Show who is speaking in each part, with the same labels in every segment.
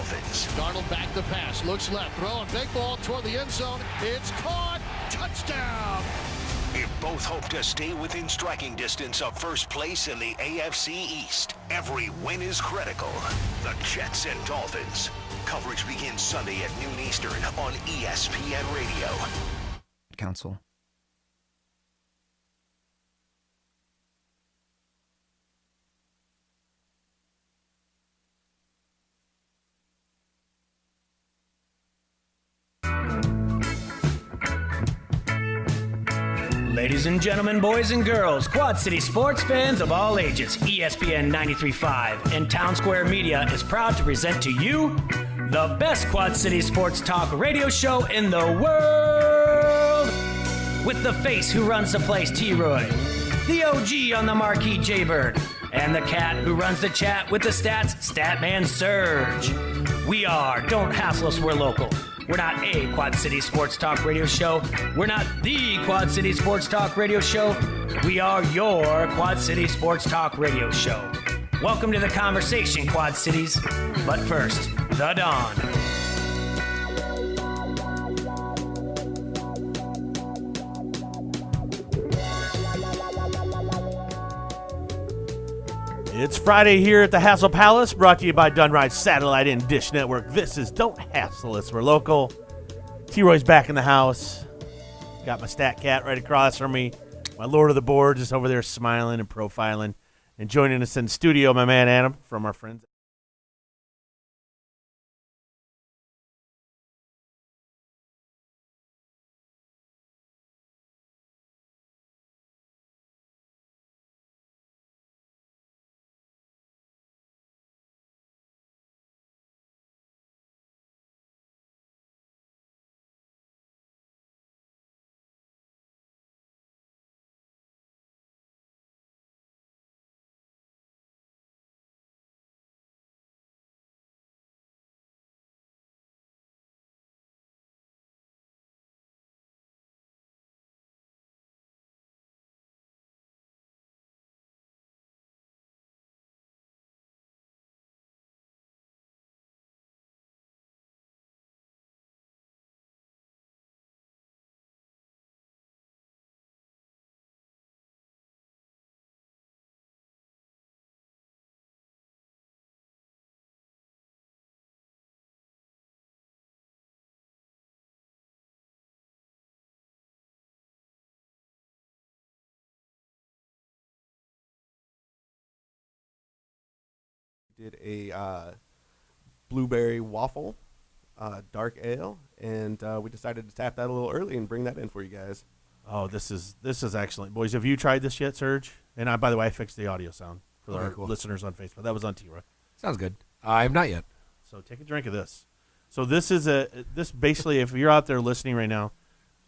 Speaker 1: Dolphins.
Speaker 2: Darnold back to pass, looks left, throwing big ball toward the end zone. It's caught, touchdown.
Speaker 1: If both hope to stay within striking distance of first place in the AFC East, every win is critical. The Jets and Dolphins. Coverage begins Sunday at noon Eastern on ESPN Radio.
Speaker 3: Council.
Speaker 4: Ladies and gentlemen, boys and girls, Quad City sports fans of all ages, ESPN 93.5 and Town Square Media is proud to present to you the best Quad City sports talk radio show in the world. With the face who runs the place, T-Roy, the OG on the marquee, Jaybird, and the cat who runs the chat with the stats, Statman Surge. We are Don't Hassle Us, We're Local. We're not a Quad City Sports Talk radio show. We're not the Quad City Sports Talk radio show. We are your Quad City Sports Talk radio show. Welcome to the conversation, Quad Cities. But first, the Dawn.
Speaker 5: It's Friday here at the Hassle Palace, brought to you by Dunrise Satellite and Dish Network. This is Don't Hassle Us, We're Local. T-Roy's back in the house. Got my stat cat right across from me. My Lord of the Board just over there smiling and profiling. And joining us in the studio, my man Adam from our friends.
Speaker 6: Did a blueberry waffle, dark ale, and we decided to tap that a little early and bring that in for you guys.
Speaker 5: Oh, this is excellent. Boys, have you tried this yet, Serge? And by the way, I fixed the audio sound for our listeners on Facebook. That was on T-Roy.
Speaker 7: Sounds good. I have not yet.
Speaker 5: So take a drink of this. So this basically, if you're out there listening right now,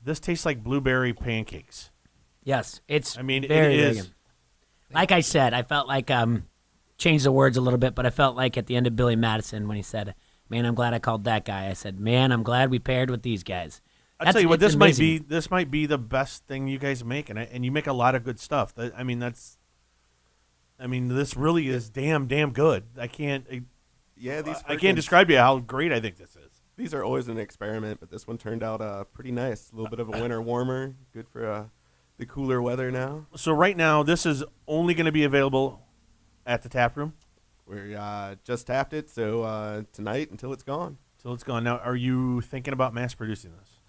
Speaker 5: this tastes like blueberry pancakes.
Speaker 4: Yes, it's
Speaker 5: very, it is.
Speaker 4: Vegan. Like I said, I felt like changed the words a little bit, but I felt like at the end of Billy Madison when he said, "Man, I'm glad I called that guy." I said, "Man, I'm glad we paired with these guys."
Speaker 5: I'll tell you what, this might be the best thing you guys make, and you make a lot of good stuff. This really is damn good. I can't describe to you how great I think this is.
Speaker 6: These are always an experiment, but this one turned out pretty nice. A little bit of a winter warmer, good for the cooler weather now.
Speaker 5: So right now, this is only going to be available at the tap room.
Speaker 6: We just tapped it, so tonight until it's gone.
Speaker 5: Till it's gone. Now, are you thinking about mass producing this?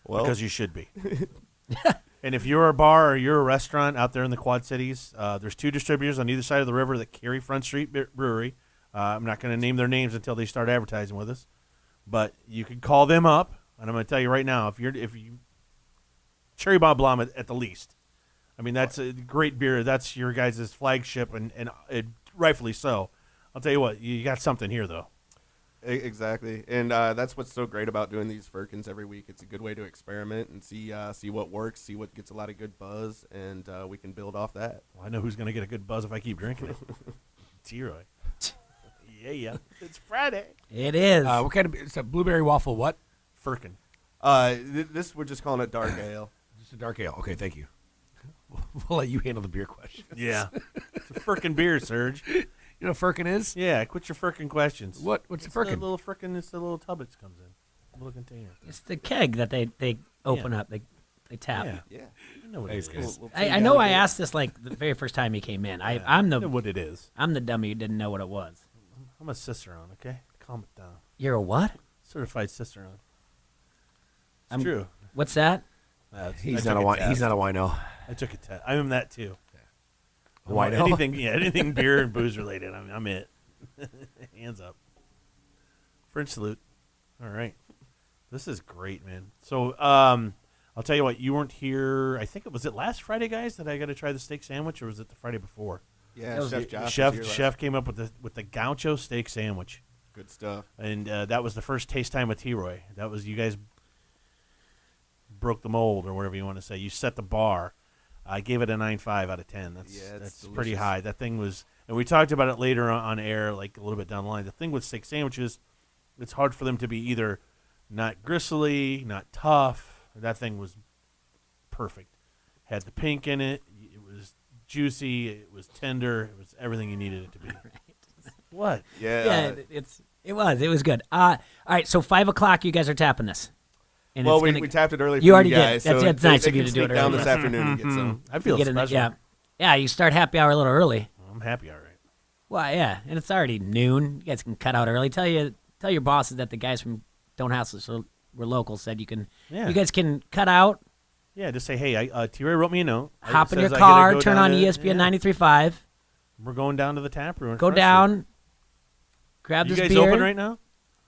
Speaker 6: Well,
Speaker 5: because you should be. And if you're a bar or you're a restaurant out there in the Quad Cities, there's two distributors on either side of the river that carry Front Street Brewery. I'm not going to name their names until they start advertising with us, but you can call them up, and I'm going to tell you right now, if you Cherry Bomb Blonde at the least. I mean, that's a great beer. That's your guys' flagship, and rightfully so. I'll tell you what, you got something here, though.
Speaker 6: Exactly, and that's what's so great about doing these Firkins every week. It's a good way to experiment and see what works, see what gets a lot of good buzz, and we can build off that.
Speaker 5: Well, I know who's going to get a good buzz if I keep drinking it. T-Roy. Yeah. It's Friday.
Speaker 4: It is.
Speaker 7: What kind of it's a blueberry waffle? What?
Speaker 5: Firkin.
Speaker 6: This we're just calling it dark ale.
Speaker 7: Just a dark ale. Okay, thank you. We'll let you handle the beer question.
Speaker 5: Yeah. It's a frickin' beer, Serge.
Speaker 7: You know what Firkin is?
Speaker 5: Yeah, quit your frickin' questions.
Speaker 7: What's a
Speaker 5: It's the
Speaker 7: Firkin?
Speaker 5: little frickin', it's the little tub it comes in. Little container.
Speaker 4: It's the keg that they open up. They tap.
Speaker 5: Yeah.
Speaker 6: Yeah.
Speaker 5: You know what it is.
Speaker 4: I know I asked this like the very first time he came in. I'm
Speaker 5: You know
Speaker 4: the
Speaker 5: what it is.
Speaker 4: I'm the dummy who didn't know what it was.
Speaker 5: I'm a cicerone, okay? Calm it down.
Speaker 4: You're a what?
Speaker 5: Certified cicerone. It's
Speaker 4: I'm-
Speaker 5: true.
Speaker 4: What's that?
Speaker 7: He's not a wine. He's not a wino.
Speaker 5: I took a test. I am that too.
Speaker 7: Wino?
Speaker 5: Anything beer and booze related. I'm it. Hands up. French salute. All right. This is great, man. So, I'll tell you what. You weren't here. I think was it last Friday, guys, that I got to try the steak sandwich, or was it the Friday before?
Speaker 6: Yeah, Chef Josh. was here last-
Speaker 5: Chef came up with the gaucho steak sandwich,
Speaker 6: Good stuff.
Speaker 5: and that was the first taste time with T-Roy. That was you guys broke the mold, or whatever you want to say. You set the bar. I gave it a 9.5 out of 10.
Speaker 6: Yeah, it's
Speaker 5: That's
Speaker 6: delicious.
Speaker 5: pretty high. That thing was, and we talked about it later on air, like a little bit down the line. The thing with steak sandwiches, it's hard for them to be either not gristly, not tough. That thing was perfect. Had the pink in it. It was juicy. It was tender. It was everything you needed it to be. What?
Speaker 6: Yeah.
Speaker 4: It was good. All right, so 5 o'clock, you guys are tapping this. And
Speaker 6: Well,
Speaker 4: it's
Speaker 6: we tapped it early for
Speaker 4: You already
Speaker 6: guys.
Speaker 4: did. That's-
Speaker 6: so
Speaker 4: that's nice
Speaker 6: they
Speaker 4: of you
Speaker 6: can
Speaker 4: to do it
Speaker 6: sneak down
Speaker 4: early.
Speaker 6: this afternoon and get some.
Speaker 5: I feel
Speaker 4: get in
Speaker 5: special.
Speaker 4: yeah, you start happy hour a little early.
Speaker 5: I'm happy. All right.
Speaker 4: Well, yeah, and it's already noon. You guys can cut out early. Tell your bosses that the guys from Don't Hassle so we're local said you can.
Speaker 5: Yeah.
Speaker 4: You guys can cut out,
Speaker 5: Yeah, just say, hey, T-Ray wrote me a note.
Speaker 4: hop
Speaker 5: It
Speaker 4: in your
Speaker 5: says I gotta
Speaker 4: car,
Speaker 5: go
Speaker 4: turn
Speaker 5: down
Speaker 4: on
Speaker 5: to-
Speaker 4: ESPN
Speaker 5: yeah.
Speaker 4: 93.5,
Speaker 5: We're going down to the tap room. in
Speaker 4: go
Speaker 5: Front Street.
Speaker 4: down, grab
Speaker 5: You
Speaker 4: this
Speaker 5: guys
Speaker 4: beer.
Speaker 5: open right now?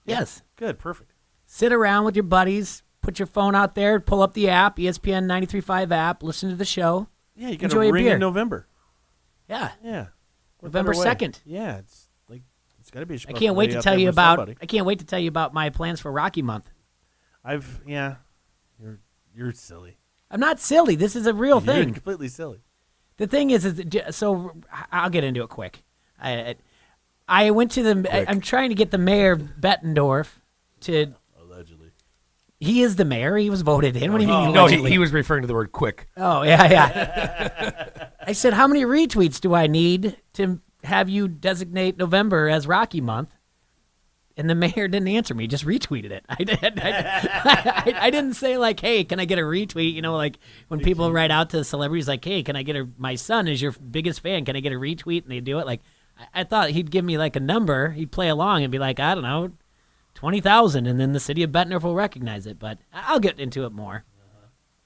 Speaker 4: Yes.
Speaker 5: Good, perfect.
Speaker 4: Sit around with your buddies. Put your phone out there. Pull up the app, ESPN 93.5 app. Listen to the show.
Speaker 5: Yeah, you got
Speaker 4: Enjoy
Speaker 5: a
Speaker 4: a
Speaker 5: ring
Speaker 4: beer.
Speaker 5: in November.
Speaker 4: Yeah.
Speaker 5: Yeah. What
Speaker 4: November
Speaker 5: better way?
Speaker 4: 2nd.
Speaker 5: Yeah, it's got to be.
Speaker 4: I can't wait to tell you about. I can't wait to tell you about my plans for Rocky Month.
Speaker 5: You're silly.
Speaker 4: I'm not silly. This is a real
Speaker 5: You're
Speaker 4: thing.
Speaker 5: completely silly.
Speaker 4: The thing is so I'll get into it quick. I went to the. I'm trying to get the mayor of Bettendorf to.
Speaker 5: Allegedly.
Speaker 4: He is the mayor. He was voted in. What do you mean?
Speaker 7: No,
Speaker 4: allegedly?
Speaker 7: he was referring to the word quick.
Speaker 4: Oh yeah. I said, how many retweets do I need to have you designate November as Rocky Month? And the mayor didn't answer me. Just retweeted it. I didn't say like, hey, can I get a retweet? You know, like when people write out to celebrities, like, hey, can I get my son is your biggest fan. Can I get a retweet? And they do it. Like, I thought he'd give me like a number. He'd play along and be like, I don't know, 20,000, and then the city of Bettendorf will recognize it. But I'll get into it more.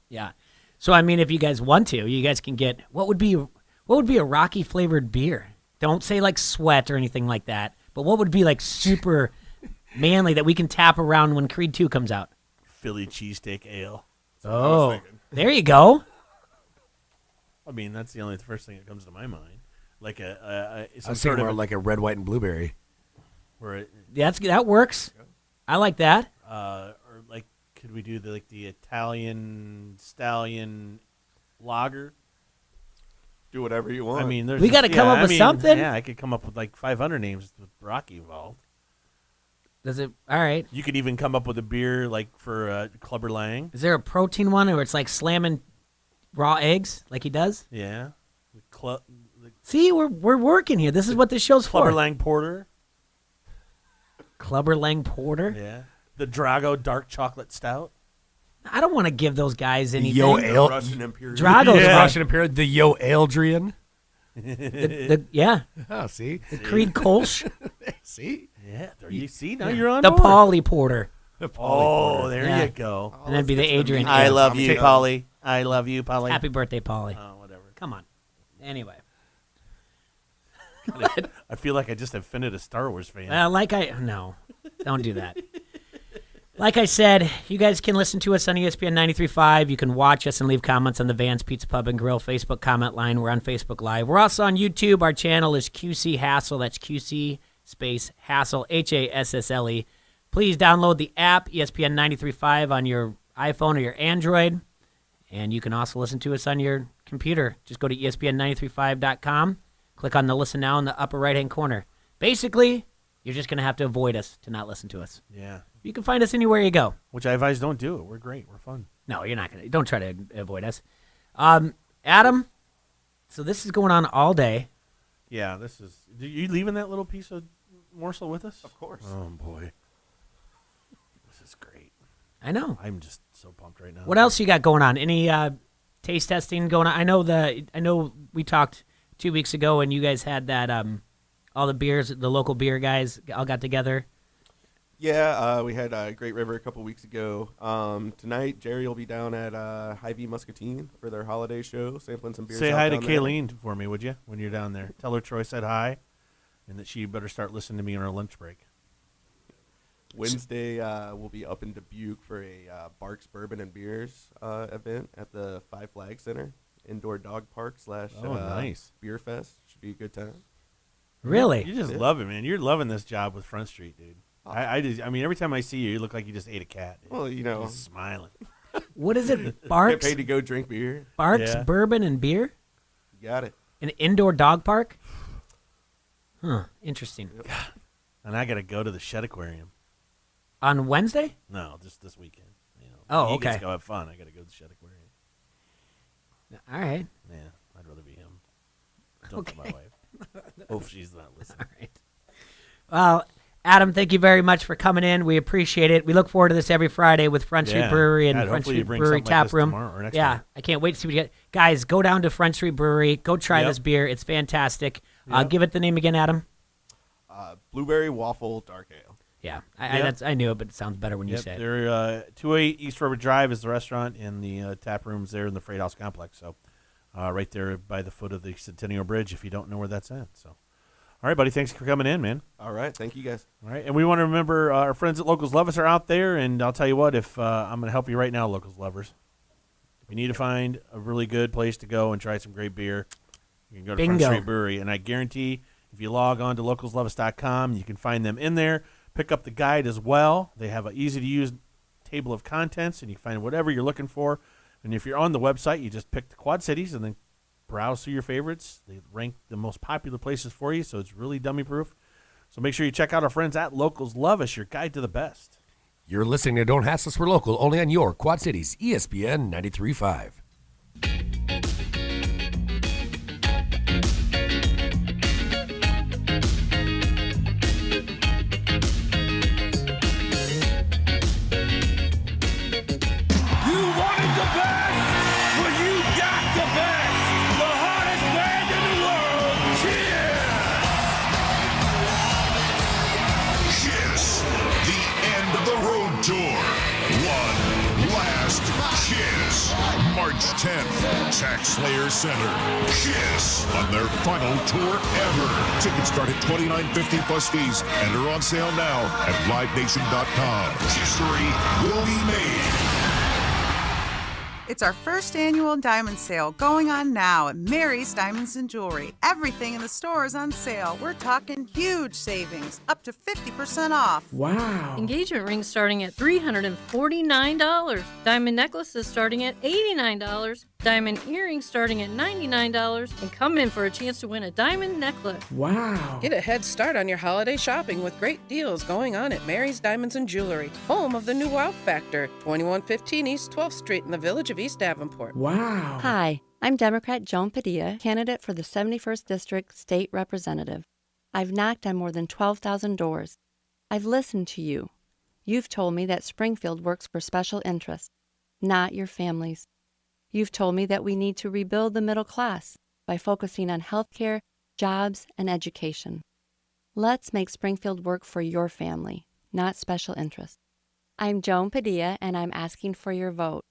Speaker 4: Yeah. So I mean, if you guys want to, you guys can get what would be a Rocky flavored beer. Don't say like Sweat or anything like that. But what would be like super manly that we can tap around when Creed 2 comes out?
Speaker 5: Philly cheesesteak ale.
Speaker 4: Oh, there you go.
Speaker 5: I mean, that's the first thing that comes to my mind. Like
Speaker 7: I
Speaker 5: some
Speaker 7: was
Speaker 5: sort
Speaker 7: thinking
Speaker 5: of
Speaker 7: more like a red, white, and blueberry.
Speaker 5: where
Speaker 4: That works. I like that.
Speaker 5: or like could we do the Italian stallion lager?
Speaker 6: Do whatever you want.
Speaker 5: I mean, there's
Speaker 4: We gotta come up with something.
Speaker 5: Yeah, I could come up with like 500 names with Rocky involved.
Speaker 4: Does it? All right.
Speaker 5: You could even come up with a beer like for Clubber Lang.
Speaker 4: Is there a protein one where it's like slamming raw eggs like he does?
Speaker 5: Yeah. The
Speaker 4: See, we're working here. This is what this show's
Speaker 5: Clubber
Speaker 4: for.
Speaker 5: Lang Porter.
Speaker 4: Clubber Lang Porter.
Speaker 5: Yeah. The Drago Dark Chocolate Stout.
Speaker 4: I don't want to give those guys anything.
Speaker 7: Yo Ale.
Speaker 6: Russian Imperial.
Speaker 4: Drago's
Speaker 7: The
Speaker 4: yeah.
Speaker 7: Russian Imperial. The Yo Aldrian.
Speaker 4: Yeah,
Speaker 7: Oh, see?
Speaker 4: the Creed Kolsch,
Speaker 7: See?
Speaker 5: Yeah. There you see. Now you're on
Speaker 4: the
Speaker 5: board.
Speaker 4: Paulie Porter,
Speaker 5: Oh, there
Speaker 4: Yeah.
Speaker 5: you go.
Speaker 4: and then be the Adrian.
Speaker 5: I
Speaker 4: Ale.
Speaker 5: love you,
Speaker 6: Tommy
Speaker 5: Polly. I love you, Polly.
Speaker 4: Happy birthday, Paulie.
Speaker 5: Oh, whatever.
Speaker 4: Come on. Anyway,
Speaker 5: I feel like I just offended a Star Wars fan.
Speaker 4: no, don't do that. Like I said, you guys can listen to us on ESPN 93.5. You can watch us and leave comments on the Vans Pizza Pub and Grill Facebook comment line. We're on Facebook Live. We're also on YouTube. Our channel is QC Hassle. That's QC space Hassle, Hassle. Please download the app, ESPN 93.5, on your iPhone or your Android. And you can also listen to us on your computer. Just go to ESPN935.com. Click on the Listen Now in the upper right-hand corner. Basically, you're just going to have to avoid us to not listen to us.
Speaker 5: Yeah.
Speaker 4: You can find us anywhere you go.
Speaker 5: Which I advise don't do it. We're great. We're fun.
Speaker 4: No, you're not going to. Don't try to avoid us. Adam, so this is going on all day.
Speaker 5: Yeah, this is. You leaving that little piece of morsel with us?
Speaker 6: Of course.
Speaker 5: Oh boy, this is great.
Speaker 4: I know.
Speaker 5: I'm just so pumped right now.
Speaker 4: What else you got going on? Any taste testing going on? I know we talked 2 weeks ago, and you guys had that. All the beers, the local beer guys, all got together.
Speaker 6: Yeah, we had Great River a couple weeks ago. Tonight, Jerry will be down at Hy-Vee Muscatine for their holiday show, sampling some beers.
Speaker 5: Say
Speaker 6: out
Speaker 5: hi to
Speaker 6: down there.
Speaker 5: Kayleen for me, would you, when you're down there? Tell her Troy said hi, and that she better start listening to me on her lunch break.
Speaker 6: Wednesday, we'll be up in Dubuque for a Barks Bourbon and Beers event at the Five Flag Center, indoor dog park /
Speaker 5: nice.
Speaker 6: beer fest. Should be a good time.
Speaker 4: Really?
Speaker 5: You just love it, man. You're loving this job with Front Street, dude. I mean, every time I see you, you look like you just ate a cat. Dude.
Speaker 6: Well, you know.
Speaker 5: Just smiling.
Speaker 4: What is it?
Speaker 6: Get
Speaker 4: Barks?
Speaker 6: paid to go drink beer.
Speaker 4: Barks,
Speaker 5: Yeah.
Speaker 4: bourbon, and beer?
Speaker 6: You got it.
Speaker 4: An indoor dog park? Huh. Interesting.
Speaker 5: And I got to go to the Shed Aquarium.
Speaker 4: On Wednesday?
Speaker 5: No, just this weekend. You know,
Speaker 4: Oh,
Speaker 5: he gets
Speaker 4: okay.
Speaker 5: to go have fun. I got to go to the Shed Aquarium.
Speaker 4: All right.
Speaker 5: Yeah, I'd rather be him. Don't tell my
Speaker 4: Okay.
Speaker 5: wife. Hope she's not listening.
Speaker 4: All right. Well, Adam, thank you very much for coming in. We appreciate it. We look forward to this every Friday with Front Street
Speaker 5: Yeah.
Speaker 4: Brewery and
Speaker 5: God,
Speaker 4: Front
Speaker 5: hopefully
Speaker 4: Street
Speaker 5: you bring
Speaker 4: Brewery
Speaker 5: something like
Speaker 4: Tap
Speaker 5: this
Speaker 4: Room.
Speaker 5: tomorrow or next
Speaker 4: Yeah,
Speaker 5: time.
Speaker 4: I can't wait to see what you get. Guys, go down to Front Street Brewery. Go try
Speaker 5: Yep.
Speaker 4: this beer. It's fantastic.
Speaker 5: Yep.
Speaker 4: Give it the name again, Adam.
Speaker 6: Blueberry Waffle Dark Ale.
Speaker 4: Yeah,
Speaker 5: Yep.
Speaker 4: I knew it, but it sounds better when you
Speaker 5: Yep,
Speaker 4: say it.
Speaker 5: they're 208 East River Drive is the restaurant, and the tap room's there in the Freight House Complex. So right there by the foot of the Centennial Bridge if you don't know where that's at. So, all right, buddy, thanks for coming in, man.
Speaker 6: All right. Thank you, guys.
Speaker 5: All right, and we want to remember our friends at Locals Love Us are out there, and I'll tell you what, if I'm going to help you right now, Locals Lovers. If you need to find a really good place to go and try some great beer, you can go to Front
Speaker 4: Bingo.
Speaker 5: Street Brewery, and I guarantee if you log on to localsloveus.com, you can find them in there. Pick up the guide as well. They have an easy-to-use table of contents, and you can find whatever you're looking for. And if you're on the website, you just pick the Quad Cities and then browse through your favorites. They rank the most popular places for you, so it's really dummy-proof. So make sure you check out our friends at Locals Love Us, your guide to the best.
Speaker 7: You're listening to Don't Hassle Us, We're Local, only on your Quad Cities, ESPN 93.5.
Speaker 8: You wanted the best? Well, you got the best. The hottest band in the world.
Speaker 1: Kiss, the end of the road tour. One last kiss. March 10th, Tax Slayer Center. Kiss on their final tour ever. Tickets start at $29.50 plus fees and are on sale now at livenation.com. History will be made.
Speaker 9: It's our first annual diamond sale going on now at Mary's Diamonds and Jewelry. Everything in the store is on sale. We're talking huge savings, up to 50% off.
Speaker 10: Wow. Engagement rings starting at $349. Diamond necklaces starting at $89. Diamond earrings starting at $99. And come in for a chance to win a diamond necklace.
Speaker 11: Wow. Get a head start on your holiday shopping with great deals going on at Mary's Diamonds and Jewelry, home of the new Wow Factor, 2115 East 12th Street in the Village of East Davenport.
Speaker 10: Wow. Hi, I'm Democrat Joan Padilla, candidate for the 71st District State Representative. I've knocked on more than 12,000 doors. I've listened to you. You've told me that Springfield works for special interests, not your families. You've told me that we need to rebuild the middle class by focusing on healthcare, jobs, and education. Let's make Springfield work for your family, not special interests. I'm Joan Padilla, and I'm asking for your vote.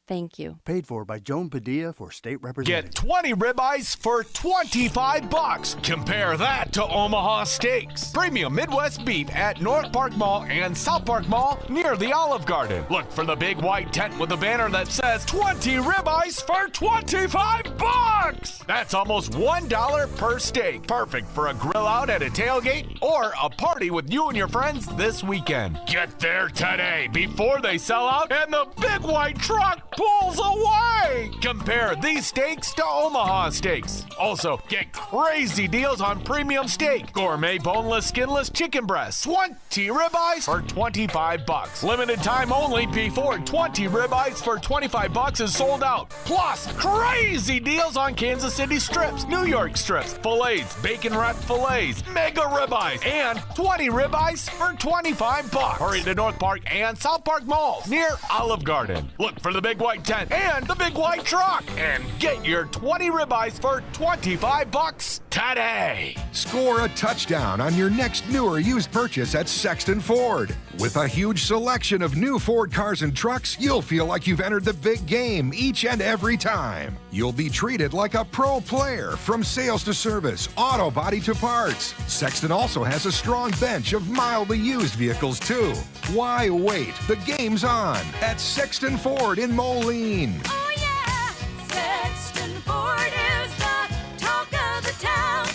Speaker 10: Thank you.
Speaker 12: Paid for by Joan Padilla for state representative.
Speaker 13: Get 20 ribeyes for $25. Compare that to Omaha Steaks. Premium Midwest beef at North Park Mall and South Park Mall near the Olive Garden. Look for the big white tent with a banner that says 20 ribeyes for $25. That's almost $1 per steak. Perfect for a grill out at a tailgate or a party with you and your friends this weekend. Get there today before they sell out and the big white truck pulls away. Compare these steaks to Omaha Steaks. Also, get crazy deals on premium steak, gourmet boneless, skinless chicken breasts, 20 ribeyes for $25. Limited time only before 20 ribeyes for $25 is sold out. Plus, crazy deals on Kansas City strips, New York strips, fillets, bacon wrapped fillets, mega ribeyes, and 20 ribeyes for $25. Hurry to North Park and South Park malls near Olive Garden. Look for the big white tent and the big white truck and get your 20 ribeyes for $25 today.
Speaker 14: Score a touchdown on your next new or used purchase at Sexton Ford. With a huge selection of new Ford cars and trucks, you'll feel like you've entered the big game each and every time. You'll be treated like a pro player from sales to service, auto body to parts. Sexton also has a strong bench of mildly used vehicles too. Why wait? The game's on at Sexton Ford in Moline.
Speaker 15: Oh yeah, Sexton Ford is the talk of the town.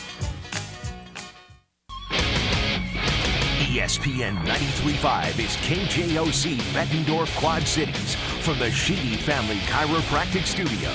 Speaker 1: ESPN 93.5 is KJOC Bettendorf Quad Cities from the Sheedy Family Chiropractic Studio.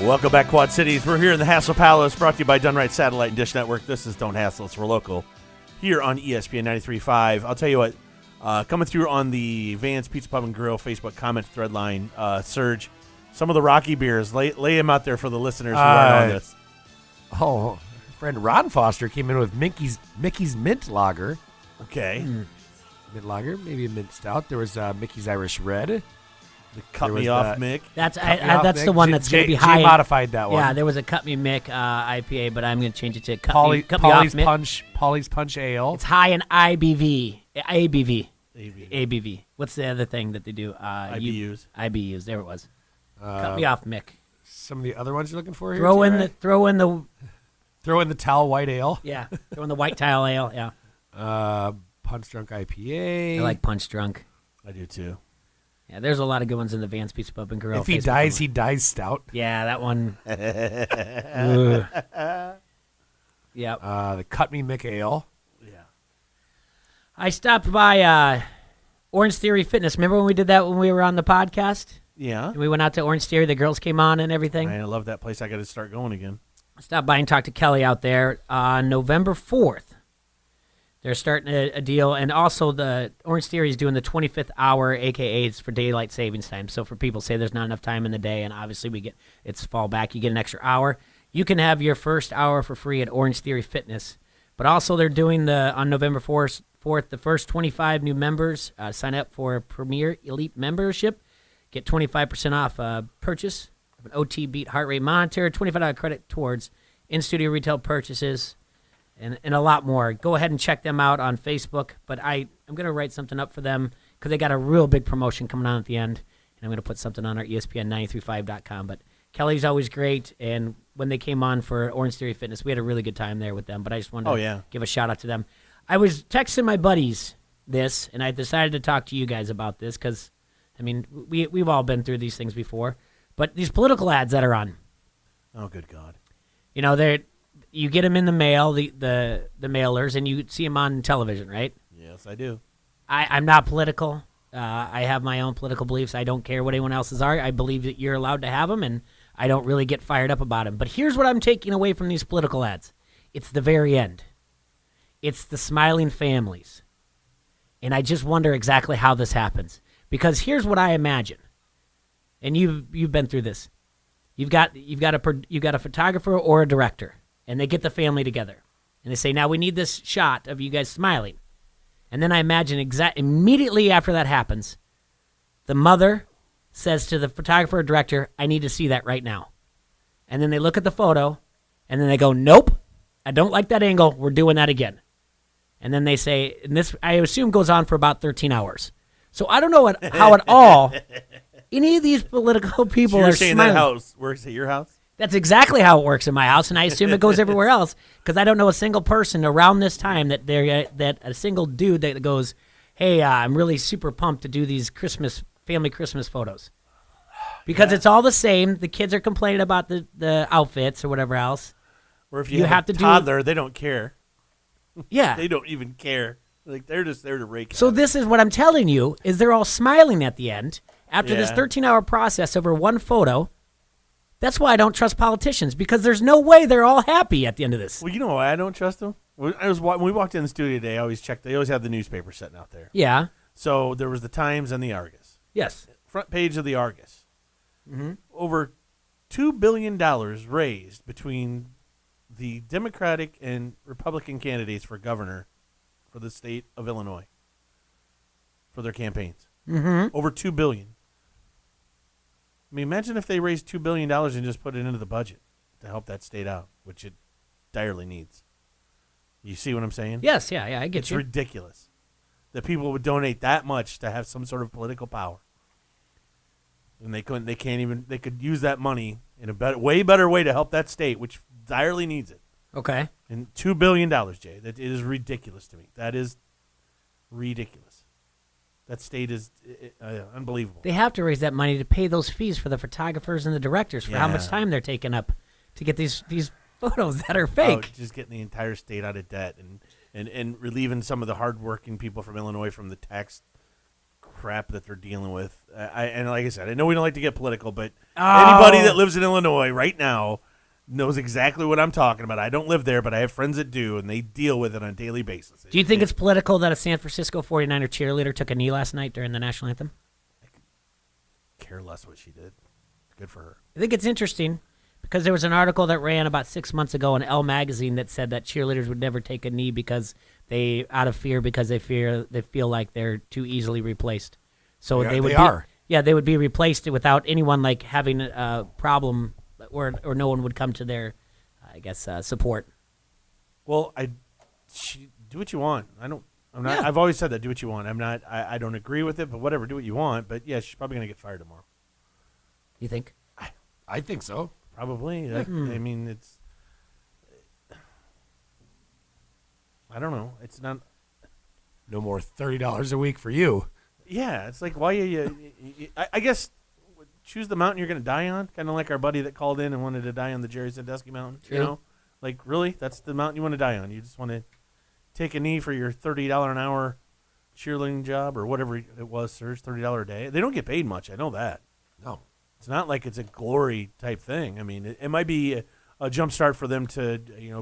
Speaker 5: Welcome back, Quad Cities. We're here in the Hassle Palace, brought to you by Done Right Satellite and Dish Network. This is Don't Hassle Us. We're local here on ESPN 93.5. I'll tell you what, coming through on the Vans Pizza Pub and Grill Facebook comment thread line, Serge, some of the Rocky beers, lay them out there for the listeners who aren't on this.
Speaker 7: Oh, friend Ron Foster came in with Mickey's Mint Lager.
Speaker 5: Okay.
Speaker 7: Mint Lager, maybe a Mint Stout. There was Mickey's Irish Red.
Speaker 5: The Cut Me Off Mick.
Speaker 16: That's the one that's going to be high.
Speaker 7: Jay modified that one.
Speaker 16: Yeah, there was a Cut Me Mick IPA, but I'm going to change it to Cut Me Off Mick.
Speaker 7: Polly's Punch Ale.
Speaker 16: It's high in ABV. What's the other thing that they do?
Speaker 5: IBUs.
Speaker 16: IBUs. There it was. Cut Me Off Mick.
Speaker 7: Some of the other ones you're looking for here.
Speaker 16: Throw in the
Speaker 7: Tall White Ale.
Speaker 16: Yeah, throw in the White Tile Ale. Yeah.
Speaker 7: Punch Drunk IPA.
Speaker 16: I like Punch Drunk.
Speaker 5: I do too.
Speaker 16: Yeah, there's a lot of good ones in the Vans Pizza Pub and Grill.
Speaker 7: If he dies, he dies stout.
Speaker 16: Yeah, that one. Yeah.
Speaker 7: The Cut Me Mick Ale.
Speaker 5: Yeah.
Speaker 16: I stopped by Orange Theory Fitness. Remember when we did that when we were on the podcast?
Speaker 5: Yeah.
Speaker 16: And we went out to Orange Theory. The girls came on and everything.
Speaker 5: I love that place. I got to start going again.
Speaker 16: I stopped by and talked to Kelly out there on November 4th. They're starting a deal, and also the Orange Theory is doing the 25th hour, a.k.a. it's for daylight savings time. So for people say there's not enough time in the day, and obviously it's fall back, you get an extra hour. You can have your first hour for free at Orange Theory Fitness. But also they're doing on November 4th, the first 25 new members sign up for a Premier Elite membership, get 25% off purchase of an OT Beat heart rate monitor, $25 credit towards in-studio retail purchases, and a lot more. Go ahead and check them out on Facebook. But I'm going to write something up for them because they got a real big promotion coming on at the end. And I'm going to put something on our ESPN935.com. But Kelly's always great. And when they came on for Orange Theory Fitness, we had a really good time there with them. But I just wanted to give a shout-out to them. I was texting my buddies this, and I decided to talk to you guys about this because, I mean, we've all been through these things before. But these political ads that are on.
Speaker 5: Oh, good God.
Speaker 16: You know, you get them in the mail, the mailers, and you see them on television, right?
Speaker 5: Yes, I do.
Speaker 16: I'm not political. I have my own political beliefs. I don't care what anyone else's are. I believe that you're allowed to have them, and I don't really get fired up about them. But here's what I'm taking away from these political ads. It's the very end. It's the smiling families. And I just wonder exactly how this happens. Because here's what I imagine. And you've been through this. You've got a photographer or a director. And they get the family together. And they say, now we need this shot of you guys smiling. And then I imagine immediately after that happens, the mother says to the photographer or director, I need to see that right now. And then they look at the photo, and then they go, nope, I don't like that angle. We're doing that again. And then they say, and this I assume goes on for about 13 hours. So I don't know how at all any of these political people
Speaker 5: So you're
Speaker 16: are
Speaker 5: saying
Speaker 16: smiling.
Speaker 5: that house works at your house?
Speaker 16: That's exactly how it works in my house, and I assume it goes everywhere else because I don't know a single person around this time that a single dude that goes, "Hey, I'm really super pumped to do these family Christmas photos," because it's all the same. The kids are complaining about the outfits or whatever else.
Speaker 5: Or if you have a toddler, they don't care.
Speaker 16: Yeah,
Speaker 5: they don't even care. Like they're just there to rake.
Speaker 16: So this is what I'm telling you: is they're all smiling at the end after this
Speaker 5: Yeah.
Speaker 16: 13-hour process over one photo. That's why I don't trust politicians, because there's no way they're all happy at the end of this.
Speaker 5: Well, you know why I don't trust them? When we walked in the studio today, I always checked. They always have the newspaper sitting out there.
Speaker 16: Yeah.
Speaker 5: So there was the Times and the Argus.
Speaker 16: Yes.
Speaker 5: Front page of the Argus.
Speaker 16: Mm-hmm.
Speaker 5: Over $2 billion raised between the Democratic and Republican candidates for governor for the state of Illinois for their campaigns.
Speaker 16: Mm-hmm.
Speaker 5: Over $2 billion. I mean, imagine if they raised $2 billion and just put it into the budget to help that state out, which it direly needs. You see what I'm saying?
Speaker 16: Yes, yeah, I get
Speaker 5: it's
Speaker 16: you.
Speaker 5: It's ridiculous that people would donate that much to have some sort of political power. And they could use that money in a way better way to help that state, which direly needs it.
Speaker 16: Okay.
Speaker 5: And $2 billion, Jay. That is ridiculous to me. That is ridiculous. That state is unbelievable.
Speaker 16: They have to raise that money to pay those fees for the photographers and the directors for how much time they're taking up to get these photos that are fake.
Speaker 5: Just getting the entire state out of debt and relieving some of the hardworking people from Illinois from the tax crap that they're dealing with. And like I said, I know we don't like to get political, but anybody that lives in Illinois right now knows exactly what I'm talking about. I don't live there, but I have friends that do, and they deal with it on a daily basis.
Speaker 16: Do you think it's political that a San Francisco 49er cheerleader took a knee last night during the national anthem?
Speaker 5: I could care less what she did. Good for her.
Speaker 16: I think it's interesting because there was an article that ran about 6 months ago in Elle magazine that said that cheerleaders would never take a knee because they feel like they're too easily replaced. So they would be replaced without anyone like having a problem. Or no one would come to their, support.
Speaker 5: Well, do what you want. I've always said that. Do what you want. I don't agree with it, but whatever. Do what you want. But yeah, she's probably gonna get fired tomorrow.
Speaker 16: You think?
Speaker 7: I think so.
Speaker 5: Probably. I mean, it's. I don't know. It's not.
Speaker 7: No more $30 a week for you.
Speaker 5: Yeah, it's like why I guess. Choose the mountain you're going to die on, kind of like our buddy that called in and wanted to die on the Jerry Sandusky mountain.
Speaker 16: True.
Speaker 5: You know, like really, that's the mountain you want to die on. You just want to take a knee for your $30 an hour cheerleading job or whatever it was, Serge, $30 a day. They don't get paid much. I know that.
Speaker 7: No,
Speaker 5: it's not like it's a glory type thing. I mean, it might be a jump start for them to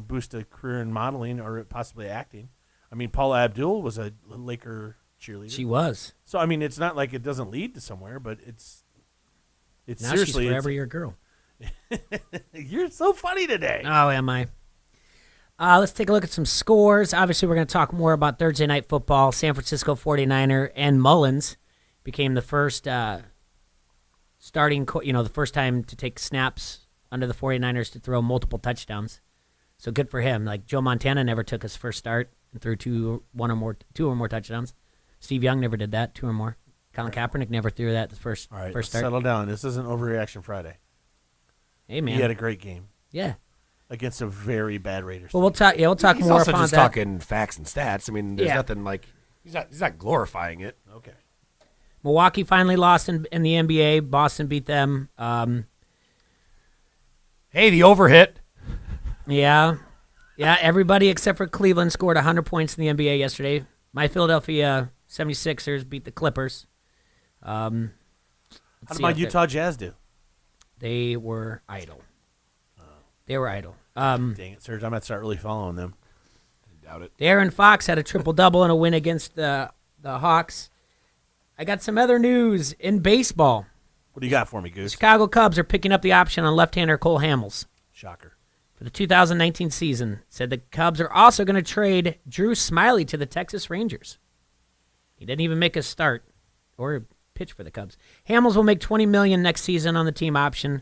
Speaker 5: boost a career in modeling or possibly acting. I mean, Paula Abdul was a Laker cheerleader.
Speaker 16: She was.
Speaker 5: So I mean, it's not like it doesn't lead to somewhere, but it's.
Speaker 16: Now
Speaker 5: Seriously,
Speaker 16: she's forever your girl.
Speaker 5: You're so funny today.
Speaker 16: Oh, am I? Let's take a look at some scores. Obviously, we're going to talk more about Thursday Night Football. San Francisco 49er and Mullins became the first the first time to take snaps under the 49ers to throw multiple touchdowns. So good for him. Like Joe Montana never took his first start and threw two or more touchdowns. Steve Young never did that, 2 or more. Colin Kaepernick never threw that first
Speaker 5: All right,
Speaker 16: first start.
Speaker 5: Settle down. This isn't Overreaction Friday.
Speaker 16: Hey, man.
Speaker 5: He had a great game.
Speaker 16: Yeah.
Speaker 5: Against a very bad Raiders.
Speaker 16: Well, we'll talk more about that.
Speaker 7: He's also just talking facts and stats. I mean, there's nothing like he's not glorifying it.
Speaker 5: Okay.
Speaker 16: Milwaukee finally lost in the NBA. Boston beat them.
Speaker 7: Hey, the overhit.
Speaker 16: Yeah. Yeah, everybody except for Cleveland scored 100 points in the NBA yesterday. My Philadelphia 76ers beat the Clippers.
Speaker 5: How did my Utah Jazz do?
Speaker 16: They were idle.
Speaker 5: Dang it, Serge. I'm going to start really following them.
Speaker 7: I doubt it.
Speaker 16: De'Aaron Fox had a triple-double in a win against the Hawks. I got some other news in baseball.
Speaker 5: What do you got for me, Goose?
Speaker 16: The Chicago Cubs are picking up the option on left-hander Cole Hamels.
Speaker 5: Shocker.
Speaker 16: For the 2019 season. Said the Cubs are also going to trade Drew Smyly to the Texas Rangers. He didn't even make a start or pitch for the Cubs. Hamels will make $20 million next season on the team option.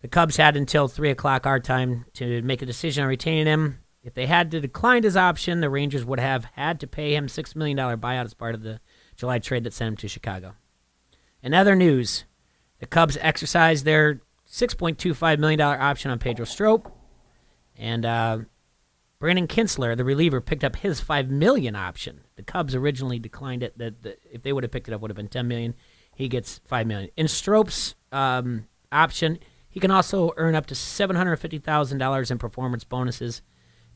Speaker 16: The Cubs had until 3 o'clock our time to make a decision on retaining him. If they had to decline his option, the Rangers would have had to pay him $6 million buyout as part of the July trade that sent him to Chicago. In other news, the Cubs exercised their $6.25 million option on Pedro Strop, and Brandon Kinsler, the reliever, picked up his $5 million option. The Cubs originally declined it. If they would have picked it up, it would have been $10 million. He gets $5 million. In Strop's option, he can also earn up to $750,000 in performance bonuses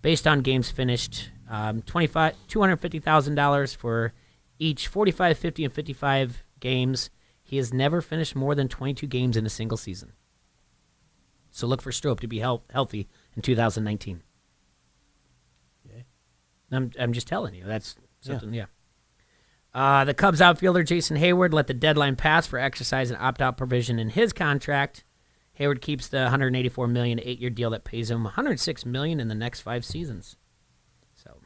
Speaker 16: based on games finished. $250,000 for each 45, 50, and 55 games. He has never finished more than 22 games in a single season. So look for Strop to be healthy in 2019.
Speaker 5: Okay.
Speaker 16: I'm just telling you. That's something, yeah. The Cubs outfielder Jason Hayward let the deadline pass for exercise an opt-out provision in his contract. Hayward keeps the $184 million 8-year deal that pays him $106 million in the next 5 seasons. So,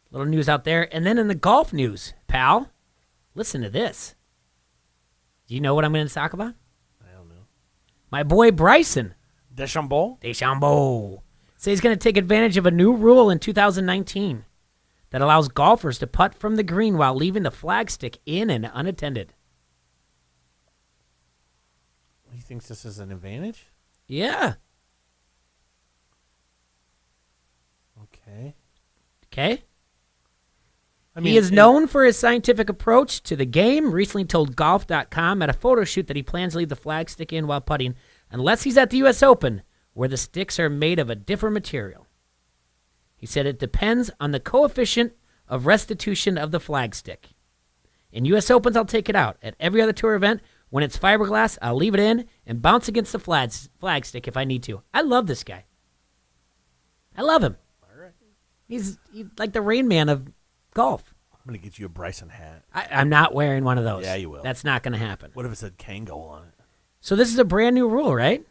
Speaker 16: little news out there. And then in the golf news, pal, listen to this. Do you know what I'm going to talk about?
Speaker 5: I don't know.
Speaker 16: My boy Bryson
Speaker 5: DeChambeau
Speaker 16: says he's going to take advantage of a new rule in 2019 that allows golfers to putt from the green while leaving the flagstick in and unattended.
Speaker 5: He thinks this is an advantage?
Speaker 16: Yeah.
Speaker 5: Okay. I mean,
Speaker 16: he is known for his scientific approach to the game. Recently told Golf.com at a photo shoot that he plans to leave the flagstick in while putting, unless he's at the U.S. Open, where the sticks are made of a different material. He said it depends on the coefficient of restitution of the flagstick. In U.S. Opens, I'll take it out. At every other tour event, when it's fiberglass, I'll leave it in and bounce against the flagstick if I need to. I love this guy. I love him.
Speaker 5: All right.
Speaker 16: He's like the Rain Man of golf.
Speaker 5: I'm going to get you a Bryson hat.
Speaker 16: I'm not wearing one of those.
Speaker 5: Yeah, you will.
Speaker 16: That's not going to happen.
Speaker 5: What if it said Kango on it?
Speaker 16: So this is a brand new rule, right?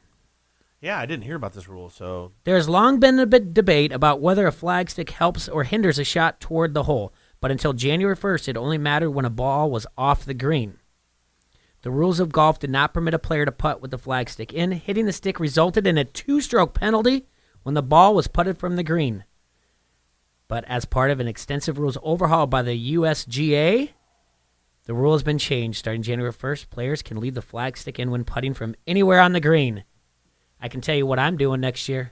Speaker 5: Yeah, I didn't hear about this rule. So
Speaker 16: there's long been a debate about whether a flagstick helps or hinders a shot toward the hole, but until January 1st, it only mattered when a ball was off the green. The rules of golf did not permit a player to putt with the flagstick in. Hitting the stick resulted in a 2-stroke penalty when the ball was putted from the green. But as part of an extensive rules overhaul by the USGA, the rule has been changed. Starting January 1st, players can leave the flagstick in when putting from anywhere on the green. I can tell you what I'm doing next year.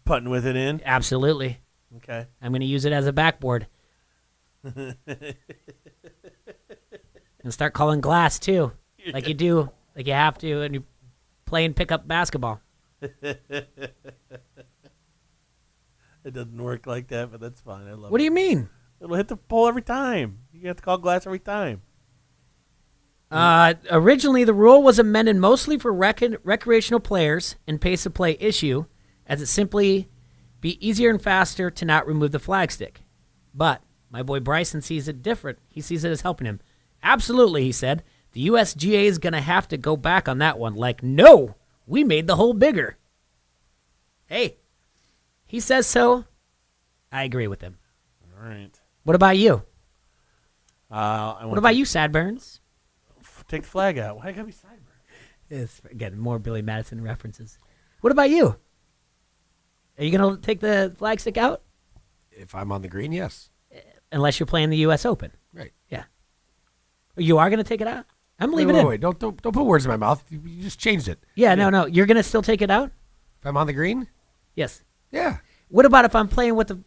Speaker 5: Putting with it in?
Speaker 16: Absolutely.
Speaker 5: Okay.
Speaker 16: I'm going to use it as a backboard. And start calling glass, too. Like you do. Like you have to, and you're playing pickup basketball.
Speaker 5: It doesn't work like that, but that's fine. I love it.
Speaker 16: What do you mean?
Speaker 5: It'll hit the pole every time. You have to call glass every time.
Speaker 16: Originally, the rule was amended mostly for recreational players and pace of play issue, as it simply be easier and faster to not remove the flagstick. But my boy Bryson sees it different. He sees it as helping him. Absolutely, he said. The USGA is going to have to go back on that one. Like, no, we made the hole bigger. Hey, he says so. I agree with him.
Speaker 5: All right.
Speaker 16: What about you?
Speaker 5: What
Speaker 16: about you, Sadburns?
Speaker 5: Take the flag out. Why gotta be Sideburns?
Speaker 16: Yes, again, more Billy Madison references. What about you? Are you going to take the flagstick out?
Speaker 7: If I'm on the green, yes.
Speaker 16: Unless you're playing the U.S. Open.
Speaker 7: Right.
Speaker 16: Yeah. You are going to take it out? I'm leaving it in.
Speaker 7: Wait. Don't put words in my mouth. You just changed it.
Speaker 16: Yeah, no. You're going to still take it out?
Speaker 7: If I'm on the green?
Speaker 16: Yes.
Speaker 7: Yeah.
Speaker 16: What about if I'm playing with the...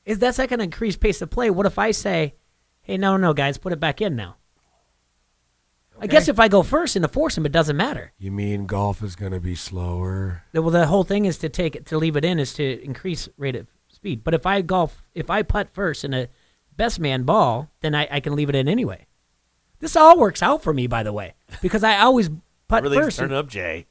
Speaker 16: That's not going to increase pace of play. What if I say, hey, no, guys, put it back in now? Okay. I guess if I go first in the foursome, it doesn't matter.
Speaker 7: You mean golf is going to be slower?
Speaker 16: Well, the whole thing is to leave it in is to increase rate of speed. But if I putt first in a best man ball, then I can leave it in anyway. This all works out for me, by the way, because I always putt
Speaker 5: really
Speaker 16: first.
Speaker 5: Turn up, Jay.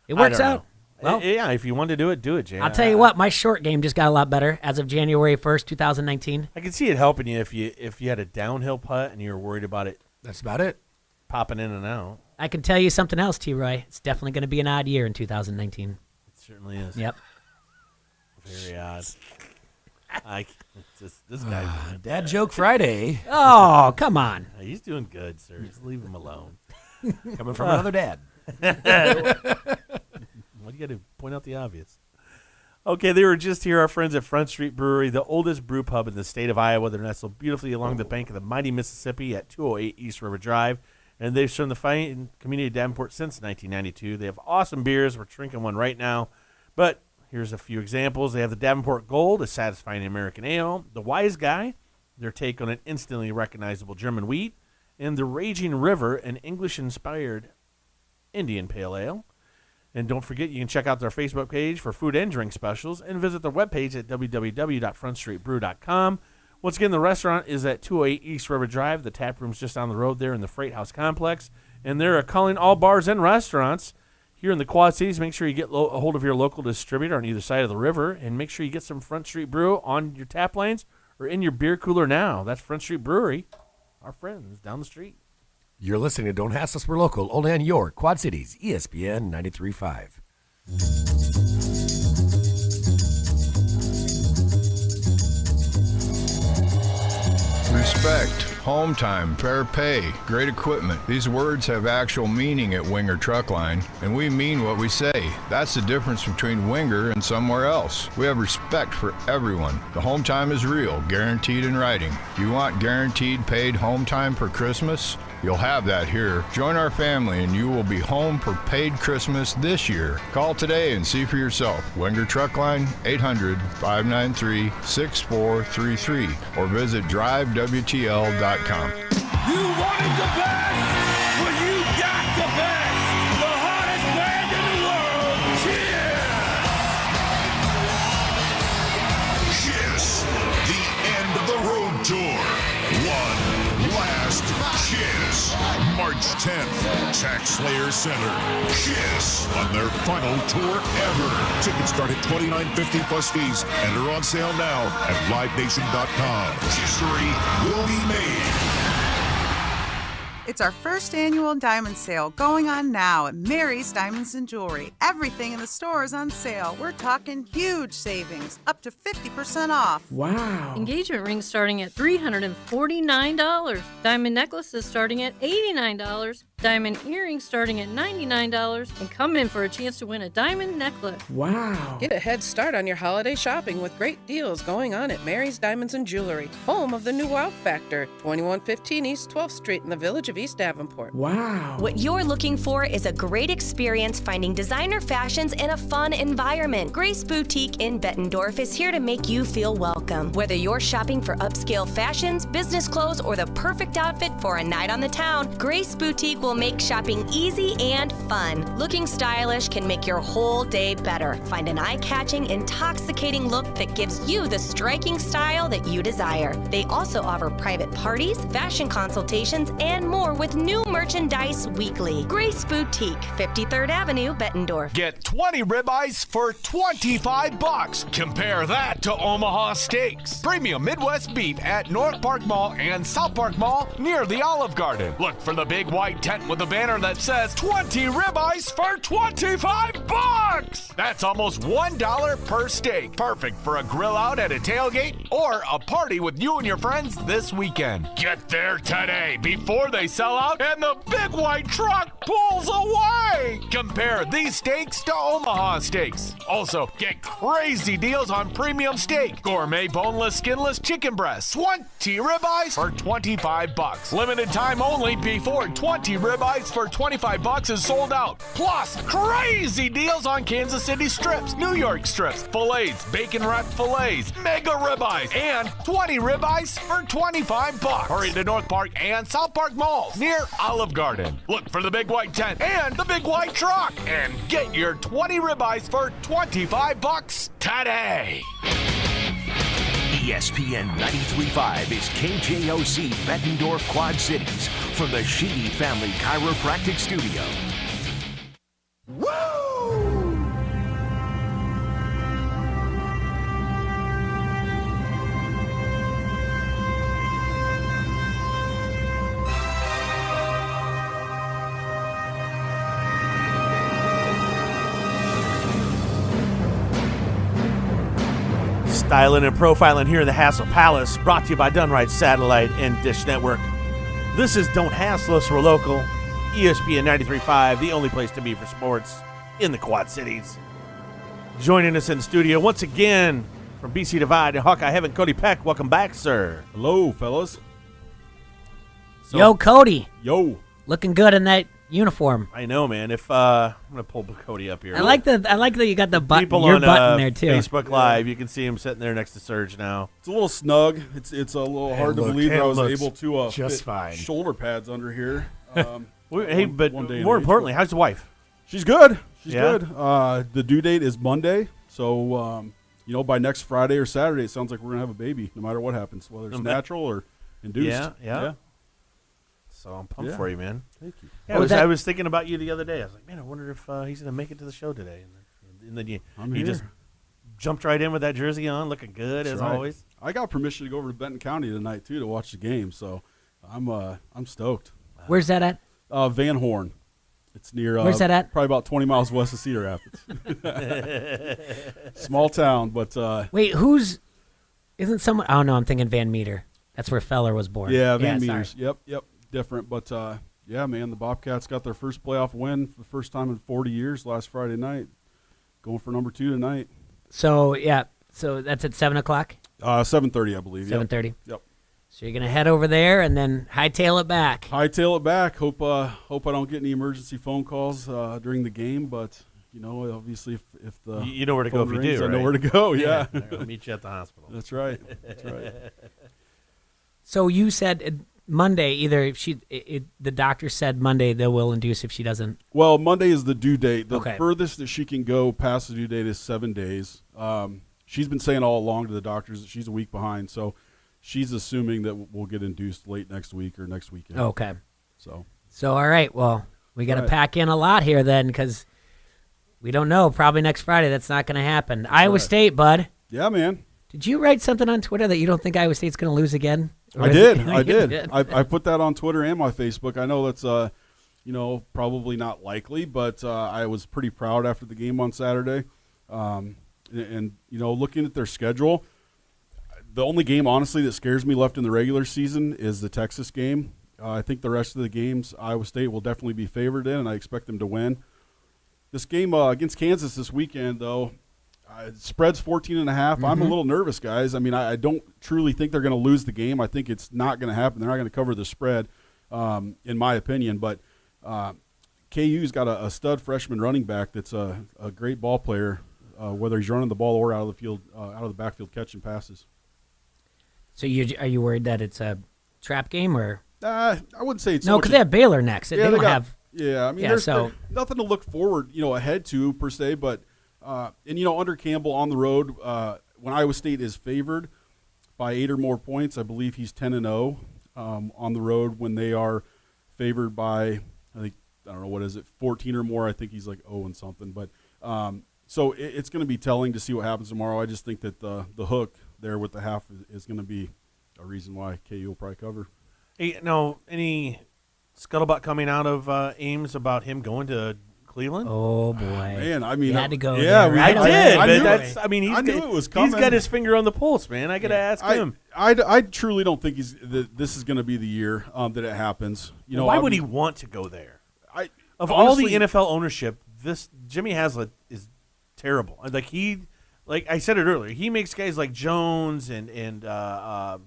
Speaker 16: It works out.
Speaker 5: Well, yeah, if you want to do it, Jay.
Speaker 16: I'll tell you what, my short game just got a lot better as of January 1st, 2019.
Speaker 5: I can see it helping you if you had a downhill putt and you were worried about it.
Speaker 7: That's about it.
Speaker 5: Popping in and out.
Speaker 16: I can tell you something else, T-Roy. It's definitely going to be an odd year in 2019.
Speaker 5: It certainly is.
Speaker 16: Yep.
Speaker 5: Very odd. This guy.
Speaker 7: Dad joke Friday.
Speaker 16: Oh, come on.
Speaker 5: He's doing good, sir. Just leave him alone.
Speaker 7: Coming from another dad.
Speaker 5: Why do you got to point out the obvious? Okay, they were just here, our friends at Front Street Brewery, the oldest brew pub in the state of Iowa. They're nestled beautifully along the bank of the mighty Mississippi at 208 East River Drive, and they've served the fine community of Davenport since 1992. They have awesome beers. We're drinking one right now, but here's a few examples. They have the Davenport Gold, a satisfying American ale, the Wise Guy, their take on an instantly recognizable German wheat, and the Raging River, an English-inspired Indian Pale Ale. And don't forget, you can check out their Facebook page for food and drink specials and visit their webpage at www.frontstreetbrew.com. Once again, the restaurant is at 208 East River Drive. The tap room's just down the road there in the Freight House Complex. And they're calling all bars and restaurants here in the Quad Cities. Make sure you get a hold of your local distributor on either side of the river, and make sure you get some Front Street Brew on your tap lanes or in your beer cooler now. That's Front Street Brewery, our friends down the street.
Speaker 7: You're listening to Don't Hassle Us, We're Local, only on your Quad Cities, ESPN 93.5.
Speaker 17: Respect, home time, fair pay, great equipment. These words have actual meaning at Winger Truck Line, and we mean what we say. That's the difference between Winger and somewhere else. We have respect for everyone. The home time is real, guaranteed in writing. You want guaranteed paid home time for Christmas? You'll have that here. Join our family and you will be home for paid Christmas this year. Call today and see for yourself. Wenger Truck Line, 800-593-6433 or visit drivewtl.com.
Speaker 8: You wanted the best? Well, you got the best. The hottest band in the world.
Speaker 1: Kiss,
Speaker 8: Cheers.
Speaker 1: the end of the road tour. One last kiss. March 10th, Tax Slayer Center. Kiss on their final tour ever. Tickets start at $29.50 plus fees and are on sale now at livenation.com. History will be made.
Speaker 9: It's our first annual diamond sale going on now at Mary's Diamonds and Jewelry. Everything in the store is on sale. We're talking huge savings, up to 50% off.
Speaker 18: Wow. Engagement rings starting at $349. Diamond necklaces starting at $89. Diamond earrings starting at $99. And come in for a chance to win a diamond necklace.
Speaker 11: Wow. Get a head start on your holiday shopping with great deals going on at Mary's Diamonds and Jewelry, home of the new Wow Factor, 2115 East 12th Street in the Village of East Davenport.
Speaker 18: Wow.
Speaker 19: What you're looking for is a great experience finding designer fashions in a fun environment. Grace Boutique in Bettendorf is here to make you feel welcome. Whether you're shopping for upscale fashions, business clothes, or the perfect outfit for a night on the town, Grace Boutique will make shopping easy and fun. Looking stylish can make your whole day better. Find an eye-catching, intoxicating look that gives you the striking style that you desire. They also offer private parties, fashion consultations, and more with new merchandise weekly. Grace Boutique, 53rd Avenue, Bettendorf.
Speaker 13: Get 20 ribeyes for $25. Compare that to Omaha Steaks. Premium Midwest beef at North Park Mall and South Park Mall near the Olive Garden. Look for the big white tent with a banner that says 20 ribeyes for $25. That's almost $1 per steak. Perfect for a grill out at a tailgate or a party with you and your friends this weekend. Get there today before they sell out and the big white truck pulls away. Compare these steaks to Omaha Steaks. Also, get crazy deals on premium steak, gourmet boneless, skinless chicken breasts, 20 ribeyes for $25. Limited time only before 20 ribeyes for $25 is sold out. Plus, crazy deals on Kansas City strips, New York strips, fillets, bacon wrapped fillets, mega ribeyes, and 20 ribeyes for $25. Hurry to North Park and South Park Malls near Olive Garden. Look for the big white tent and the big white truck and get your 20 ribeyes for $25 today.
Speaker 1: ESPN 93.5 is KJOC Bettendorf Quad Cities from the Sheedy Family Chiropractic Studio.
Speaker 5: Styling and profiling here in the Hassle Palace, brought to you by Dunright Satellite and Dish Network. This is Don't Hassle Us, We're Local, ESPN 93.5, the only place to be for sports. in the Quad Cities. Joining us in the studio once again from BC Divide and Hawkeye Heaven, Cody Peck. Welcome back, sir.
Speaker 20: Hello, fellas.
Speaker 16: Yo, Cody.
Speaker 20: Yo.
Speaker 16: Looking good in that uniform.
Speaker 5: I know, man. If I'm gonna pull Cody up here.
Speaker 16: I like that you got the button,
Speaker 5: People
Speaker 16: your
Speaker 5: on
Speaker 16: button there too.
Speaker 5: Facebook Live, you can see him sitting there next to Serge now.
Speaker 20: It's a little snug. It's a little hard to believe that I was able to
Speaker 5: just
Speaker 20: fit
Speaker 5: fine.
Speaker 20: shoulder pads under here.
Speaker 5: But more importantly, how's the wife?
Speaker 20: She's good. She's
Speaker 5: Yeah?
Speaker 20: good. The due date is Monday, so by next Friday or Saturday, it sounds like we're gonna have a baby, no matter what happens, whether it's natural or induced.
Speaker 5: Yeah. So I'm pumped for you, man.
Speaker 20: Thank you.
Speaker 5: Yeah, I was thinking about you the other day. I was like, man, I wonder if he's going to make it to the show today. And then he just jumped right in with that jersey on, looking good as always.
Speaker 20: I got permission to go over to Benton County tonight too to watch the game, so I'm stoked.
Speaker 16: Where's that at?
Speaker 20: Van Horn. It's near.
Speaker 16: Where's that at?
Speaker 20: Probably about 20 miles west of Cedar Rapids. Small town, but
Speaker 16: wait, isn't someone? Oh no, I'm thinking Van Meter. That's where Feller was born.
Speaker 20: Yeah, Van Meters. Yep. Different, but yeah, man, the Bobcats got their first playoff win for the first time in 40 years last Friday night. Going for number 2 tonight.
Speaker 16: So that's at 7:00.
Speaker 20: 7:30, I believe.
Speaker 16: 7:30.
Speaker 20: Yep.
Speaker 16: So you're gonna head over there and then hightail it back.
Speaker 20: Hope I don't get any emergency phone calls during the game, but obviously if the
Speaker 5: you know where to go if you
Speaker 20: rings,
Speaker 5: do,
Speaker 20: I know
Speaker 5: right?
Speaker 20: where to go. Yeah.
Speaker 5: I'll meet you at the hospital.
Speaker 20: That's right.
Speaker 16: So you said Monday, either if the doctor said Monday they will induce if she doesn't.
Speaker 20: Well, Monday is the due date. The
Speaker 16: Okay.
Speaker 20: furthest that she can go past the due date is 7 days. She's been saying all along to the doctors that she's a week behind, so she's assuming that we'll get induced late next week or next weekend.
Speaker 16: Okay.
Speaker 20: So
Speaker 16: all right, well, we got to
Speaker 20: Right.
Speaker 16: pack in a lot here then because we don't know. Probably next Friday that's not going to happen. Iowa State, bud.
Speaker 20: Yeah, man.
Speaker 16: Did you write something on Twitter that you don't think Iowa State's going to lose again?
Speaker 20: I did. I put that on Twitter and my Facebook. I know that's probably not likely, but I was pretty proud after the game on Saturday. And looking at their schedule, the only game honestly that scares me left in the regular season is the Texas game. I think the rest of the games Iowa State will definitely be favored in, and I expect them to win. This game against Kansas this weekend, though, spread's 14.5. I'm a little nervous, guys. I mean, I don't truly think they're going to lose the game. I think it's not going to happen. They're not going to cover the spread, in my opinion. But KU's got a stud freshman running back that's a great ball player, whether he's running the ball or out of the field, out of the backfield catching passes.
Speaker 16: So are you worried that it's a trap game or?
Speaker 20: I wouldn't say it's
Speaker 16: no, because they have Baylor next.
Speaker 20: Yeah,
Speaker 16: they don't have.
Speaker 20: Yeah, I mean, there's nothing to look forward, ahead to per se. But under Campbell on the road, when Iowa State is favored by 8 or more points, I believe he's 10-0 on the road. When they are favored by, I don't know, what is it, 14 or more? I think he's like 0 and something. But so it's going to be telling to see what happens tomorrow. I just think that the hook there with the half is going to be a reason why KU will probably cover.
Speaker 5: Hey, any scuttlebutt coming out of Ames about him going to Cleveland?
Speaker 16: Oh boy,
Speaker 20: man! I mean,
Speaker 16: you had to go.
Speaker 20: Yeah,
Speaker 16: there.
Speaker 5: I did.
Speaker 20: I knew it was coming.
Speaker 5: He's got his finger on the pulse, man. I got to ask him.
Speaker 20: I truly don't think this is going to be the year that it happens.
Speaker 5: Why would he want to go there? Of
Speaker 20: honestly,
Speaker 5: all the NFL ownership, this Jimmy Haslett is terrible. Like I said it earlier, he makes guys like Jones and now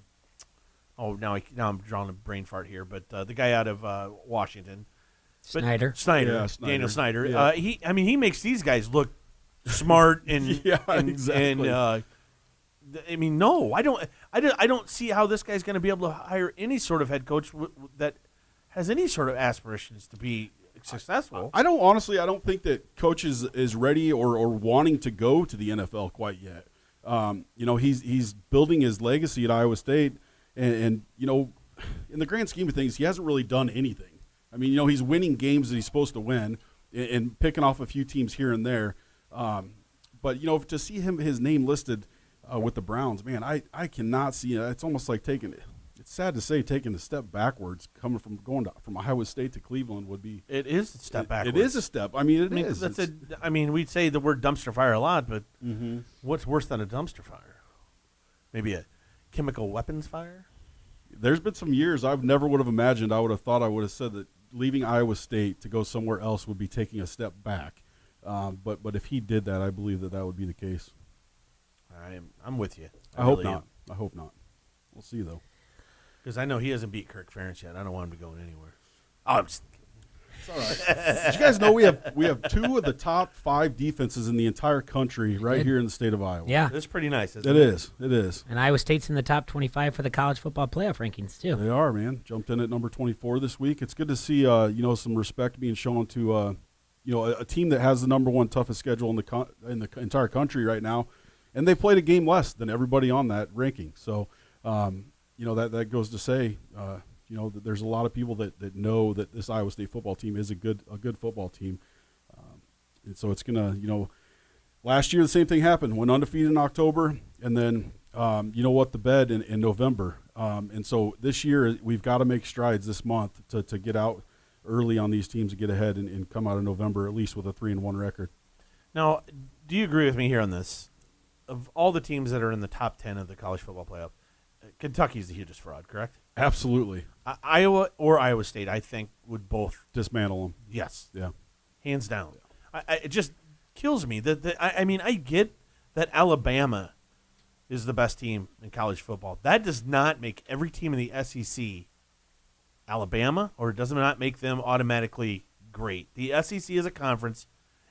Speaker 5: I'm drawing a brain fart here, but the guy out of Washington,
Speaker 16: Snyder,
Speaker 20: Yeah,
Speaker 5: Daniel Snyder.
Speaker 20: Yeah.
Speaker 5: He makes these guys look smart and
Speaker 20: exactly.
Speaker 5: I don't see how this guy's going to be able to hire any sort of head coach that has any sort of aspirations to be successful.
Speaker 20: I don't think that coach is ready or wanting to go to the NFL quite yet. He's building his legacy at Iowa State, and in the grand scheme of things, he hasn't really done anything. I mean, he's winning games that he's supposed to win and picking off a few teams here and there. But to see his name listed with the Browns, man, I cannot see it. It's almost like it's sad to say, taking a step backwards, coming from from Iowa State to Cleveland would be.
Speaker 5: It is a step backwards.
Speaker 20: It is a step. I mean, it is.
Speaker 5: We'd say the word dumpster fire a lot, but
Speaker 20: Mm-hmm.
Speaker 5: what's worse than a dumpster fire? Maybe a chemical weapons fire?
Speaker 20: There's been some years I never would have imagined. I would have thought I would have said that leaving Iowa State to go somewhere else would be taking a step back. But if he did that, I believe that would be the case.
Speaker 5: I'm with you.
Speaker 20: I hope not. I hope not. We'll see though.
Speaker 5: Because I know he hasn't beat Kirk Ferentz yet. I don't want him to go anywhere. Oh, I'm just
Speaker 20: it's all right. Did you guys know we have 2 of the top 5 defenses in the entire country right here in the state of Iowa?
Speaker 16: Yeah.
Speaker 5: It's pretty nice, isn't
Speaker 20: It is. It is.
Speaker 16: And Iowa State's in the top 25 for the college football playoff rankings, too.
Speaker 20: They are, man. Jumped in at number 24 this week. It's good to see, some respect being shown to, a team that has the number 1 toughest schedule in the entire country right now, and they played a game less than everybody on that ranking. So, that goes to say, that there's a lot of people that know that this Iowa State football team is a good football team, and so it's gonna, last year the same thing happened. Went undefeated in October, and then the bed in November, and so this year we've got to make strides this month to get out early on these teams to get ahead and come out of November at least with a 3-1 record.
Speaker 5: Now, do you agree with me here on this? Of all the teams that are in the top 10 of the college football playoff, Kentucky's the hugest fraud, correct?
Speaker 20: Absolutely.
Speaker 5: Iowa or Iowa State, I think, would both
Speaker 20: dismantle them.
Speaker 5: Yes.
Speaker 20: Yeah.
Speaker 5: Hands down. Yeah. It just kills me. I get that Alabama is the best team in college football. That does not make every team in the SEC Alabama, or it does not make them automatically great. The SEC as a conference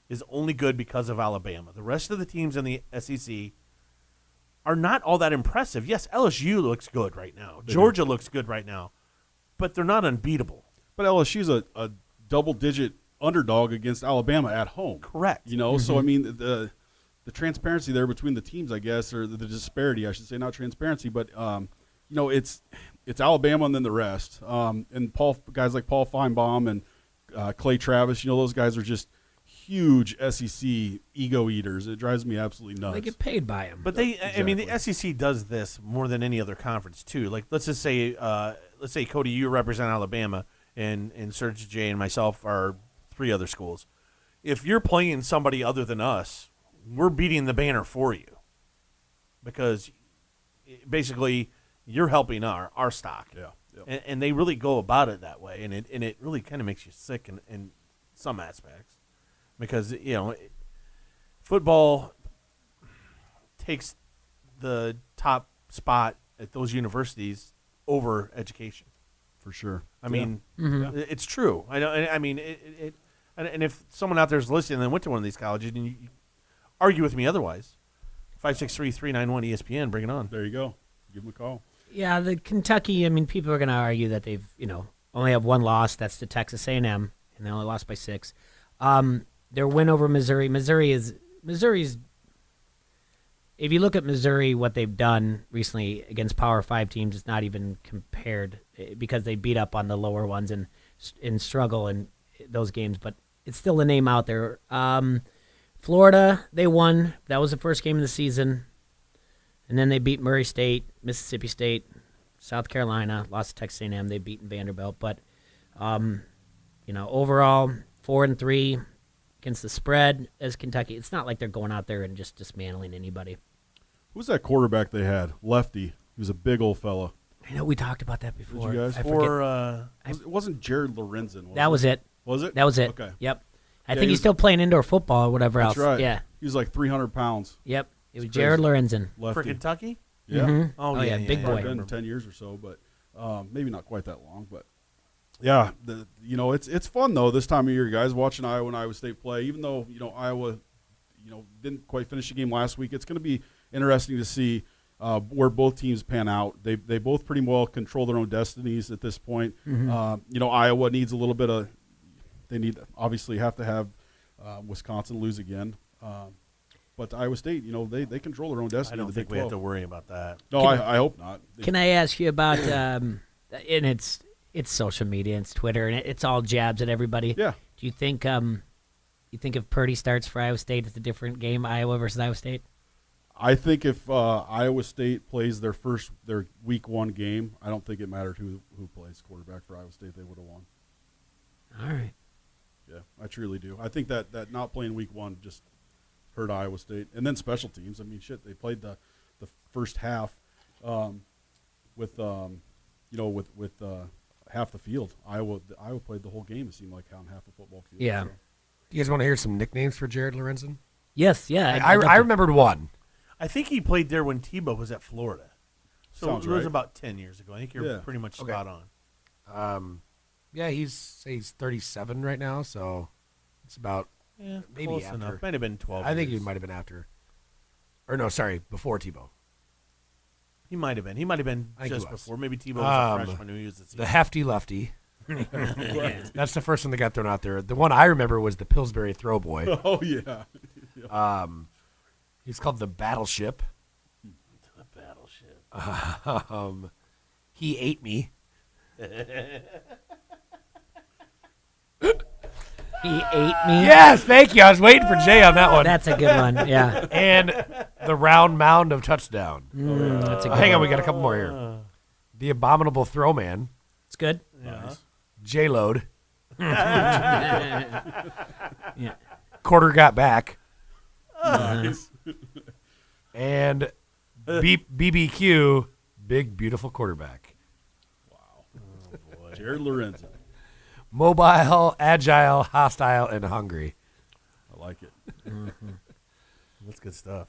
Speaker 5: is only good because of Alabama. The rest of the teams in the SEC are not all that impressive. Yes, LSU looks good right now. Georgia looks good right now, but they're not unbeatable.
Speaker 20: But LSU's a double-digit underdog against Alabama at home.
Speaker 5: Correct.
Speaker 20: So I mean the transparency there between the teams, I guess, or the disparity, I should say, not transparency, but it's Alabama and then the rest. And guys like Paul Feinbaum and Clay Travis, those guys are just huge SEC ego eaters. It drives me absolutely nuts.
Speaker 16: They get paid by them.
Speaker 5: But the SEC does this more than any other conference too. Like let's say Cody, you represent Alabama, and Serge J and myself are 3 other schools. If you're playing somebody other than us, we're beating the banner for you, because basically you're helping our stock.
Speaker 20: Yeah.
Speaker 5: And they really go about it that way, and it really kind of makes you sick in some aspects. Because, football takes the top spot at those universities over education.
Speaker 20: For sure.
Speaker 5: I mean, it's true. And if someone out there is listening and went to one of these colleges, and you argue with me otherwise, 563-391 ESPN, bring it on.
Speaker 20: There you go. Give them a call.
Speaker 16: Yeah, the Kentucky, people are going to argue that they've, only have 1 loss. That's to Texas A&M, and they only lost by 6. Their win over Missouri's, if you look at Missouri, what they've done recently against Power 5 teams is not even compared, because they beat up on the lower ones and struggle in those games, but it's still a name out there. Florida, they won. That was the first game of the season. And then they beat Murray State, Mississippi State, South Carolina, lost to Texas A&M. They've beaten Vanderbilt. But, overall, 4-3. Against the spread as Kentucky. It's not like they're going out there and just dismantling anybody.
Speaker 20: Who's that quarterback they had? Lefty. He was a big old fella.
Speaker 16: I know we talked about that before.
Speaker 20: Did you guys? It wasn't Jared Lorenzen.
Speaker 16: That was it.
Speaker 20: Was it?
Speaker 16: That was it.
Speaker 20: Okay.
Speaker 16: Yep. I think he's still playing indoor football or whatever else.
Speaker 20: That's right.
Speaker 16: Yeah.
Speaker 20: He was like 300 pounds.
Speaker 16: Yep. It was Jared Lorenzen.
Speaker 20: Lefty.
Speaker 5: For Kentucky?
Speaker 20: Yeah.
Speaker 16: Mm-hmm.
Speaker 5: Oh, yeah.
Speaker 16: Big boy.
Speaker 20: Been 10 years or so, but maybe not quite that long. But yeah, it's fun though this time of year, guys, watching Iowa and Iowa State play. Even though Iowa, didn't quite finish the game last week, it's going to be interesting to see where both teams pan out. They both pretty well control their own destinies at this point.
Speaker 16: Mm-hmm.
Speaker 20: Iowa needs a little bit of. They obviously have to have Wisconsin lose again. But Iowa State, they control their own destiny.
Speaker 5: I don't think we have to worry about that.
Speaker 20: No, I hope not.
Speaker 16: Can I ask you about? And it's social media, it's Twitter, and it's all jabs at everybody.
Speaker 20: Yeah.
Speaker 16: Do you think if Purdy starts for Iowa State, it's a different game, Iowa versus Iowa State?
Speaker 20: I think if Iowa State plays their week 1 game, I don't think it mattered who plays quarterback for Iowa State. They would have won.
Speaker 16: All right.
Speaker 20: Yeah, I truly do. I think that not playing week 1 just hurt Iowa State. And then special teams. I mean, shit, they played the first half with half the field. Iowa played the whole game, it seemed like, on half the football field.
Speaker 16: Yeah.
Speaker 20: So.
Speaker 7: Do you guys want to hear some nicknames for Jared Lorenzen?
Speaker 16: Yes, yeah.
Speaker 7: I remembered one.
Speaker 5: I think he played there when Tebow was at Florida. So
Speaker 20: Sounds
Speaker 5: it was
Speaker 20: right.
Speaker 5: about 10 years ago. I think you're pretty much spot on.
Speaker 7: Yeah, he's 37 right now, so it's about maybe
Speaker 5: close
Speaker 7: after.
Speaker 5: enough. Might have been 12
Speaker 7: I think
Speaker 5: years.
Speaker 7: he might have been after. Or no, sorry, before Tebow.
Speaker 5: He might have been. He might have been
Speaker 7: I think
Speaker 5: just
Speaker 7: he was.
Speaker 5: before. Maybe Tebow was a freshman who used
Speaker 7: the hefty lefty. That's the first one that got thrown out there. The one I remember was the Pillsbury Throw Boy.
Speaker 20: Oh, yeah.
Speaker 7: He's called the Battleship.
Speaker 5: The Battleship.
Speaker 7: He ate me.
Speaker 16: He ate me.
Speaker 7: Yes, thank you. I was waiting for Jay on that one.
Speaker 16: That's a good one, yeah.
Speaker 7: And the round mound of touchdown.
Speaker 16: That's a good
Speaker 7: Hang on,
Speaker 16: one.
Speaker 7: we got a couple more here. The Abominable Throwman.
Speaker 16: It's good.
Speaker 5: Yeah.
Speaker 7: J-Load.
Speaker 16: Yeah.
Speaker 7: Quarter got back.
Speaker 20: Nice.
Speaker 7: And BBQ, Big Beautiful Quarterback.
Speaker 20: Oh, boy. Jared Lorenzen.
Speaker 7: Mobile, agile, hostile, and hungry.
Speaker 20: I like it.
Speaker 5: That's good stuff.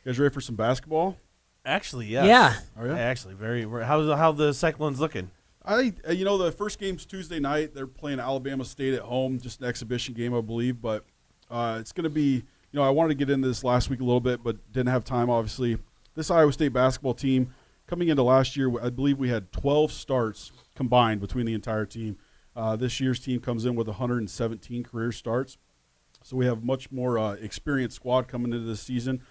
Speaker 20: You guys ready for some basketball?
Speaker 5: Actually, yes.
Speaker 16: Yeah.
Speaker 20: Are ya?
Speaker 5: Actually, how the Cyclones looking?
Speaker 20: The first game's Tuesday night. They're playing Alabama State at home, just an exhibition game, I believe. But it's going to be, I wanted to get into this last week a little bit, but didn't have time, obviously. This Iowa State basketball team, coming into last year, I believe we had 12 starts combined between the entire team. This year's team comes in with 117 career starts. So we have much more experienced squad coming into this season.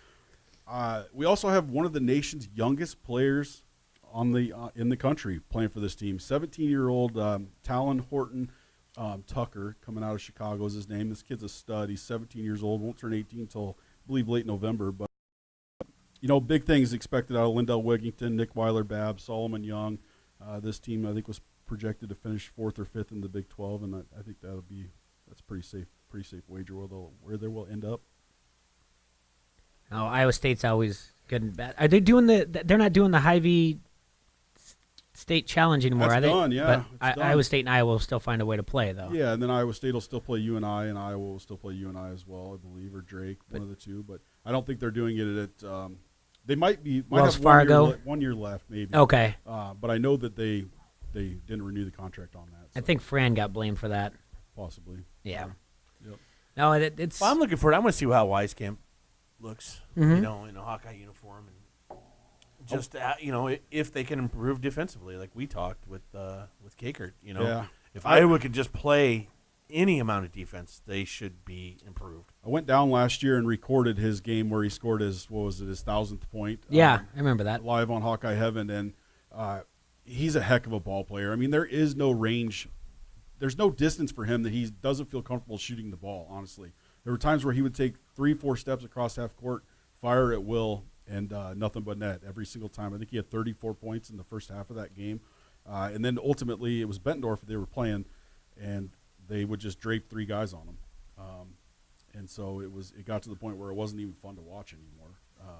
Speaker 20: We also have one of the nation's youngest players in the country playing for this team. 17-year-old Talon Horton Tucker, coming out of Chicago is his name. This kid's a stud. He's 17 years old, won't turn 18 until, I believe, late November. But, big things expected out of Lindell Wigington, Nick Weiler-Babb, Solomon Young. This team, I think, was projected to finish 4th or 5th in the Big 12, and I think that's pretty safe wager where they will end up.
Speaker 16: Oh, Iowa State's always good and bad. Are they doing they're not doing the Hy-Vee State Challenge anymore,
Speaker 20: That's
Speaker 16: are they?
Speaker 20: done, yeah.
Speaker 16: But
Speaker 20: It's done.
Speaker 16: Iowa State and Iowa will still find a way to play, though.
Speaker 20: Yeah, and then Iowa State will still play UNI, and Iowa will still play UNI as well, I believe, or Drake, one of the two. But I don't think they're doing it at they might
Speaker 16: Wells
Speaker 20: have
Speaker 16: Fargo?
Speaker 20: 1 year left, maybe.
Speaker 16: Okay.
Speaker 20: But I know that they didn't renew the contract on that.
Speaker 16: I think Fran got blamed for that.
Speaker 20: Possibly.
Speaker 16: Yeah.
Speaker 20: Yep.
Speaker 16: No, it's.
Speaker 5: Well, I'm looking for it. I want to see how Weiskamp looks,
Speaker 16: Mhm.
Speaker 5: in a Hawkeye uniform, and just if they can improve defensively, like we talked with Kakert.
Speaker 20: Yeah.
Speaker 5: If Iowa could just play any amount of defense, they should be improved.
Speaker 20: I went down last year and recorded his game where he scored his 1,000th point.
Speaker 16: Yeah, I remember that.
Speaker 20: Live on Hawkeye Heaven, and he's a heck of a ball player. I mean, there is no range. There's no distance for him that he doesn't feel comfortable shooting the ball, honestly. There were times where he would take 3-4 steps across half court, fire at will, and nothing but net every single time. I think he had 34 points in the first half of that game. And then ultimately it was Bettendorf they were playing, and they would just drape 3 guys on him. And so it got to the point where it wasn't even fun to watch anymore.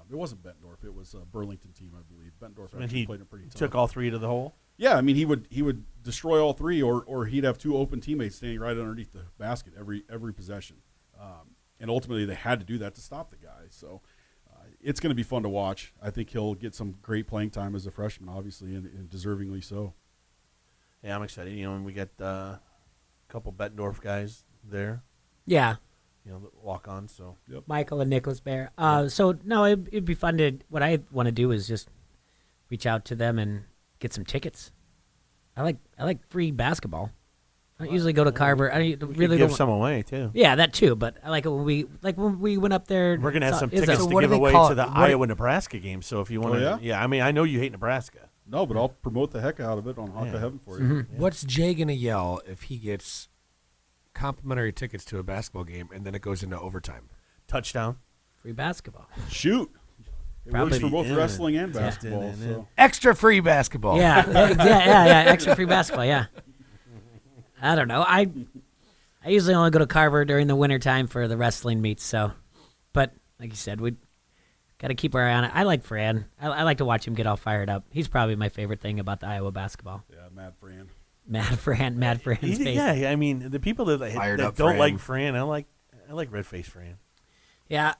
Speaker 20: It wasn't Bettendorf. It was a Burlington team, I believe. Bettendorf
Speaker 5: And
Speaker 20: actually
Speaker 5: he
Speaker 20: played it pretty tough.
Speaker 5: took all 3 to the hole?
Speaker 20: Yeah, I mean, he would destroy all 3, or he'd have 2 open teammates standing right underneath the basket every possession. And ultimately they had to do that to stop the guy. So it's going to be fun to watch. I think he'll get some great playing time as a freshman, obviously, and deservingly so.
Speaker 5: Yeah, I'm excited. And we got a couple Bettendorf guys there.
Speaker 16: Yeah.
Speaker 5: Walk on. So
Speaker 16: Michael and Nicholas Bear. So no, it'd be fun to. What I want to do is just reach out to them and get some tickets. I like free basketball. I don't usually go to Carver. I really
Speaker 5: give
Speaker 16: don't
Speaker 5: some away too.
Speaker 16: Yeah, that too. But I like it when we went up there.
Speaker 5: We're gonna have some
Speaker 16: is
Speaker 5: tickets
Speaker 16: that-
Speaker 5: to
Speaker 16: what do
Speaker 5: give
Speaker 16: they
Speaker 5: away
Speaker 16: call
Speaker 5: to
Speaker 16: it?
Speaker 5: the
Speaker 16: What-
Speaker 5: Iowa-Nebraska game. So if you want to,
Speaker 20: Oh, yeah?
Speaker 5: I mean, I know you hate Nebraska.
Speaker 20: No, but I'll promote the heck out of it on Hawkeye Heaven for you.
Speaker 16: Mm-hmm.
Speaker 7: What's Jay going to yell if he gets complimentary tickets to a basketball game and then it goes into overtime?
Speaker 5: Touchdown.
Speaker 16: Free basketball.
Speaker 20: Shoot. It
Speaker 16: Probably
Speaker 20: works for both
Speaker 5: in.
Speaker 20: wrestling and
Speaker 5: Yeah.
Speaker 20: basketball.
Speaker 5: In.
Speaker 20: So.
Speaker 7: Extra free basketball.
Speaker 16: Yeah, yeah. Extra free basketball. Yeah. I don't know. I usually only go to Carver during the wintertime for the wrestling meets. So, but like you said, we got to keep our eye on it. I like Fran. I like to watch him get all fired up. He's probably my favorite thing about the Iowa basketball.
Speaker 20: Yeah, Mad Fran.
Speaker 16: Mad Fran's face.
Speaker 5: Yeah, I mean the people that don't
Speaker 7: Fran.
Speaker 5: like Fran, I like red face Fran.
Speaker 16: Yeah.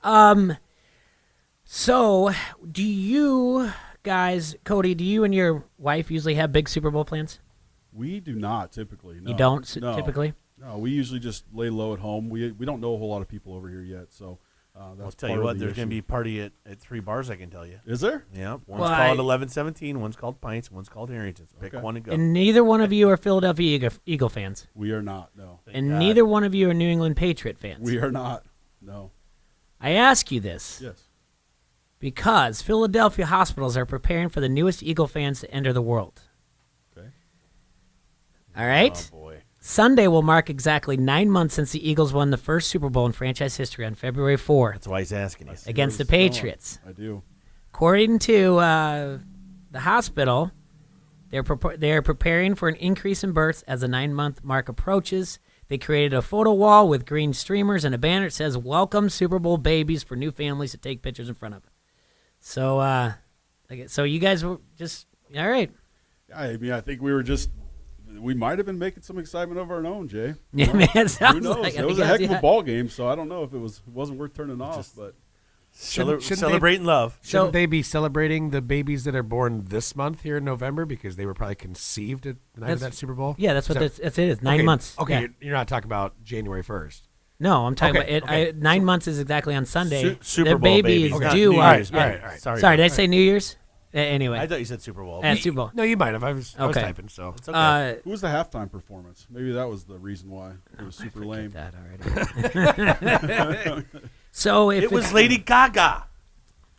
Speaker 16: So, do you guys, Cody? Do you and your wife usually have big Super Bowl plans?
Speaker 20: We do not typically. No.
Speaker 16: You don't
Speaker 20: No.
Speaker 16: typically?
Speaker 20: No, we usually just lay low at home. We don't know a whole lot of people over here yet, so that's
Speaker 5: I'll tell you
Speaker 20: part of
Speaker 5: what,
Speaker 20: the
Speaker 5: there's going to
Speaker 20: issue.
Speaker 5: be a party at 3 bars, I can tell you.
Speaker 20: Is there?
Speaker 5: Yeah. One's
Speaker 16: Well,
Speaker 5: called 1117, one's called Pints, one's called Harrington's. Pick one and go.
Speaker 16: And neither one of you are Philadelphia Eagle fans.
Speaker 20: We are not, no.
Speaker 16: And
Speaker 5: God.
Speaker 16: neither one of you are New England Patriot fans.
Speaker 20: We are not, no.
Speaker 16: I ask you this.
Speaker 20: Yes.
Speaker 16: Because Philadelphia hospitals are preparing for the newest Eagle fans to enter the world.
Speaker 20: Okay.
Speaker 16: All right?
Speaker 5: Oh, boy.
Speaker 16: Sunday will mark exactly 9 months since the Eagles won the first Super Bowl in franchise history on February 4th.
Speaker 5: That's why he's asking you.
Speaker 16: Against the Patriots.
Speaker 20: I do.
Speaker 16: According to the hospital, they're preparing for an increase in births as the 9-month mark approaches. They created a photo wall with green streamers and a banner that says, "Welcome Super Bowl babies," for new families to take pictures in front of. So, so you guys were just all right.
Speaker 20: I mean, I think we might have been making some excitement of our own, Jay.
Speaker 16: Yeah,
Speaker 20: You
Speaker 16: man,
Speaker 20: know?
Speaker 16: it sounds
Speaker 20: Who knows?
Speaker 16: like
Speaker 20: It was a heck of a ball game, so I don't know if it wasn't worth turning off, but.
Speaker 5: Celebrating love.
Speaker 7: Shouldn't they be celebrating the babies that are born this month here in November because they were probably conceived at the night of that Super Bowl?
Speaker 16: Yeah, that's what it is. 9
Speaker 7: okay,
Speaker 16: months.
Speaker 7: Okay,
Speaker 16: Yeah.
Speaker 7: you're not talking about January 1st.
Speaker 16: No, I'm talking
Speaker 7: Okay,
Speaker 16: about
Speaker 7: okay.
Speaker 16: 9 months is exactly on Sunday.
Speaker 5: Super
Speaker 16: the
Speaker 5: Bowl
Speaker 16: baby is
Speaker 5: babies, not
Speaker 16: due.
Speaker 5: New
Speaker 16: on-
Speaker 5: Year's,
Speaker 16: yeah.
Speaker 5: all right.
Speaker 16: Sorry, did I say New Year's? Anyway,
Speaker 5: I thought you said Super Bowl.
Speaker 16: Super Bowl.
Speaker 7: No, you might have. I was
Speaker 16: Okay.
Speaker 7: typing, so.
Speaker 5: It's okay.
Speaker 20: Who was the halftime performance? Maybe that was the reason why. It was super lame.
Speaker 16: That already. So if
Speaker 5: it was
Speaker 16: it's-
Speaker 5: Lady Gaga.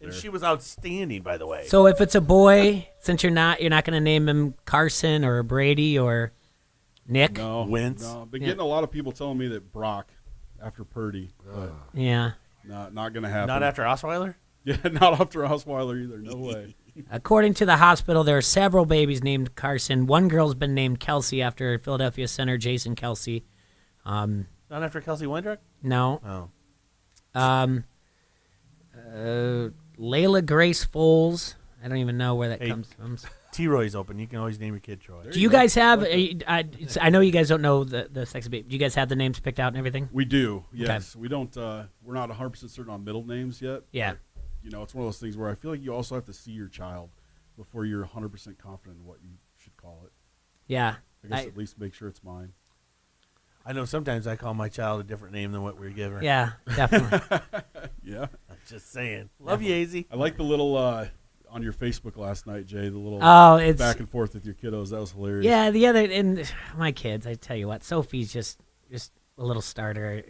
Speaker 5: And she was outstanding, by the way.
Speaker 16: So if it's a boy, since you're not going to name him Carson or Brady or Nick.
Speaker 20: No,
Speaker 5: Wentz.
Speaker 20: No, I've been getting a lot of people telling me that Brock after Purdy. But
Speaker 16: Yeah.
Speaker 20: Not going to happen.
Speaker 5: Not after Osweiler?
Speaker 20: Yeah, not after Osweiler either. No way.
Speaker 16: According to the hospital, there are several babies named Carson. One girl's been named Kelsey after Philadelphia center Jason Kelsey.
Speaker 5: Not after Kelsey Windrock?
Speaker 16: No.
Speaker 5: Oh.
Speaker 16: Layla Grace Foles. I don't even know where that comes from.
Speaker 5: T-Roy's open. You can always name your kid Troy.
Speaker 16: Do you guys have? I know you guys don't know the sex of baby. Do you guys have the names picked out and everything?
Speaker 20: We do. Yes,
Speaker 16: Okay.
Speaker 20: we don't. We're not 100% certain on middle names yet.
Speaker 16: Yeah.
Speaker 20: But, it's one of those things where I feel like you also have to see your child before you're 100% confident in what you should call it.
Speaker 16: Yeah.
Speaker 20: I guess at least make sure it's mine.
Speaker 5: I know sometimes I call my child a different name than what we give her.
Speaker 16: Yeah, definitely.
Speaker 20: Yeah.
Speaker 5: I'm just saying. Love you, AZ.
Speaker 20: I like the little on your Facebook last night, Jay. The little
Speaker 16: it's
Speaker 20: back and forth with your kiddos. That was hilarious.
Speaker 16: Yeah, the other and my kids. I tell you what, Sophie's just a little starter.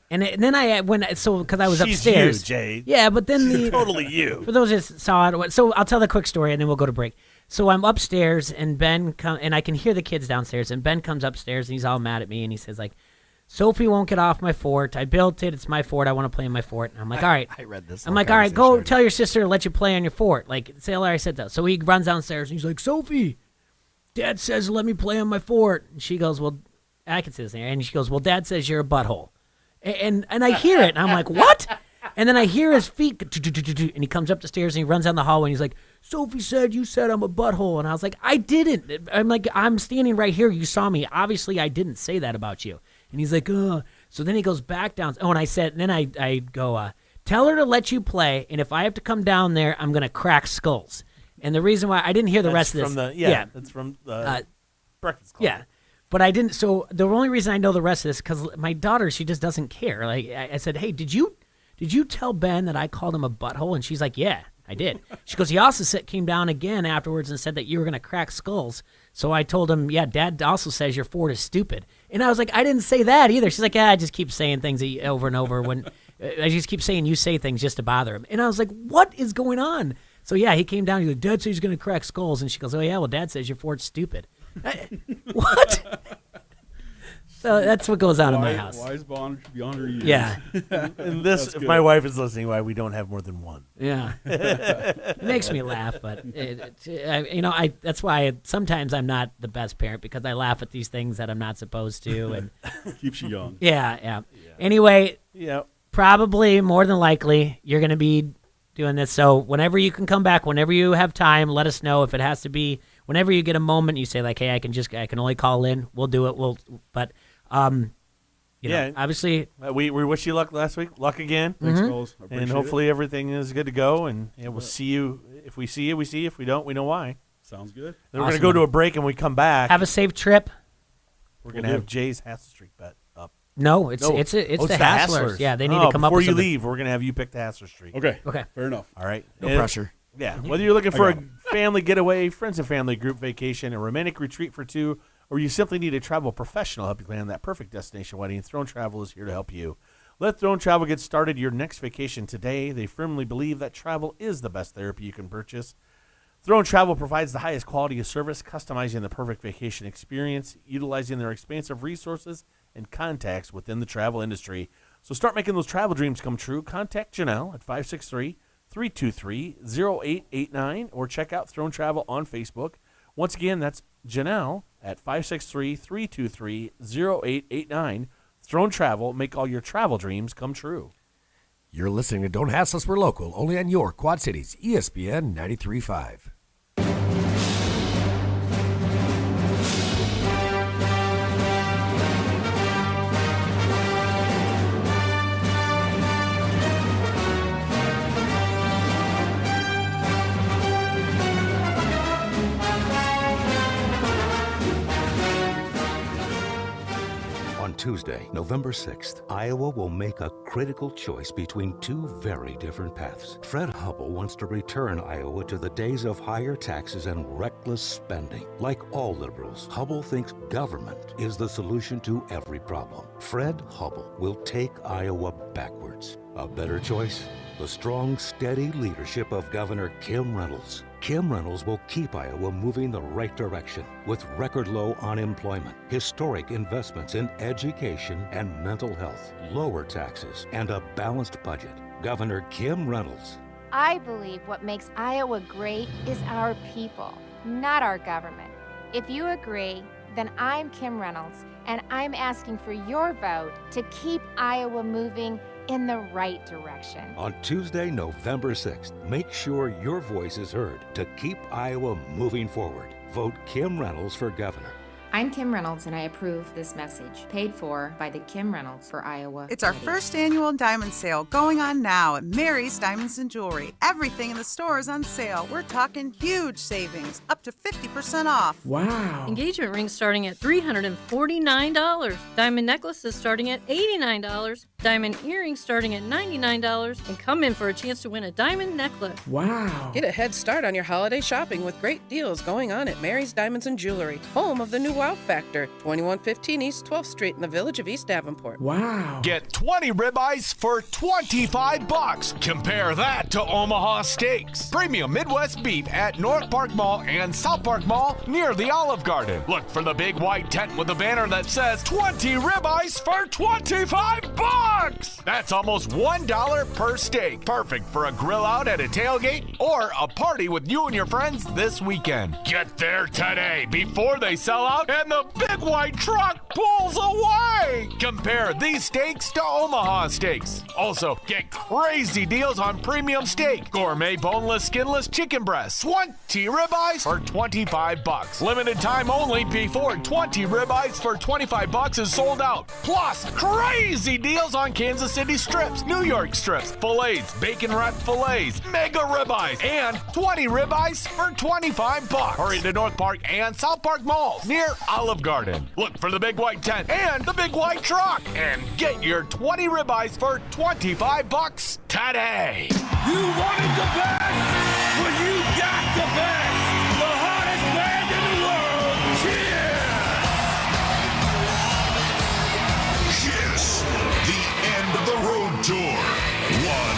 Speaker 16: And then because I was
Speaker 5: She's
Speaker 16: upstairs.
Speaker 5: you, Jay.
Speaker 16: Yeah, but then
Speaker 5: She's totally you.
Speaker 16: For those that saw it, so I'll tell the quick story and then we'll go to break. So I'm upstairs and Ben and I can hear the kids downstairs and Ben comes upstairs and he's all mad at me and he says like, "Sophie won't get off my fort. I built it. It's my fort. I want to play in my fort." And I'm like, "All right."
Speaker 7: I read this.
Speaker 16: I'm like, "All right, go tell your sister to let you play on your fort." Like, say, "Larry said that." So he runs downstairs and he's like, "Sophie, Dad says let me play on my fort." And she goes, "Well, I can say this there." And she goes, "Well, Dad says you're a butthole." And I hear it and I'm like, "What?" And then I hear his feet, and he comes up the stairs and he runs down the hallway and he's like, "Sophie said you said I'm a butthole." And I was like, "I didn't." I'm like, "I'm standing right here. You saw me. Obviously, I didn't say that about you." And he's like, "Ugh." So then he goes back down. Oh, and I said, and then I go, "Tell her to let you play, and if I have to come down there, I'm going to crack skulls." And the reason why I didn't hear the rest of this.
Speaker 5: That's from the Breakfast Club.
Speaker 16: Yeah. But I didn't. So the only reason I know the rest of this because my daughter, she just doesn't care. Like I said, "Hey, did you tell Ben that I called him a butthole?" And she's like, "Yeah, I did." She goes, "He also came down again afterwards and said that you were going to crack skulls." So I told him, "Yeah, Dad also says your fort is stupid." And I was like, "I didn't say that either." She's like, "Yeah, I just keep saying things over and over when I just keep saying you say things just to bother him." And I was like, "What is going on?" So yeah, he came down. He's like, "Dad says he's going to crack skulls." And she goes, "Oh yeah, well, Dad says your fort's stupid." What? So that's what goes on in my house.
Speaker 20: Wise beyond her years.
Speaker 16: Yeah.
Speaker 5: And this, if my wife is listening, why we don't have more than one.
Speaker 16: Yeah. It makes me laugh, but that's why sometimes I'm not the best parent because I laugh at these things that I'm not supposed to, and
Speaker 20: keeps you young.
Speaker 16: Yeah. Anyway, probably more than likely you're going to be doing this. So whenever you can come back, whenever you have time, let us know. If it has to be, whenever you get a moment, you say like, hey, I can only call in. We'll do it. You know, obviously,
Speaker 5: we wish you luck last week. Luck again.
Speaker 20: Thanks, fellas. I appreciate
Speaker 5: And hopefully everything is good to go. And we'll see you. If we see you, we see you. If we don't, we know why.
Speaker 20: Sounds good.
Speaker 5: Then we're going to go to a break, and we come back.
Speaker 16: Have a safe trip.
Speaker 5: We're going to have Jay's Hassel Street bet up.
Speaker 16: No, it's the Hasslers. Yeah, they need to come up
Speaker 5: before
Speaker 16: with
Speaker 5: you
Speaker 16: something.
Speaker 5: leave, we're going to have you pick the Hassler Street.
Speaker 20: Okay.
Speaker 16: Okay.
Speaker 20: Fair enough.
Speaker 5: All right.
Speaker 12: No pressure.
Speaker 5: Yeah. Whether you're looking for a family getaway, friends and family group vacation, a romantic retreat for two, or you simply need a travel professional to help you plan that perfect destination wedding, Throne Travel is here to help you. Let Throne Travel get started your next vacation today. They firmly believe that travel is the best therapy you can purchase. Throne Travel provides the highest quality of service, customizing the perfect vacation experience, utilizing their expansive resources and contacts within the travel industry. So start making those travel dreams come true. Contact Janelle at 563-323-0889 or check out Throne Travel on Facebook. Once again, that's Janelle at 563-323-0889. Throne Travel, make all your travel dreams come true.
Speaker 7: You're listening to Don't Hassle Us, We're Local, only on your Quad Cities, ESPN 93.5.
Speaker 1: On Tuesday, November 6th, Iowa will make a critical choice between two very different paths. Fred Hubble wants to return Iowa to the days of higher taxes and reckless spending. Like all liberals, Hubble thinks government is the solution to every problem. Fred Hubble will take Iowa backwards. A better choice? The strong, steady leadership of Governor Kim Reynolds. Kim Reynolds will keep Iowa moving the right direction with record low unemployment, historic investments in education and mental health, lower taxes, and a balanced budget. Governor Kim Reynolds.
Speaker 21: I believe what makes Iowa great is our people, not our government. If you agree, then I'm Kim Reynolds, and I'm asking for your vote to keep Iowa moving in the right direction.
Speaker 1: On Tuesday, November 6th, make sure your voice is heard to keep Iowa moving forward. Vote Kim Reynolds for governor.
Speaker 21: I'm Kim Reynolds, and I approve this message, paid for by the Kim Reynolds for Iowa.
Speaker 9: It's our first annual diamond sale going on now at Mary's Diamonds and Jewelry. Everything in the store is on sale. We're talking huge savings, up to 50% off.
Speaker 18: Wow. Engagement rings starting at $349. Diamond necklaces starting at $89. Diamond earrings starting at $99. And come in for a chance to win a diamond necklace.
Speaker 11: Wow. Get a head start on your holiday shopping with great deals going on at Mary's Diamonds and Jewelry, home of the new Wow Factor, 2115 East 12th Street in the Village of East Davenport.
Speaker 13: Wow. Get 20 ribeyes for $25. Compare that to Omaha Steaks. Premium Midwest beef at North Park Mall and South Park Mall near the Olive Garden. Look for the big white tent with a banner that says 20 ribeyes for $25. That's almost $1 per steak. Perfect for a grill out at a tailgate or a party with you and your friends this weekend. Get there today before they sell out and the big white truck pulls away. Compare these steaks to Omaha Steaks. Also, get crazy deals on premium steak, gourmet boneless, skinless chicken breasts, 20 ribeyes for $25. Limited time only before 20 ribeyes for $25 is sold out. Plus, crazy deals on Kansas City strips, New York strips, fillets, bacon wrapped fillets, mega ribeyes, and 20 ribeyes for $25. Hurry to North Park and South Park malls near Olive Garden. Look for the big white tent and the big white truck and get your 20 ribeyes for $25 today.
Speaker 8: You wanted the best? Well, you got the best. The hottest band in the world.
Speaker 22: Kiss, the end of the road tour. One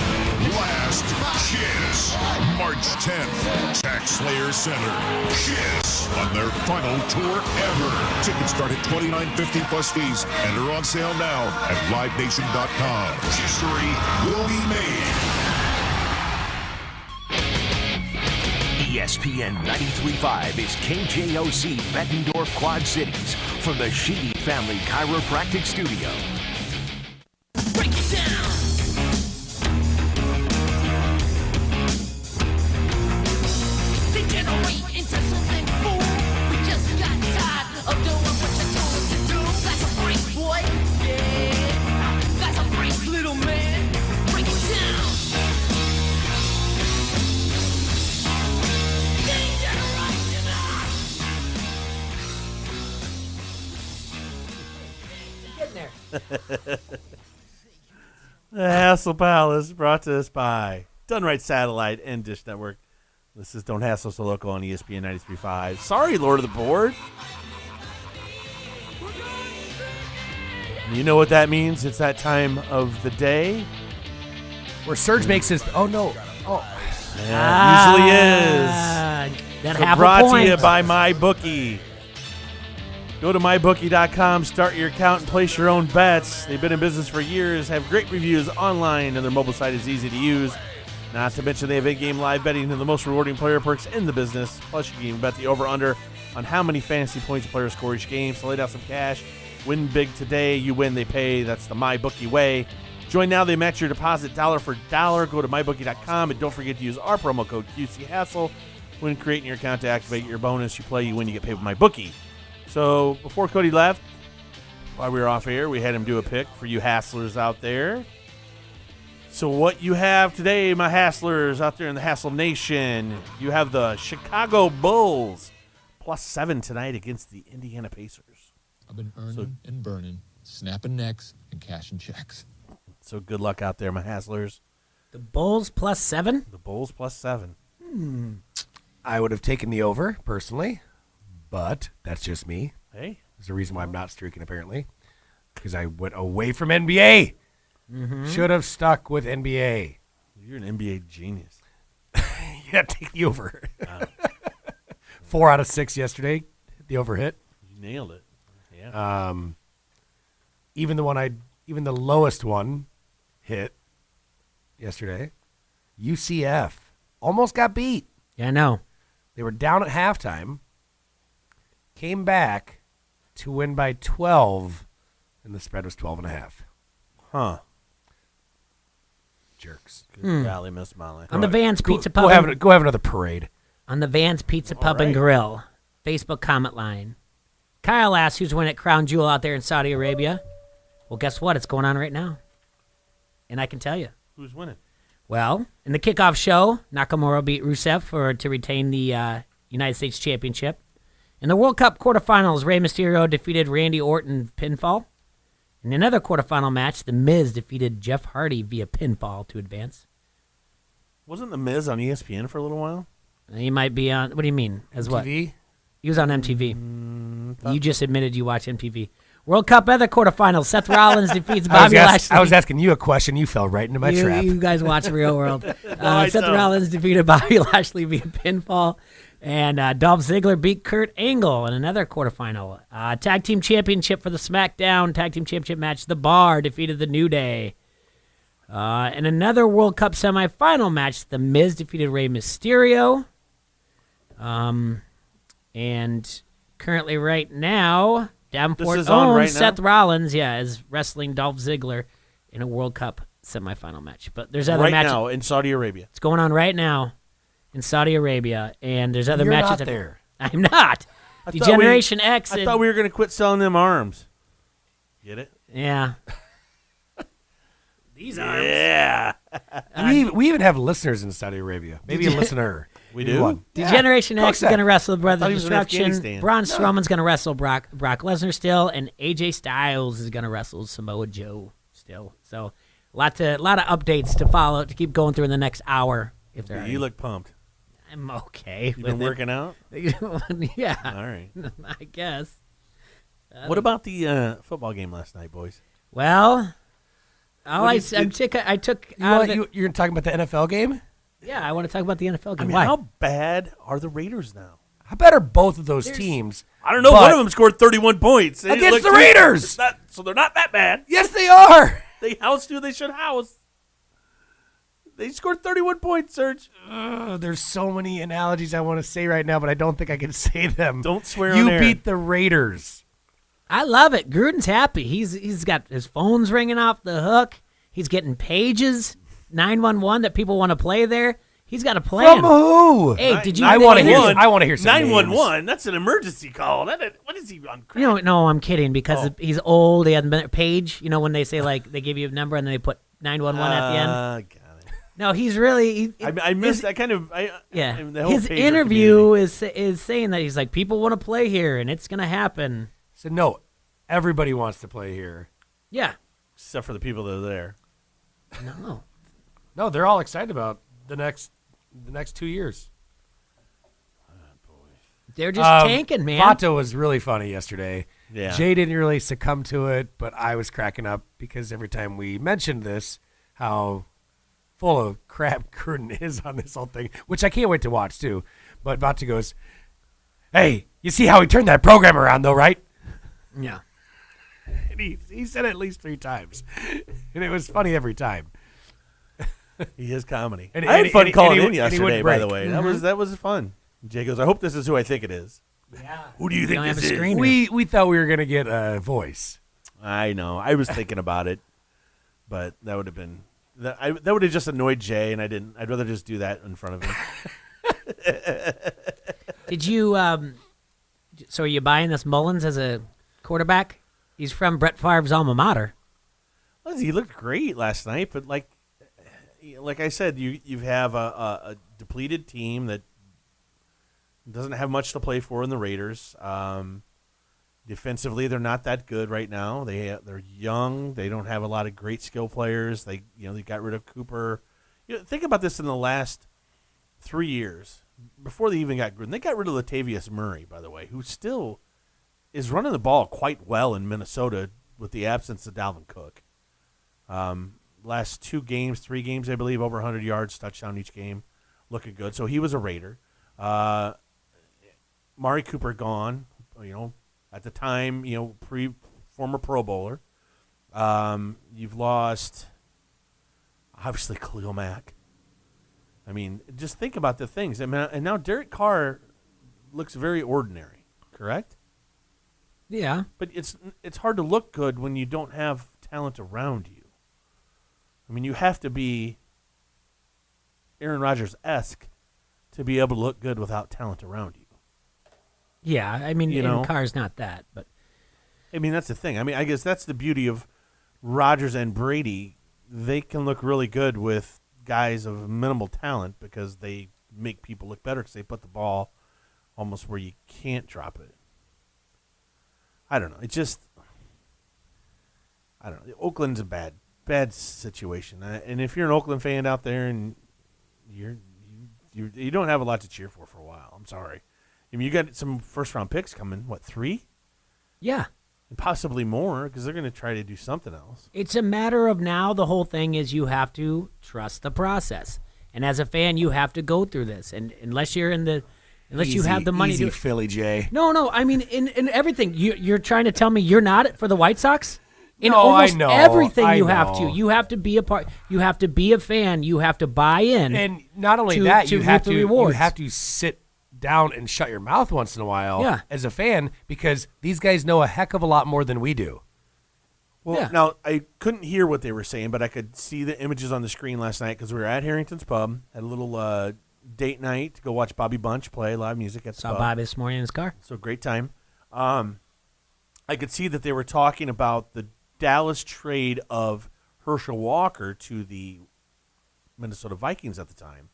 Speaker 22: last kiss. March 10th, Tax Slayer Center. Kiss on their final tour ever. Tickets start at $29.50 plus fees and are on sale now at livenation.com. History will be made.
Speaker 1: ESPN 93.5 is KJOC Bettendorf Quad Cities from the Sheedy Family Chiropractic Studio.
Speaker 8: Break it down. Degenerate into something more.
Speaker 5: The Hassle Palace brought to us by Done Right Satellite and Dish Network. This is Don't Hassle So Local on ESPN 93.5. Sorry, Lord of the Board. You know what that means? It's that time of the day
Speaker 7: where Serge makes his. Oh no! Oh,
Speaker 5: yeah, usually is.
Speaker 16: That
Speaker 5: So
Speaker 16: half
Speaker 5: brought
Speaker 16: a point.
Speaker 5: to you by MyBookie. Go to mybookie.com, start your account, and place your own bets. They've been in business for years, have great reviews online, and their mobile site is easy to use. Not to mention they have in-game live betting and the most rewarding player perks in the business. Plus, you can even bet the over-under on how many fantasy points a player score each game. So lay down some cash. Win big today. You win, they pay. That's the MyBookie way. Join now. They match your deposit dollar for dollar. Go to mybookie.com, and don't forget to use our promo code QCHassle when creating your account to activate your bonus. You play, you win, you get paid with MyBookie. So before Cody left, while we were off air, we had him do a pick for you Hasslers out there. So what you have today, my Hasslers out there in the Hassle Nation, you have the Chicago Bulls +7 tonight against the Indiana Pacers.
Speaker 2: I've been earning and burning, snapping necks and cashing checks.
Speaker 5: So good luck out there, my Hasslers.
Speaker 16: The Bulls +7?
Speaker 5: The Bulls +7.
Speaker 7: I would have taken the over personally, but that's just me.
Speaker 5: Hey,
Speaker 7: there's a reason why I'm not streaking apparently, because I went away from NBA.
Speaker 16: Mm-hmm.
Speaker 7: Should have stuck with NBA.
Speaker 5: You're an NBA genius.
Speaker 7: Yeah, take the over. 4 out of 6 yesterday. The over hit.
Speaker 5: You nailed it. Yeah.
Speaker 7: Even the lowest one hit yesterday. UCF almost got beat.
Speaker 16: Yeah, I know.
Speaker 7: They were down at halftime. Came back to win by 12, and the spread was 12.5.
Speaker 5: Huh.
Speaker 7: Jerks.
Speaker 5: Good golly, Miss Molly.
Speaker 16: On the Vans Pizza Pub.
Speaker 7: Go have another parade.
Speaker 16: On the Vans Pizza Pub and Grill Facebook comment line. Kyle asks who's winning at Crown Jewel out there in Saudi Arabia. Well, guess what? It's going on right now. And I can tell you.
Speaker 5: Who's winning?
Speaker 16: Well, in the kickoff show, Nakamura beat Rusev to retain the United States Championship. In the World Cup quarterfinals, Rey Mysterio defeated Randy Orton pinfall. In another quarterfinal match, The Miz defeated Jeff Hardy via pinfall to advance.
Speaker 5: Wasn't The Miz on ESPN for a little while?
Speaker 16: He might be on. What do you mean? As what?
Speaker 7: MTV?
Speaker 16: He was on MTV. You just admitted you watch MTV. World Cup other quarterfinals. Seth Rollins defeats Bobby Lashley.
Speaker 7: I was asking you a question. You fell right into my trap.
Speaker 16: You guys watch Real World.
Speaker 5: I
Speaker 16: Seth
Speaker 5: don't.
Speaker 16: Rollins defeated Bobby Lashley via pinfall. And Dolph Ziggler beat Kurt Angle in another quarterfinal. Tag Team Championship for the SmackDown Tag Team Championship match. The Bar defeated The New Day. In another World Cup semifinal match, The Miz defeated Rey Mysterio. And currently right now, Davenport
Speaker 5: This is on
Speaker 16: owns
Speaker 5: right now?
Speaker 16: Seth Rollins, is wrestling Dolph Ziggler in a World Cup semifinal match. But there's other
Speaker 5: right
Speaker 16: matches.
Speaker 5: now in Saudi Arabia.
Speaker 16: It's going on right now in Saudi Arabia, and there's other
Speaker 7: You're
Speaker 16: matches.
Speaker 7: not there.
Speaker 16: I'm not.
Speaker 5: I thought
Speaker 16: Degeneration X.
Speaker 5: I thought we were going to quit selling them arms. Get it?
Speaker 16: Yeah. These arms.
Speaker 5: Yeah.
Speaker 7: We even have listeners in Saudi Arabia. Maybe a listener.
Speaker 5: We
Speaker 7: Maybe
Speaker 5: do?
Speaker 7: one.
Speaker 16: Degeneration
Speaker 7: Yeah.
Speaker 16: X is going to wrestle
Speaker 5: I
Speaker 16: Brother
Speaker 5: thought he was in
Speaker 16: Destruction.
Speaker 5: Afghanistan.
Speaker 16: Braun Strowman's going to wrestle Brock Lesnar still, and AJ Styles is going to wrestle Samoa Joe still. So, a lot of updates to follow to keep going through in the next hour. If there are
Speaker 5: You look pumped.
Speaker 16: I'm okay.
Speaker 5: You been
Speaker 16: with it.
Speaker 5: working out?
Speaker 16: Yeah.
Speaker 5: All right.
Speaker 16: I guess.
Speaker 5: What about the football game last night, boys?
Speaker 16: Well, I took
Speaker 7: You're talking about the NFL game?
Speaker 16: Yeah, I want to talk about the NFL game.
Speaker 5: I mean,
Speaker 16: Why?
Speaker 5: how bad are the Raiders now?
Speaker 7: How bad are both of those teams?
Speaker 5: I don't know. One of them scored 31 points. They
Speaker 7: Against
Speaker 5: look
Speaker 7: the Raiders!
Speaker 5: So they're not that bad.
Speaker 7: Yes, they are.
Speaker 5: They housed who they should house. They scored 31 points, Serge.
Speaker 7: There's so many analogies I want to say right now, but I don't think I can say them.
Speaker 5: Don't swear
Speaker 7: You
Speaker 5: on air.
Speaker 7: beat the Raiders.
Speaker 16: I love it. Gruden's happy. He's got his phone's ringing off the hook. He's getting pages 911 that people want to play there. He's got a plan.
Speaker 7: From who?
Speaker 16: Hey, did you?
Speaker 7: I want to hear some
Speaker 5: 911. That's an emergency call. What is he on?
Speaker 16: No, I'm kidding because he's old. He hasn't been page. You know when they say like they give you a number and then they put 911 at the end.
Speaker 5: Got it.
Speaker 16: No, he's really.
Speaker 5: I missed that kind of.
Speaker 16: Yeah,
Speaker 5: the whole
Speaker 16: his
Speaker 5: pager
Speaker 16: interview is saying that he's like people want to play here and it's gonna happen.
Speaker 7: So no, everybody wants to play here.
Speaker 16: Yeah.
Speaker 5: Except for the people that are there.
Speaker 7: No, they're all excited about the next 2 years.
Speaker 16: They're just tanking, man.
Speaker 7: Vato was really funny yesterday.
Speaker 5: Yeah.
Speaker 7: Jay didn't really succumb to it, but I was cracking up because every time we mentioned this, how full of crap Gruden is on this whole thing, which I can't wait to watch too. But Vato goes, "Hey, you see how he turned that program around, though, right?"
Speaker 16: Yeah.
Speaker 7: And he said it at least 3 times, and it was funny every time.
Speaker 5: He is comedy.
Speaker 7: And-
Speaker 5: I had
Speaker 7: and-
Speaker 5: fun
Speaker 7: and-
Speaker 5: calling
Speaker 7: and he-
Speaker 5: in
Speaker 7: and he
Speaker 5: yesterday,
Speaker 7: wouldn't
Speaker 5: by the
Speaker 7: break.
Speaker 5: way. That was fun. Jay goes, I hope this is who I think it is.
Speaker 16: Yeah.
Speaker 5: Who do you think this is?
Speaker 7: We thought we were gonna get a voice.
Speaker 5: I know. I was thinking about it, but that would have been that would have just annoyed Jay, and I didn't. I'd rather just do that in front of him.
Speaker 16: Did you? So are you buying this Mullins as a quarterback? He's from Brett Favre's alma mater.
Speaker 5: Well, he looked great last night, but like I said, you have a depleted team that doesn't have much to play for in the Raiders. Defensively, they're not that good right now. They're young. They don't have a lot of great skill players. They got rid of Cooper. Think about this in the last 3 years before they even got Gruden. They got rid of Latavius Murray, by the way, who still is running the ball quite well in Minnesota with the absence of Dalvin Cook. Last 3 games, I believe, over 100 yards, touchdown each game, looking good. So he was a Raider. Mari Cooper gone, at the time, former Pro Bowler. You've lost, obviously, Khalil Mack. I mean, just think about the things. I mean, and now Derek Carr looks very ordinary, correct?
Speaker 16: Yeah.
Speaker 5: But it's hard to look good when you don't have talent around you. I mean, you have to be Aaron Rodgers-esque to be able to look good without talent around you.
Speaker 16: Yeah, I mean, Carr's not that, but
Speaker 5: I mean, that's the thing. I mean, I guess that's the beauty of Rodgers and Brady. They can look really good with guys of minimal talent because they make people look better because they put the ball almost where you can't drop it. I don't know. It just, I don't know. Oakland's a bad situation, and if you're an Oakland fan out there and you don't have a lot to cheer for a while, I'm sorry. I mean, you got some first-round picks coming. What, 3?
Speaker 16: Yeah.
Speaker 5: And possibly more because they're going to try to do something else.
Speaker 16: It's a matter of now the whole thing is you have to trust the process. And as a fan, you have to go through this. And unless you're in the – unless you have the money
Speaker 7: easy
Speaker 16: to –
Speaker 7: Philly J.
Speaker 16: No. I mean, in everything. You're trying to tell me you're not for the White Sox? In
Speaker 7: No,
Speaker 16: almost
Speaker 7: I know.
Speaker 16: everything
Speaker 7: I
Speaker 16: you have to.
Speaker 7: know.
Speaker 16: You have to be a part. You have to be a fan. You have to buy in.
Speaker 7: And not only
Speaker 16: to,
Speaker 7: that,
Speaker 16: to
Speaker 7: you
Speaker 16: reap
Speaker 7: have
Speaker 16: the
Speaker 7: to
Speaker 16: rewards.
Speaker 7: you have to sit down and shut your mouth once in a while as a fan because these guys know a heck of a lot more than we do.
Speaker 5: Well, now, I couldn't hear what they were saying, but I could see the images on the screen last night because we were at Harrington's Pub, had a little date night to go watch Bobby Bunch play live music at the
Speaker 16: Saw
Speaker 5: pub.
Speaker 16: Bobby this morning in his car.
Speaker 5: So great time. I could see that they were talking about the Dallas trade of Herschel Walker to the Minnesota Vikings at the time.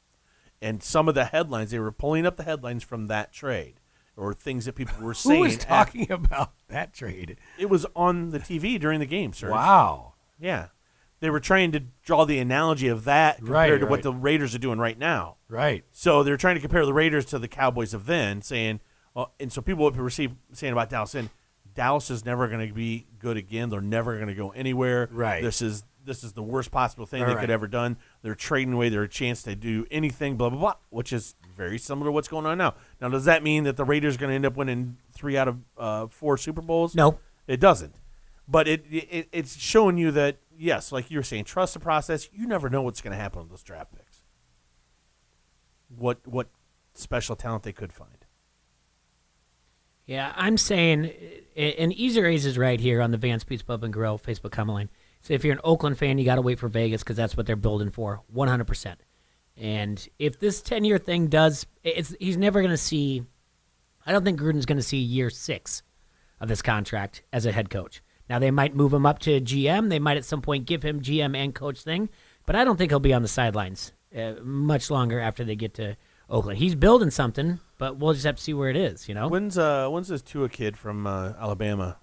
Speaker 5: And some of the headlines, they were pulling up the headlines from that trade or things that people were saying.
Speaker 7: Who was talking about that trade?
Speaker 5: It was on the TV during the game, sir.
Speaker 7: Wow.
Speaker 5: Yeah. They were trying to draw the analogy of that compared to what the Raiders are doing right now.
Speaker 7: Right.
Speaker 5: So they're trying to compare the Raiders to the Cowboys of then, saying, and so people would be saying about Dallas, saying Dallas is never going to be good again. They're never going to go anywhere.
Speaker 7: Right.
Speaker 5: This is the worst possible thing they could ever done. They're trading away their chance to do anything, blah, blah, blah, which is very similar to what's going on now. Now, does that mean that the Raiders are going to end up winning 3 out of 4 Super Bowls?
Speaker 16: No.
Speaker 5: It doesn't. But it's showing you that, yes, like you were saying, trust the process. You never know what's going to happen with those draft picks. What special talent they could find.
Speaker 16: Yeah, I'm saying, and Easer A's is right here on the Vance Pizza Pub and Grill Facebook comment line. So if you're an Oakland fan, you got to wait for Vegas because that's what they're building for, 100%. And if this 10-year thing does, he's never going to see. I don't think Gruden's going to see year 6 of this contract as a head coach. Now they might move him up to GM. They might at some point give him GM and coach thing, but I don't think he'll be on the sidelines much longer after they get to Oakland. He's building something, but we'll just have to see where it is.
Speaker 5: When's this Tua kid from Alabama?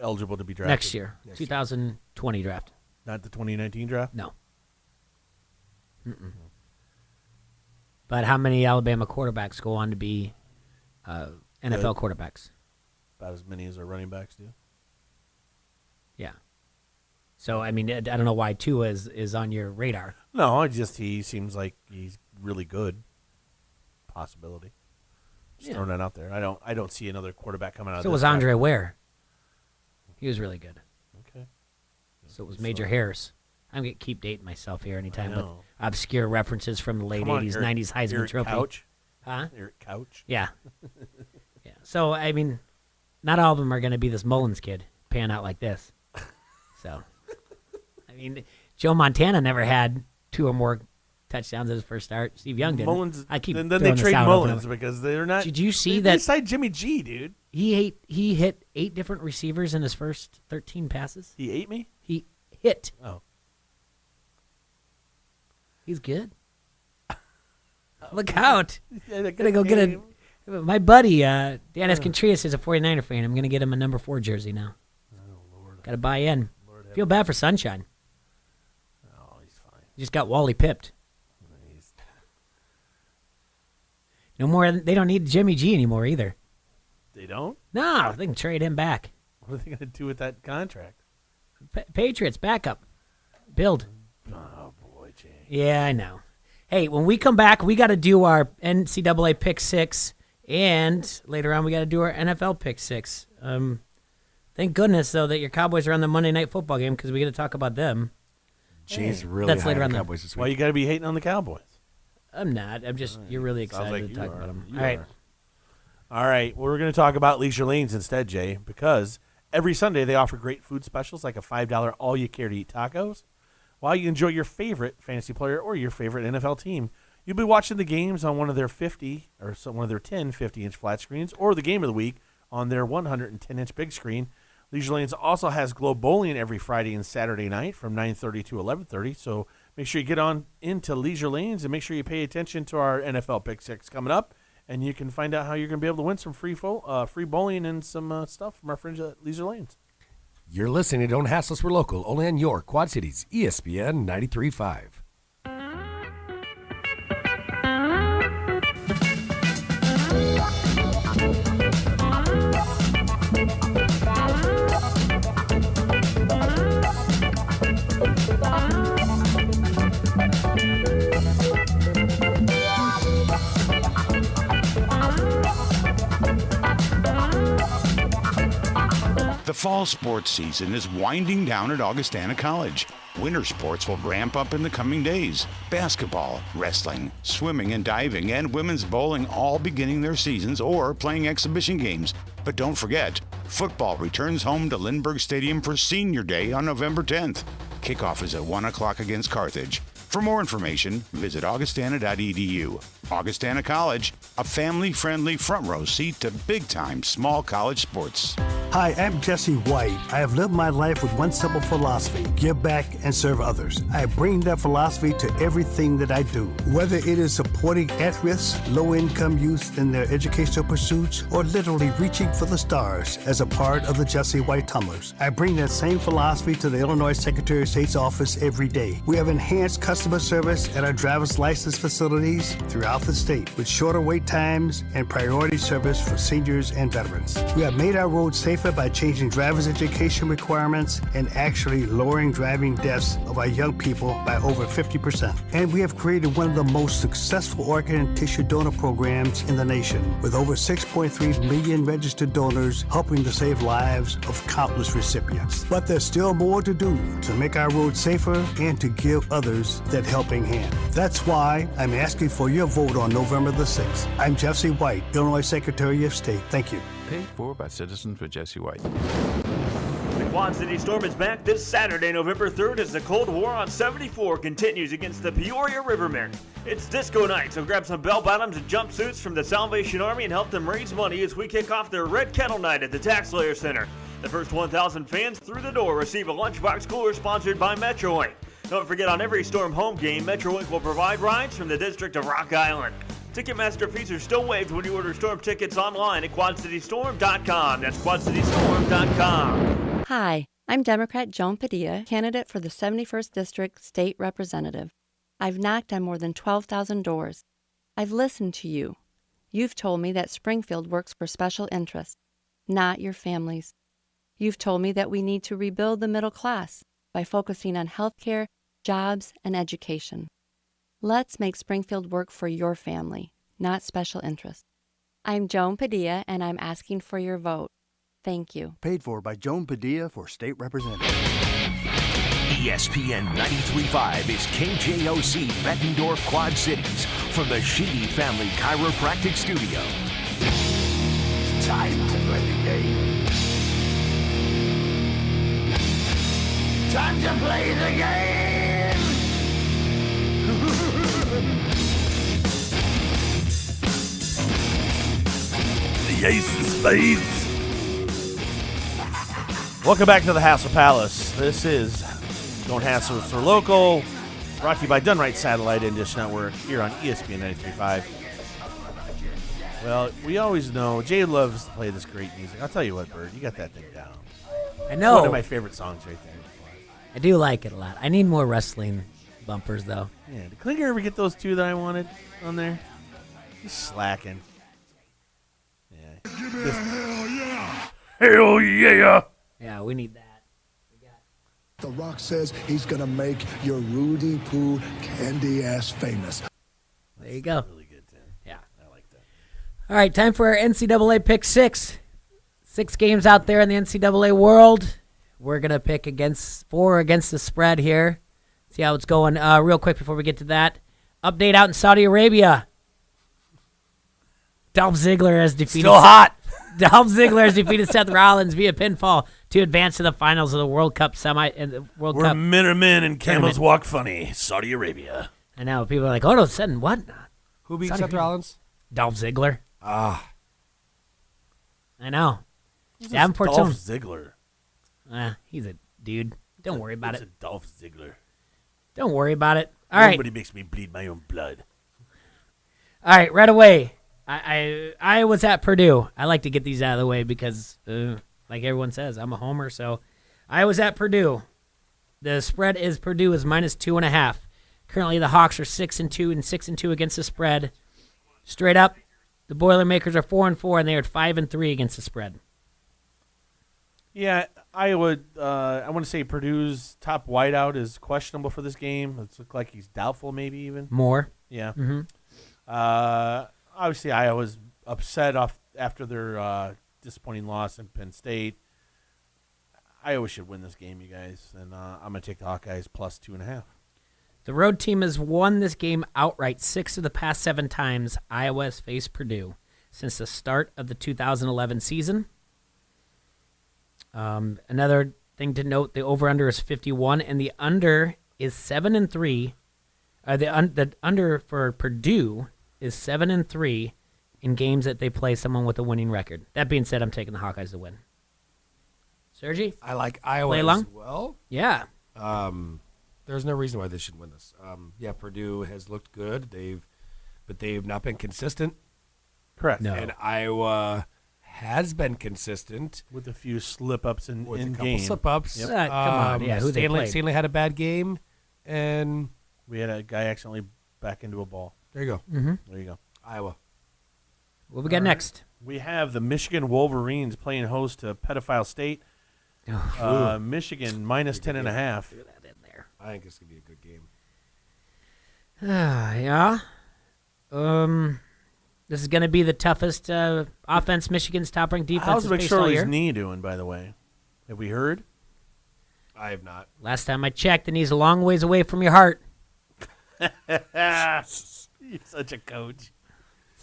Speaker 5: eligible to be drafted?
Speaker 16: Next year, 2020 draft.
Speaker 5: Not the 2019 draft?
Speaker 16: No. Mm-mm. But how many Alabama quarterbacks go on to be NFL quarterbacks?
Speaker 5: About as many as our running backs do.
Speaker 16: Yeah. So, I mean, I don't know why Tua is on your radar.
Speaker 5: No, he seems like he's really good. Possibility. Just throwing that out there. I don't see another quarterback coming out.
Speaker 16: So was Andre Ware. He was really good.
Speaker 5: Okay.
Speaker 16: So it was Major Harris. I'm going to keep dating myself here anytime, but obscure references from the late 80s, 90s Heisman
Speaker 5: Eric
Speaker 16: Trophy.
Speaker 5: Couch?
Speaker 16: Huh?
Speaker 5: Eric Couch?
Speaker 16: Yeah. Yeah. So, I mean, not all of them are going to be this Mullins kid pan out like this. So, I mean, Joe Montana never had 2 or more touchdowns at his first start. Steve Young did.
Speaker 5: Mullins.
Speaker 16: I keep
Speaker 5: then they trade Mullins because they're not.
Speaker 16: Did you see
Speaker 5: they
Speaker 16: that?
Speaker 5: Signed Jimmy G, dude.
Speaker 16: He hit 8 different receivers in his first 13 passes.
Speaker 5: He ate me?
Speaker 16: He hit.
Speaker 5: Oh.
Speaker 16: He's good. Look out.
Speaker 5: Yeah,
Speaker 16: Gonna go get my buddy, Dan Escontrias, is a 49er fan. I'm going to get him a number 4 jersey now.
Speaker 5: Oh, Lord.
Speaker 16: Got to buy in. Feel bad for Sunshine.
Speaker 5: Oh, he's fine.
Speaker 16: He just got Wally pipped. No more. They don't need Jimmy G anymore either.
Speaker 5: They don't?
Speaker 16: No, they can trade him back.
Speaker 5: What are they going to do with that contract?
Speaker 16: Patriots, backup. Build.
Speaker 5: Oh, boy, Jay.
Speaker 16: Yeah, I know. Hey, when we come back, we got to do our NCAA Pick 6, and later on we got to do our NFL Pick 6. Thank goodness, though, that your Cowboys are on the Monday Night Football game because we got to talk about them.
Speaker 7: Jay's really
Speaker 16: That's
Speaker 7: high
Speaker 16: later
Speaker 7: on
Speaker 16: on
Speaker 7: the Cowboys this week.
Speaker 5: Why you got to be hating on the Cowboys?
Speaker 16: I'm not. I'm just, you're really excited to talk about them. All right.
Speaker 5: All right. Well, we're going to talk about Leisure Lanes instead, Jay, because every Sunday they offer great food specials like a $5 all-you-care-to-eat tacos. While you enjoy your favorite fantasy player or your favorite NFL team, you'll be watching the games on one of their 10 50-inch flat screens, or the game of the week on their 110-inch big screen. Leisure Lanes also has Globe Bowling every Friday and Saturday night from 9:30 to 11:30. So make sure you get on into Leisure Lanes and make sure you pay attention to our NFL Pick 6 coming up, and you can find out how you're going to be able to win some free bowling and some stuff from our friends at Leisure Lanes.
Speaker 7: You're listening to Don't Hassle Us, We're Local, only on your Quad Cities, ESPN 93.5.
Speaker 1: The fall sports season is winding down at Augustana College. Winter sports will ramp up in the coming days. Basketball, wrestling, swimming and diving, and women's bowling all beginning their seasons or playing exhibition games. But don't forget, football returns home to Lindbergh Stadium for Senior Day on November 10th. Kickoff is at 1 o'clock against Carthage. For more information, visit augustana.edu. Augustana College, a family-friendly front-row seat to big-time small college sports.
Speaker 12: Hi, I'm Jesse White. I have lived my life with one simple philosophy: give back and serve others. I bring that philosophy to everything that I do. Whether it is supporting at-risk, low-income youth in their educational pursuits, or literally reaching for the stars as a part of the Jesse White Tumblers, I bring that same philosophy to the Illinois Secretary of State's office every day. We have enhanced customer service at our driver's license facilities throughout the state, with shorter wait times and priority service for seniors and veterans. We have made our roads safer by changing driver's education requirements and actually lowering driving deaths of our young people by over 50%. And we have created one of the most successful organ and tissue donor programs in the nation, with over 6.3 million registered donors helping to save lives of countless recipients. But there's still more to do to make our roads safer and to give others that helping hand. That's why I'm asking for your vote on November the 6th. I'm Jesse White, Illinois Secretary of State. Thank you.
Speaker 3: Paid for by Citizens for Jesse White.
Speaker 6: The Quad City Storm is back this Saturday, November 3rd, as the Cold War on 74 continues against the Peoria Rivermen. It's disco night, so grab some bell-bottoms and jumpsuits from the Salvation Army and help them raise money as we kick off their Red Kettle Night at the Taxslayer Center. The first 1,000 fans through the door receive a lunchbox cooler sponsored by Metroink. Don't forget, on every Storm home game, Metroink will provide rides from the District of Rock Island. Ticketmaster fees are still waived when you order Storm tickets online at QuadCityStorm.com. That's QuadCityStorm.com.
Speaker 4: Hi, I'm Democrat Joan Padilla, candidate for the 71st District State Representative. I've knocked on more than 12,000 doors. I've listened to you. You've told me that Springfield works for special interests, not your families. You've told me that we need to rebuild the middle class by focusing on healthcare, jobs, and education. Let's make Springfield work for your family, not special interests. I'm Joan Padilla, and I'm asking for your vote. Thank you.
Speaker 10: Paid for by Joan Padilla for State Representative.
Speaker 1: ESPN 93.5 is KJOC Bettendorf Quad Cities from the Sheedy Family Chiropractic Studio.
Speaker 8: It's time to play the game. Time to play the game.
Speaker 5: The ace of spades. Welcome back to the Hassle Palace. This is Don't Hassle for Local, brought to you by Done Right Satellite and Dish Network here on ESPN 93.5. Well, we always know Jay loves to play this great music. I'll tell you what, Bird, you got that thing down.
Speaker 16: I know.
Speaker 5: It's one of my favorite songs right there.
Speaker 16: I do like it a lot. I need more wrestling bumpers, though.
Speaker 5: Yeah, did Klinger ever get those two that I wanted on there? He's slacking. Yeah.
Speaker 8: Hell yeah!
Speaker 5: Hell yeah!
Speaker 16: Yeah, we need that.
Speaker 23: The Rock says he's going to make your Rudy Poo candy ass famous.
Speaker 16: There you go.
Speaker 5: Really good, Tim.
Speaker 16: Yeah.
Speaker 5: I like that.
Speaker 16: All right, time for our NCAA Pick 6. 6 games out there in the NCAA world. We're going to pick 4 against the spread here. See how it's going. Real quick before we get to that. Update out in Saudi Arabia. Dolph Ziggler has defeated...
Speaker 5: Still hot!
Speaker 16: Dolph Ziggler has defeated Seth Rollins via pinfall to advance to the finals of the World Cup
Speaker 5: We're men are men and camels walk funny. Saudi Arabia.
Speaker 16: I know. People are like, oh, no, sudden what?
Speaker 7: Who beat
Speaker 16: Saudi
Speaker 7: Seth
Speaker 16: Arabia.
Speaker 7: Rollins?
Speaker 16: Dolph Ziggler.
Speaker 7: Ah.
Speaker 16: I know.
Speaker 5: Who's
Speaker 16: Davenport's
Speaker 5: Dolph
Speaker 16: own.
Speaker 5: Ziggler?
Speaker 16: He's a dude. Don't worry about
Speaker 5: Who's
Speaker 16: it.
Speaker 5: a Dolph Ziggler?
Speaker 16: Don't worry about it. All right.
Speaker 5: Nobody makes me bleed my own blood.
Speaker 16: All right, right away. I was at Purdue. I like to get these out of the way because, like everyone says, I'm a homer. So I was at Purdue. The spread is Purdue is -2.5. Currently, the Hawks are 6-2 and 6-2 against the spread. Straight up, the Boilermakers are 4-4 and they are 5-3 against the spread.
Speaker 5: Yeah, I would. I want to say Purdue's top wideout is questionable for this game. It looks like he's doubtful, maybe even
Speaker 16: More.
Speaker 5: Yeah.
Speaker 16: Mm-hmm.
Speaker 5: Obviously, Iowa's upset after their disappointing loss in Penn State. Iowa should win this game, you guys, and I'm going to take the Hawkeyes +2.5.
Speaker 16: The road team has won this game outright 6 of the past 7 times Iowa has faced Purdue since the start of the 2011 season. Another thing to note, the over-under is 51, and the under is 7-3. The under for Purdue is 7-3 in games that they play someone with a winning record. That being said, I'm taking the Hawkeyes to win. Sergi?
Speaker 7: I like Iowa
Speaker 16: Play
Speaker 7: as
Speaker 16: along?
Speaker 7: well.
Speaker 16: Yeah.
Speaker 7: There's no reason why they should win this. Yeah, Purdue has looked good. But they've not been consistent.
Speaker 5: Correct.
Speaker 16: No.
Speaker 7: And Iowa has been consistent
Speaker 5: with a few slip-ups in
Speaker 7: with a couple
Speaker 5: game.
Speaker 7: slip-ups.
Speaker 5: Yep.
Speaker 16: Come on. Yeah, who they played.
Speaker 7: Stanley had a bad game, and
Speaker 5: We had a guy accidentally back into a ball.
Speaker 7: there you go.
Speaker 16: Mm-hmm.
Speaker 5: There you go.
Speaker 7: Iowa.
Speaker 16: What we got next?
Speaker 5: We have the Michigan Wolverines playing host to Pedophile State. Michigan -10.5.
Speaker 7: I think this could be a good game.
Speaker 16: Yeah. This is going to be the toughest offense Michigan's top-ranked defense
Speaker 5: How's
Speaker 16: has faced all
Speaker 5: McSorley's
Speaker 16: year.
Speaker 5: knee doing, by the way? Have we heard?
Speaker 7: I have not.
Speaker 16: Last time I checked, the knee's a long ways away from your heart.
Speaker 5: You're such a coach.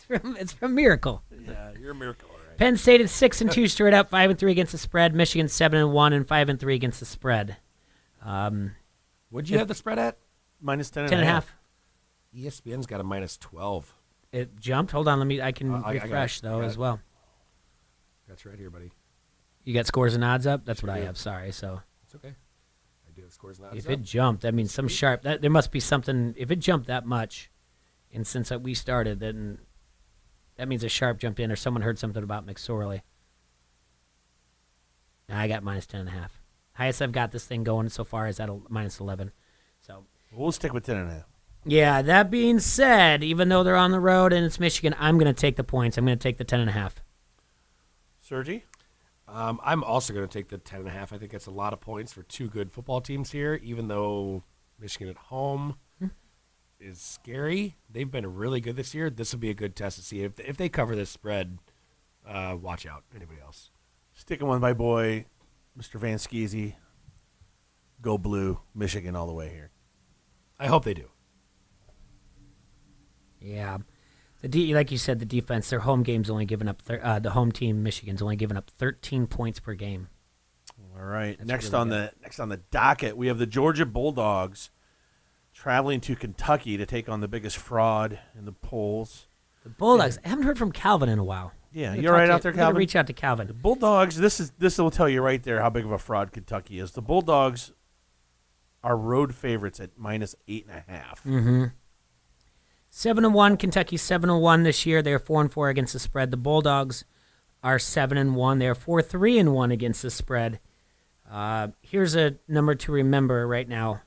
Speaker 16: It's from Miracle.
Speaker 5: Yeah, you're a miracle, all right.
Speaker 16: Penn State is 6-2 straight up, 5-3 against the spread. Michigan 7-1 and 5-3 against the spread.
Speaker 7: What'd you have the spread at?
Speaker 5: -10.5.
Speaker 7: ESPN's got a -12.
Speaker 16: It jumped. Hold on, I can refresh
Speaker 7: I got
Speaker 16: as
Speaker 7: it.
Speaker 16: well.
Speaker 7: That's right here, buddy.
Speaker 16: You got scores and odds up? That's what I
Speaker 7: do.
Speaker 16: have. Sorry. So
Speaker 7: It's okay. I do have scores and odds
Speaker 16: if
Speaker 7: up.
Speaker 16: it jumped, that means some sharp. There must be something. If it jumped that much, and since we started, then that means a sharp jumped in or someone heard something about McSorley. I got -10.5. Highest I've got this thing going so far is at minus 11. So
Speaker 5: we'll stick with 10.5.
Speaker 16: Yeah, that being said, even though they're on the road and it's Michigan, I'm going to take the points. I'm going to take the 10.5.
Speaker 5: Sergi?
Speaker 7: I'm also going to take the 10.5. I think that's a lot of points for two good football teams here, even though Michigan at home is scary. They've been really good this year. This will be a good test to see if they cover this spread. Watch out. Anybody else?
Speaker 5: Sticking with my boy, Mr. Van Skeezy. Go blue, Michigan all the way here.
Speaker 7: I hope they do.
Speaker 16: Yeah. Like you said, the defense, their home game's only given up, the home team, Michigan's only given up 13 points per game.
Speaker 5: All right.
Speaker 16: That's
Speaker 5: Next
Speaker 16: really
Speaker 5: on the docket, we have the Georgia Bulldogs traveling to Kentucky to take on the biggest fraud in the polls.
Speaker 16: The Bulldogs. I haven't heard from Calvin in a while.
Speaker 5: Yeah, you're right out there, Calvin.
Speaker 16: Reach out to Calvin.
Speaker 5: The Bulldogs. This will tell you right there how big of a fraud Kentucky is. The Bulldogs are road favorites at minus 8.5.
Speaker 16: Mm-hmm. 7-1. Kentucky 7-1 this year. They're 4-4 against the spread. The Bulldogs are 7-1. They're 4-3-1 against the spread. Here's a number to remember right now.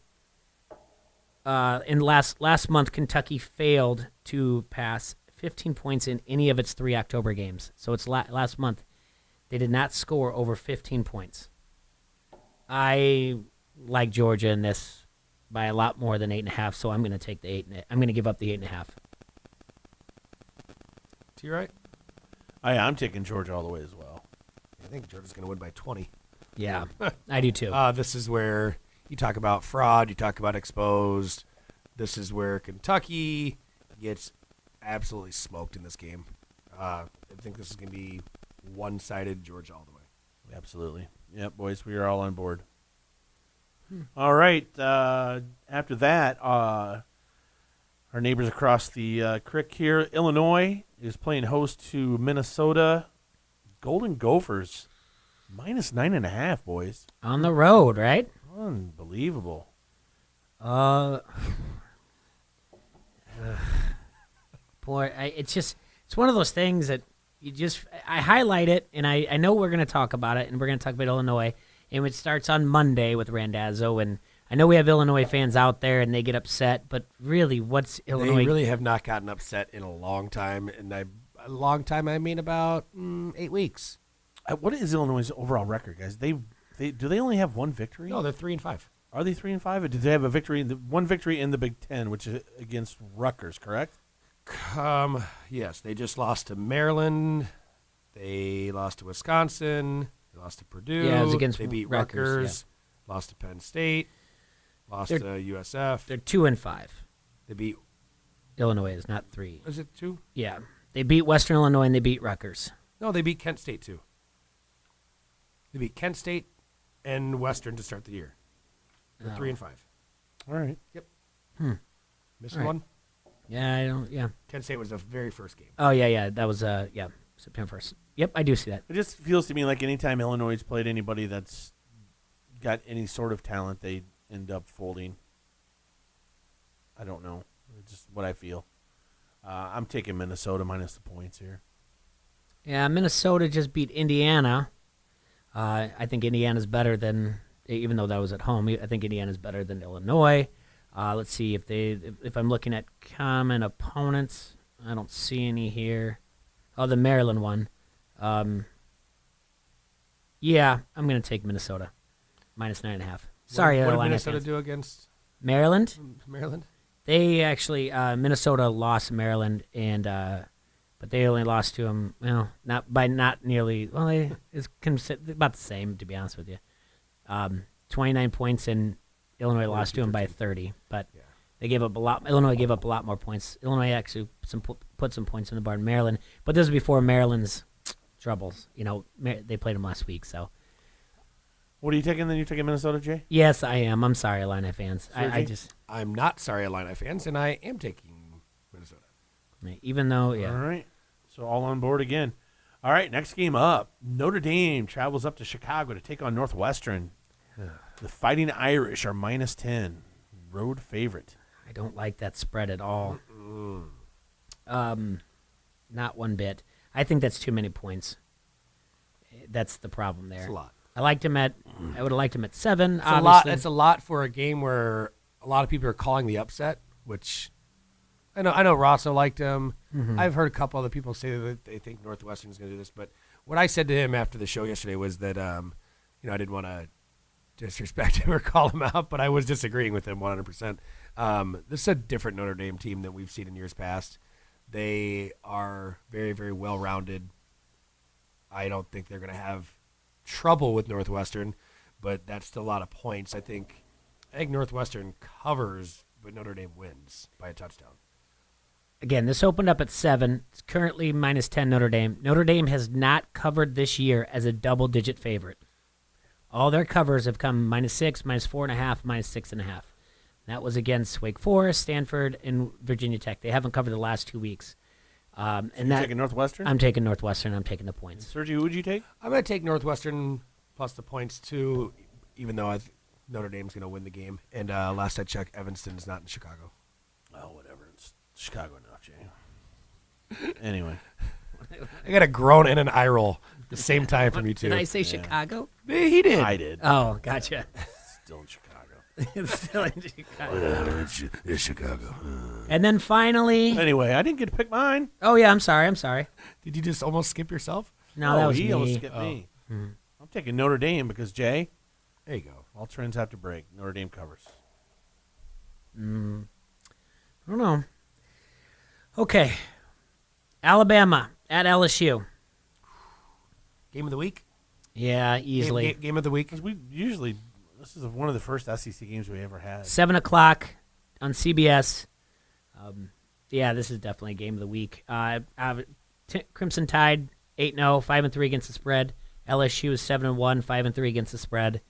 Speaker 16: In last month, Kentucky failed to pass 15 points in any of its 3 October games. So it's last month. They did not score over 15 points. I like Georgia in this by a lot more than 8.5, so I'm going to take the 8. I'm going to give up the 8.5.
Speaker 7: To your right?
Speaker 5: I'm taking Georgia all the way as well.
Speaker 7: I think Georgia's going to win by 20.
Speaker 16: Yeah, I do too.
Speaker 7: This is where you talk about fraud, you talk about exposed. This is where Kentucky gets absolutely smoked in this game. I think this is going to be one-sided Georgia all the way.
Speaker 5: Absolutely. Yep, boys, we are all on board. All right. After that, our neighbors across the creek here, Illinois is playing host to Minnesota. Golden Gophers, minus 9.5, boys.
Speaker 16: On the road, right?
Speaker 5: Unbelievable.
Speaker 16: Boy, it's one of those things that I highlight it, and I know we're going to talk about it, and we're going to talk about Illinois. And it starts on Monday with Randazzo, and I know we have Illinois fans out there, and they get upset. But really, what's Illinois?
Speaker 7: They really have not gotten upset in a long time, and a long time I mean about 8 weeks.
Speaker 5: What is Illinois' overall record, guys? Do they only have one victory?
Speaker 7: No, they're 3-5.
Speaker 5: Are they 3-5? Or did they have a victory? One victory in the Big Ten, which is against Rutgers, correct?
Speaker 7: Yes, they just lost to Maryland. They lost to Wisconsin. They lost to Purdue.
Speaker 16: Yeah, it was against
Speaker 7: They beat
Speaker 16: Rutgers.
Speaker 7: Yeah. Lost to Penn State. Lost to USF.
Speaker 16: They're 2-5.
Speaker 7: They beat
Speaker 16: Illinois is not 3.
Speaker 7: Is it 2?
Speaker 16: Yeah, they beat Western Illinois and they beat Rutgers.
Speaker 7: No, they beat Kent State too. They beat Kent State and Western to start the year. They're 3-5.
Speaker 5: All right.
Speaker 7: Yep.
Speaker 16: All
Speaker 7: Missing
Speaker 16: right.
Speaker 7: one?
Speaker 16: Yeah, I don't. Yeah.
Speaker 7: Kent State was the very first game.
Speaker 16: Oh yeah. That was September 1st. Yep, I do see that.
Speaker 5: It just feels to me like anytime Illinois has played anybody that's got any sort of talent, they end up folding. I don't know. It's just what I feel. I'm taking Minnesota minus the points here.
Speaker 16: Yeah, Minnesota just beat Indiana. I think Indiana's better than, even though that was at home, I think Indiana's better than Illinois. Let's see if I'm looking at common opponents. I don't see any here. Oh, the Maryland one. Yeah, I'm going to take Minnesota. Minus 9.5. Sorry,
Speaker 7: What did
Speaker 16: Illini
Speaker 7: Minnesota
Speaker 16: fans.
Speaker 7: do against
Speaker 16: Maryland?
Speaker 7: Maryland?
Speaker 16: They actually, Minnesota lost Maryland, and but they only lost to them, not nearly, it's about the same, to be honest with you. 29 points, and Illinois lost to them by 30, but they gave up a lot. Illinois gave up a lot more points. Illinois actually put some points in the barn. Maryland, but this was before Maryland's troubles. They played them last week, so.
Speaker 5: What are you taking then? You're taking Minnesota, Jay?
Speaker 16: Yes, I am. I'm sorry, Illini fans.
Speaker 7: I'm not sorry, Illini fans, and I am taking Minnesota.
Speaker 16: Even though,
Speaker 5: All right. So all on board again. All right, next game up. Notre Dame travels up to Chicago to take on Northwestern. The Fighting Irish are minus 10. Road favorite.
Speaker 16: I don't like that spread at all. Not one bit. I think that's too many points. That's the problem there.
Speaker 7: It's a lot.
Speaker 16: I would have liked him at 7.
Speaker 7: It's
Speaker 16: obviously.
Speaker 7: It's a lot for a game where a lot of people are calling the upset, which I know Rosso liked him.
Speaker 16: Mhm.
Speaker 7: I've heard a couple other people say that they think Northwestern is going to do this, but what I said to him after the show yesterday was that I didn't want to disrespect him or call him out, but I was disagreeing with him 100%. This is a different Notre Dame team than we've seen in years past. They are very, very well-rounded. I don't think they're going to have trouble with Northwestern, but that's still a lot of points. I think Northwestern covers, but Notre Dame wins by a touchdown.
Speaker 16: Again, this opened up at 7. It's currently -10 Notre Dame. Notre Dame has not covered this year as a double-digit favorite. All their covers have come -6, -4.5, -6.5. That was against Wake Forest, Stanford, and Virginia Tech. They haven't covered the last 2 weeks.
Speaker 5: You're taking Northwestern?
Speaker 16: I'm taking Northwestern. I'm taking the points.
Speaker 5: Sergio, who would you take?
Speaker 7: I'm going to take Northwestern plus the points, too, even though Notre Dame's going to win the game. And last I checked, Evanston's not in Chicago.
Speaker 5: Oh, whatever. It's Chicago enough, Jay. Anyway.
Speaker 7: I got a groan and an eye roll at the same time from you two.
Speaker 16: Did I say Chicago?
Speaker 7: He did.
Speaker 5: I did.
Speaker 16: Oh, gotcha.
Speaker 5: Still in Chicago.
Speaker 16: Still in Chicago.
Speaker 5: Whatever. It's Chicago.
Speaker 16: And then finally...
Speaker 5: Anyway, I didn't get to pick mine.
Speaker 16: Oh, yeah, I'm sorry.
Speaker 7: Did you just almost skip yourself?
Speaker 16: No, that was
Speaker 5: he
Speaker 16: me.
Speaker 5: almost skipped me.
Speaker 16: Mhm.
Speaker 5: I'm taking Notre Dame because, Jay,
Speaker 7: there you go.
Speaker 5: All trends have to break. Notre Dame covers.
Speaker 16: I don't know. Okay. Alabama at LSU.
Speaker 7: Game of the week?
Speaker 16: Yeah, easily.
Speaker 7: Game of the week?
Speaker 5: Because this is one of the first SEC games we ever had.
Speaker 16: 7 o'clock on CBS. Yeah, this is definitely a game of the week. Crimson Tide, 8-0, 5-3 against the spread. LSU is 7-1, 5-3 against the spread.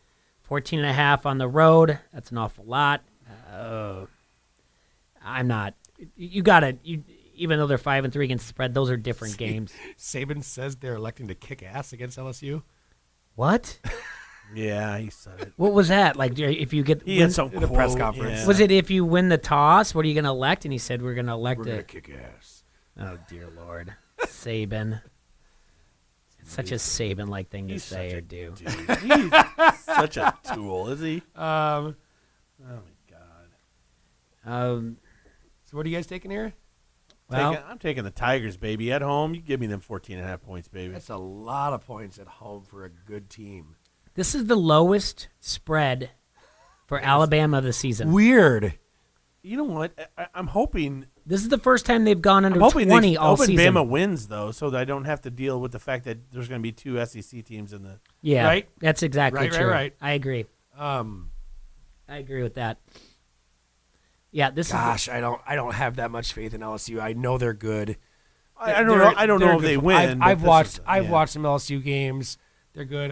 Speaker 16: 14.5 on the road. That's an awful lot. I'm not. You got to. Even though they're 5-3 against the spread, those are different games.
Speaker 7: Saban says they're electing to kick ass against LSU.
Speaker 16: What?
Speaker 5: Yeah, he said it.
Speaker 16: What was that? Like, if you get
Speaker 5: He had some
Speaker 7: in a press conference.
Speaker 5: Yeah.
Speaker 16: Was it if you win the toss? What are you going to elect? And he said we're going to elect
Speaker 7: We're going to kick ass.
Speaker 16: Oh dear Lord, Saban. It's such a Saban-like thing to say or do.
Speaker 5: He's such a tool, is he?
Speaker 7: Oh
Speaker 5: my God.
Speaker 7: So what are you guys taking here?
Speaker 16: Well,
Speaker 5: I'm taking the Tigers, baby. At home, you give me them 14.5 points, baby.
Speaker 7: That's a lot of points at home for a good team.
Speaker 16: this is the lowest spread for Alabama this season.
Speaker 7: Weird.
Speaker 5: You know what? I'm hoping.
Speaker 16: This is the first time they've gone under 20 all
Speaker 5: hoping
Speaker 16: season.
Speaker 5: Bama wins, though, so that I don't have to deal with the fact that there's going to be 2 SEC teams in the.
Speaker 16: Yeah,
Speaker 7: right?
Speaker 16: That's exactly true.
Speaker 7: Right.
Speaker 16: I agree.
Speaker 7: I
Speaker 16: agree with that. Yeah, this
Speaker 7: Gosh,
Speaker 16: is.
Speaker 7: I don't have that much faith in LSU. I know they're good.
Speaker 5: I don't know. I don't know if they win.
Speaker 7: I've watched some LSU games. They're good.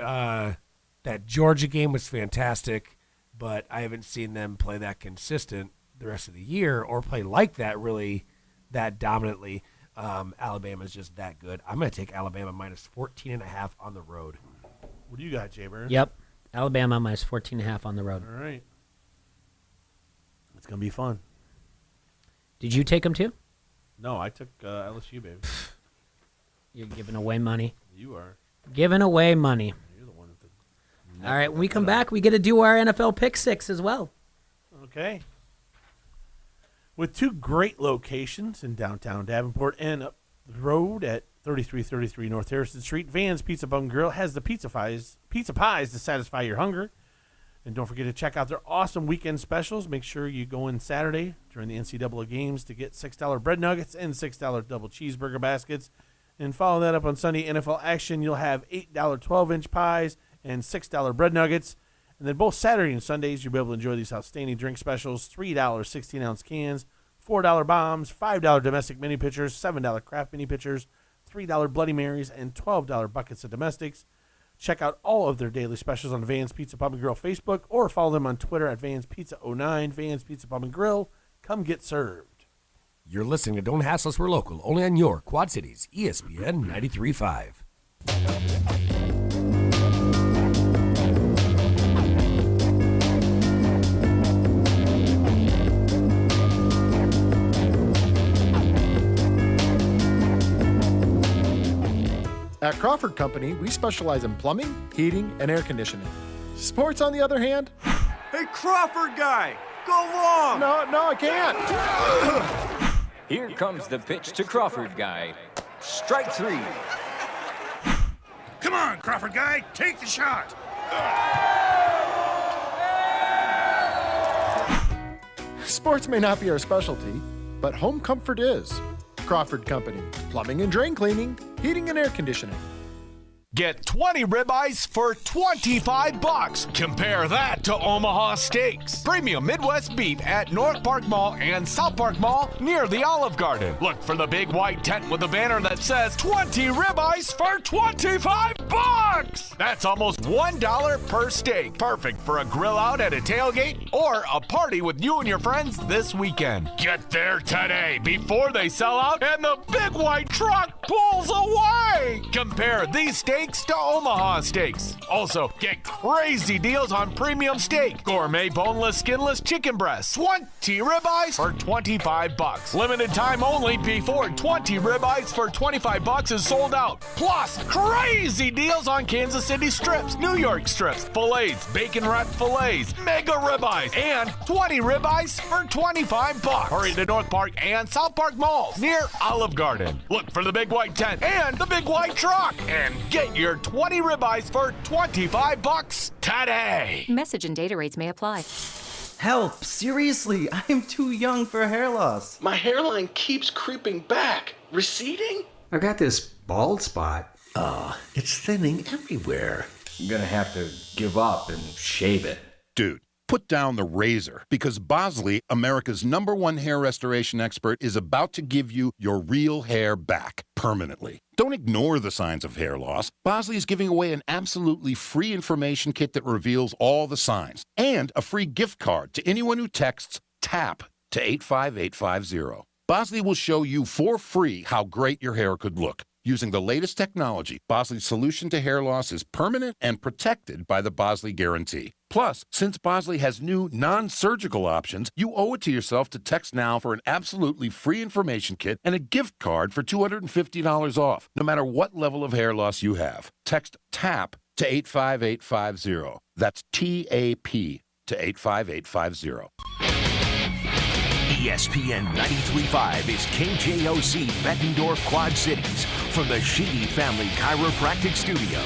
Speaker 7: That Georgia game was fantastic, but I haven't seen them play that consistent the rest of the year or play like that really that dominantly. Alabama's just that good. I'm going to take Alabama minus 14.5 on the road.
Speaker 5: What do you got, Jay Burns?
Speaker 16: Yep, Alabama minus 14.5 on the road.
Speaker 5: All right. It's going to be fun.
Speaker 16: Did you take them too?
Speaker 5: No, I took LSU, baby.
Speaker 16: You're giving away money.
Speaker 5: You are.
Speaker 16: Giving away money.
Speaker 5: You're the one with the.
Speaker 16: All right, when we come back, we get to do our NFL Pick 6 as well.
Speaker 5: Okay. With 2 great locations in downtown Davenport and up the road at 3333 North Harrison Street, Van's Pizza Pub and Grill has the pizza pies to satisfy your hunger. And don't forget to check out their awesome weekend specials. Make sure you go in Saturday during the NCAA games to get $6 bread nuggets and $6 double cheeseburger baskets. And follow that up on Sunday NFL action. You'll have $8 12-inch pies and $6 bread nuggets. And then both Saturday and Sundays, you'll be able to enjoy these outstanding drink specials: $3 16-ounce cans, $4 bombs, $5 domestic mini pitchers, $7 craft mini pitchers, $3 Bloody Marys, and $12 buckets of domestics. Check out all of their daily specials on Van's Pizza Pub and Grill Facebook, or follow them on Twitter at Van's Pizza 09. Van's Pizza Pub and Grill. Come get served.
Speaker 7: You're listening to Don't Hassle Us, We're Local, only on your Quad Cities, ESPN 93.5.
Speaker 14: At Crawford Company, we specialize in plumbing, heating, and air conditioning. Sports, on the other hand...
Speaker 8: Hey, Crawford guy, go long!
Speaker 14: No, I can't.
Speaker 15: Here comes the pitch to Crawford guy. Strike three.
Speaker 8: Come on, Crawford guy, take the shot.
Speaker 14: Sports may not be our specialty, but home comfort is. Crawford Company, plumbing and drain cleaning, heating and air conditioning.
Speaker 13: Get 20 ribeyes for $25. Compare that to Omaha Steaks. Premium Midwest beef at North Park Mall and South Park Mall near the Olive Garden. Look for the big white tent with a banner that says 20 ribeyes for $25. That's almost $1 per steak. Perfect for a grill out at a tailgate or a party with you and your friends this weekend. Get there today before they sell out and the big white truck pulls away. Compare these steaks to Omaha Steaks. Also, get crazy deals on premium steak, gourmet boneless, skinless chicken breasts, 20 ribeyes for $25. Limited time only before 20 ribeyes for $25 is sold out. Plus, crazy deals on Kansas City strips, New York strips, fillets, bacon wrapped fillets, mega ribeyes, and 20 ribeyes for $25. Hurry to North Park and South Park malls near Olive Garden. Look for the big white tent and the big white truck and get your 20 ribeyes for $25 today.
Speaker 17: Message and data rates may apply.
Speaker 24: Help! Seriously, I'm too young for hair loss.
Speaker 25: My hairline keeps creeping back. Receding?
Speaker 26: I've got this bald spot.
Speaker 27: It's thinning everywhere.
Speaker 26: I'm gonna have to give up and shave it.
Speaker 28: Dude, put down the razor because Bosley, America's #1 hair restoration expert, is about to give you your real hair back permanently. Don't ignore the signs of hair loss. Bosley is giving away an absolutely free information kit that reveals all the signs and a free gift card to anyone who texts TAP to 85850. Bosley will show you for free how great your hair could look. Using the latest technology, Bosley's solution to hair loss is permanent and protected by the Bosley Guarantee. Plus, since Bosley has new non-surgical options, you owe it to yourself to text now for an absolutely free information kit and a gift card for $250 off, no matter what level of hair loss you have. Text TAP to 85850. That's TAP to 85850.
Speaker 1: ESPN 93.5 is KJOC Bettendorf Quad Cities from the Sheedy Family Chiropractic Studio.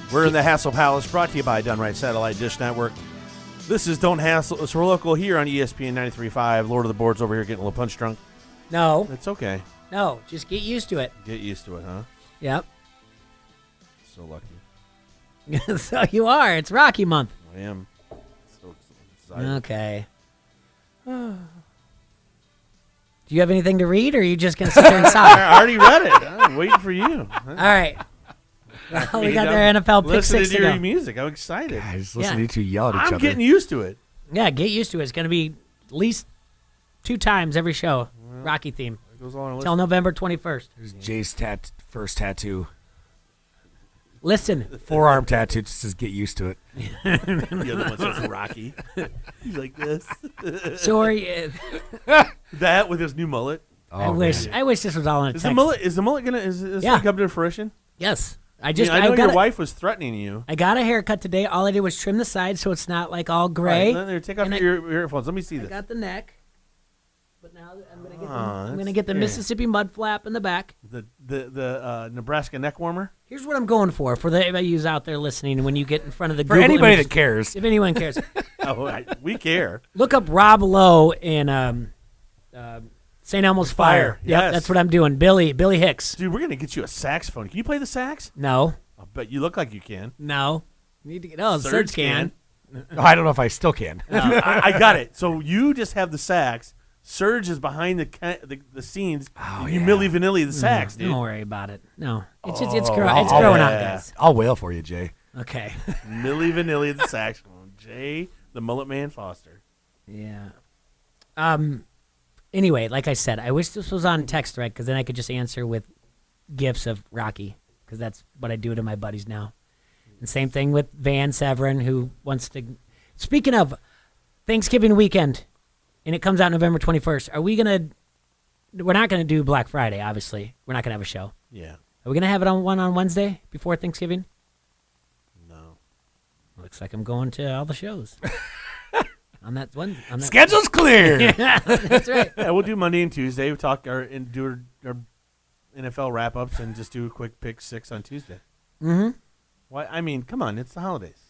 Speaker 5: We're in the Hassle Palace, brought to you by Done Right Satellite Dish Network. This is Don't Hassle. So we're local here on ESPN 93.5. Lord of the Boards over here getting a little punch drunk.
Speaker 16: No.
Speaker 5: It's okay.
Speaker 16: No, just get used to it.
Speaker 5: Get used to it, huh?
Speaker 16: Yep.
Speaker 5: So lucky.
Speaker 16: So you are. It's Rocky Month.
Speaker 5: I am. So excited.
Speaker 16: Okay. Do you have anything to read, or are you just going to sit there and sigh?
Speaker 5: I already read it. I'm waiting for you.
Speaker 16: All right. Well, we got their NFL pick six
Speaker 5: listening
Speaker 16: to
Speaker 5: to your
Speaker 16: go.
Speaker 5: music. I'm excited.
Speaker 7: Guys, listening to you yell at each
Speaker 5: I'm
Speaker 7: other.
Speaker 5: getting used to it.
Speaker 16: Yeah, get used to it. It's going to be at least 2 times every show. Rocky theme.
Speaker 5: It goes on
Speaker 16: Till November 21st.
Speaker 7: There's Jay's first tattoo.
Speaker 16: Listen.
Speaker 7: Forearm tattoo just says get used to it.
Speaker 5: The other one says Rocky. He's like this.
Speaker 16: Sorry.
Speaker 5: That with his new mullet.
Speaker 16: I wish this was all in a text.
Speaker 5: Is the mullet gonna
Speaker 16: Yeah.
Speaker 5: come to fruition?
Speaker 16: Yes.
Speaker 5: I know your wife was threatening you.
Speaker 16: I got a haircut today. All I did was trim the sides so it's not like all gray.
Speaker 5: Right, there, take off your earphones. Let me see this.
Speaker 16: I got the neck. But now I'm gonna get the Mississippi mud flap in the back.
Speaker 5: The Nebraska neck warmer.
Speaker 16: Here's what I'm going for the yous out there listening. When you get in front of the
Speaker 7: For
Speaker 16: Google
Speaker 7: anybody
Speaker 16: images,
Speaker 7: that cares.
Speaker 16: if anyone cares,
Speaker 5: we care.
Speaker 16: Look up Rob Lowe in St. Elmo's Fire.
Speaker 5: Yes.
Speaker 16: Yep, that's what I'm doing. Billy Hicks.
Speaker 5: Dude, we're gonna get you a saxophone. Can you play the sax?
Speaker 16: No.
Speaker 5: I bet you look like you can.
Speaker 16: No. You need to get. Serge can.
Speaker 7: I don't know if I still can.
Speaker 5: No, I got it. So you just have the sax. Serge is behind the scenes. You Milli Vanilli the sax, dude.
Speaker 16: Don't worry about it. No, it's growing out, guys.
Speaker 7: I'll wail for you, Jay.
Speaker 16: Okay.
Speaker 5: Milli Vanilli the saxophone. Jay, the Mullet Man Foster.
Speaker 16: Yeah. Anyway, like I said, I wish this was on text thread because then I could just answer with gifs of Rocky because that's what I do to my buddies now. And same thing with Van Severin, who wants to. Speaking of Thanksgiving weekend, and it comes out November 21st, are we going to. We're not going to do Black Friday, obviously. We're not going to have a show.
Speaker 5: Yeah.
Speaker 16: Are we going to have it on Wednesday before Thanksgiving?
Speaker 5: No.
Speaker 16: Looks like I'm going to all the shows. On that one.
Speaker 7: Schedule's clear.
Speaker 16: Yeah, that's right.
Speaker 5: Yeah, we'll do Monday and Tuesday. We'll talk do our NFL wrap-ups and just do a quick pick 6 on Tuesday.
Speaker 16: Mm-hmm.
Speaker 5: Why? I mean, come on. It's the holidays.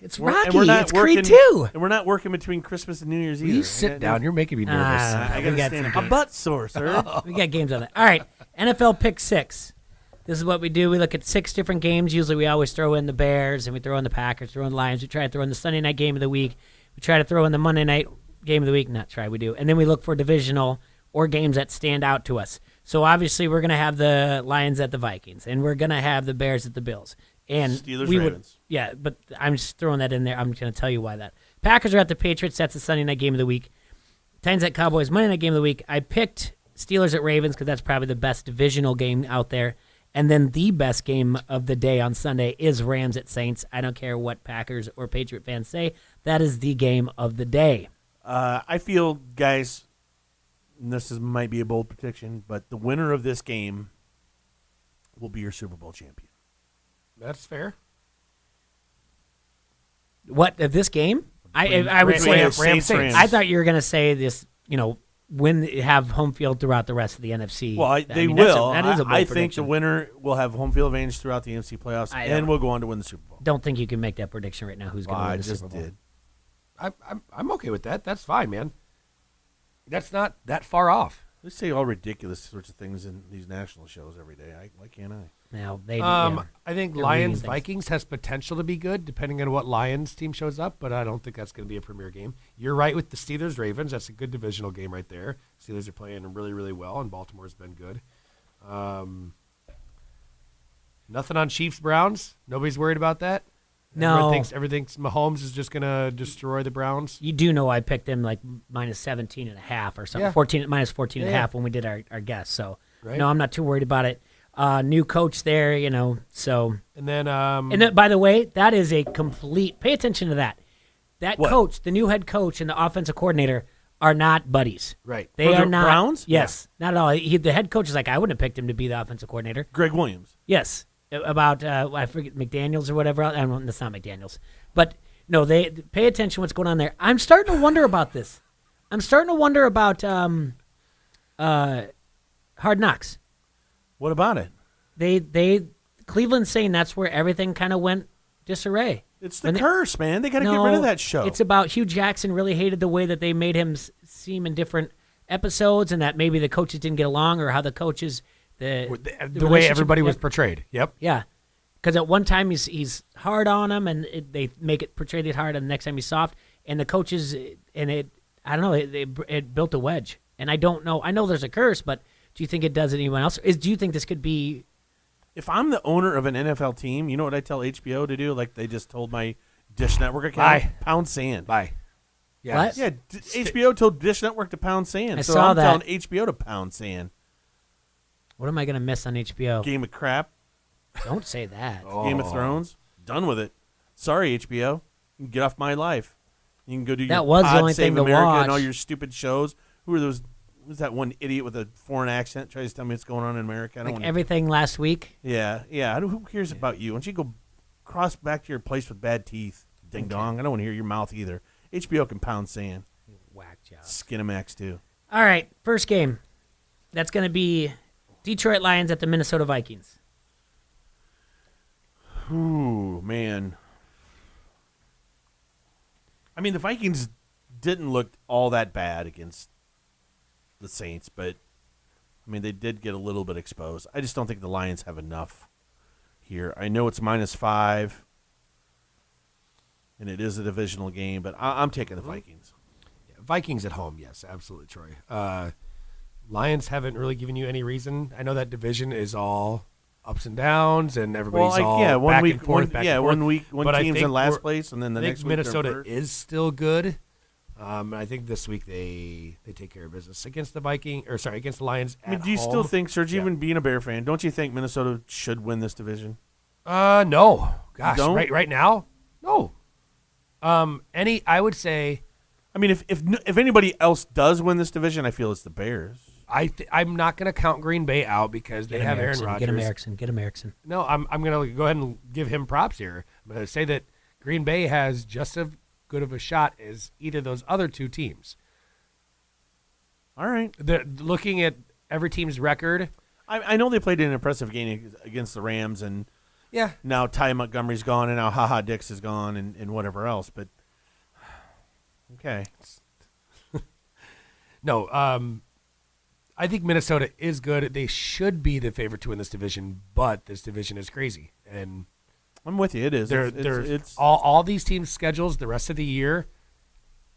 Speaker 16: It's Rocky. It's Creed 2.
Speaker 5: And we're not working between Christmas and New Year's either.
Speaker 7: You sit down. You're making me nervous.
Speaker 5: I got to stand a butt sore, sir.
Speaker 16: We got games on it. All right, NFL Pick 6. This is what we do. We look at 6 different games. Usually we always throw in the Bears, and we throw in the Packers, throw in the Lions. We try to throw in the Sunday night game of the week. We try to throw in the Monday night game of the week. We do. And then we look for divisional or games that stand out to us. So obviously we're going to have the Lions at the Vikings, and we're going to have the Bears at the Bills. And
Speaker 5: Steelers,
Speaker 16: Ravens. Yeah, but I'm just throwing that in there. I'm going to tell you why that. Packers are at the Patriots. That's the Sunday night game of the week. Titans at Cowboys, Monday night game of the week. I picked Steelers at Ravens because that's probably the best divisional game out there. And then the best game of the day on Sunday is Rams at Saints. I don't care what Packers or Patriot fans say. That is the game of the day.
Speaker 5: I feel, guys, and might be a bold prediction, but the winner of this game will be your Super Bowl champion.
Speaker 7: That's fair.
Speaker 16: What, of this game? I would say
Speaker 5: Rams.
Speaker 16: I thought you were going to say this, have home field throughout the rest of the NFC.
Speaker 5: Well, they will.
Speaker 16: That is a bold
Speaker 5: I
Speaker 16: prediction.
Speaker 5: think the winner will have home field advantage throughout the NFC playoffs, and will go on to win the Super Bowl.
Speaker 16: Don't think you can make that prediction right now. Who's going to win the Super Bowl?
Speaker 5: I just did.
Speaker 7: I'm okay with that. That's fine, man. That's not that far off.
Speaker 5: They say all ridiculous sorts of things in these national shows every day. Why can't I?
Speaker 16: Now
Speaker 7: I think Lions Vikings has potential to be good, depending on what Lions team shows up. But I don't think that's going to be a premier game. You're right with the Steelers Ravens. That's a good divisional game right there. Steelers are playing really, really well, and Baltimore's been good. Nothing on Chiefs Browns. Nobody's worried about that.
Speaker 16: No,
Speaker 7: everything thinks Mahomes is just going to destroy the Browns.
Speaker 16: You do know I picked them like minus 17.5 or something, minus 14.5 when we did our guess. So no, I'm not too worried about it. New coach there, So
Speaker 7: and then
Speaker 16: by the way, that is a complete. Pay attention to that. That coach, the new head coach, and the offensive coordinator are not buddies.
Speaker 7: Right?
Speaker 16: They are not
Speaker 5: Browns.
Speaker 16: Yes, not at all. The head coach is like, I wouldn't have picked him to be the offensive coordinator.
Speaker 5: Greg Williams.
Speaker 16: Yes. About I forget McDaniels or whatever. I don't know, that's not McDaniels, but no, they pay attention to what's going on there. I'm starting to wonder about this. I'm starting to wonder about Hard Knocks.
Speaker 5: What about it?
Speaker 16: They Cleveland's saying that's where everything kind of went disarray.
Speaker 5: It's the curse, man. They got to get rid of that show.
Speaker 16: It's about Hugh Jackson really hated the way that they made him seem in different episodes, and that maybe the coaches didn't get along, or how the coaches.
Speaker 7: The way everybody was portrayed. Yep.
Speaker 16: Yeah. Because at one time he's hard on him, and they make it portrayed it hard, and the next time he's soft. And the coaches, I don't know, it built a wedge. And I don't know. I know there's a curse, but do you think it does anyone else? Do you think this could be?
Speaker 5: If I'm the owner of an NFL team, you know what I tell HBO to do? Like they just told my Dish Network account? Pound sand.
Speaker 7: Bye.
Speaker 16: Yeah. What?
Speaker 5: Yeah. HBO told Dish Network to pound sand.
Speaker 16: I
Speaker 5: so
Speaker 16: saw
Speaker 5: I'm
Speaker 16: that.
Speaker 5: telling HBO to pound sand.
Speaker 16: What am I going to miss on HBO?
Speaker 5: Game of crap.
Speaker 16: Don't say that.
Speaker 5: Game of Thrones. Done with it. Sorry, HBO. You can get off my life. You can go do
Speaker 16: that was the only
Speaker 5: Save
Speaker 16: thing to
Speaker 5: America
Speaker 16: watch.
Speaker 5: And all your stupid shows. Who are those? Who's that one idiot with a foreign accent tries to tell me what's going on in America? I don't
Speaker 16: Like everything last week?
Speaker 5: Yeah. Who cares about you? Why don't you go cross back to your place with bad teeth? Ding dong. I don't want to hear your mouth either. HBO can pound sand.
Speaker 16: Whack job.
Speaker 5: Skinamax too.
Speaker 16: All right, first game. That's going to be Detroit Lions at the Minnesota Vikings.
Speaker 5: Ooh, man. I mean, the Vikings didn't look all that bad against the Saints, but, I mean, they did get a little bit exposed. I just don't think the Lions have enough here. I know it's -5, and it is a divisional game, but I'm taking the Vikings.
Speaker 7: Yeah, Vikings at home, yes, absolutely, Troy. Lions haven't really given you any reason. I know that division is all ups and downs, and everybody's
Speaker 5: one
Speaker 7: and forth.
Speaker 5: team's in last place, and then the next week
Speaker 7: Minnesota is still good. I think this week they take care of business against the against the Lions.
Speaker 5: I mean, do you still think, Serge, even being a Bear fan, don't you think Minnesota should win this division?
Speaker 7: No. Gosh, right now, no. I would say.
Speaker 5: I mean, if anybody else does win this division, I feel it's the Bears.
Speaker 7: I'm not going to count Green Bay out because they have Aaron Rodgers.
Speaker 16: Get American.
Speaker 7: No, I'm going to go ahead and give him props here. I'm going to say that Green Bay has just as good of a shot as either of those other two teams.
Speaker 5: All right.
Speaker 7: They're looking at every team's record.
Speaker 5: I know they played an impressive game against the Rams, and now Ty Montgomery's gone, and now HaHa Dix is gone, and whatever else. But okay.
Speaker 7: No, I think Minnesota is good. They should be the favorite to win this division, but this division is crazy. And
Speaker 5: I'm with you. It is.
Speaker 7: It's all these teams' schedules the rest of the year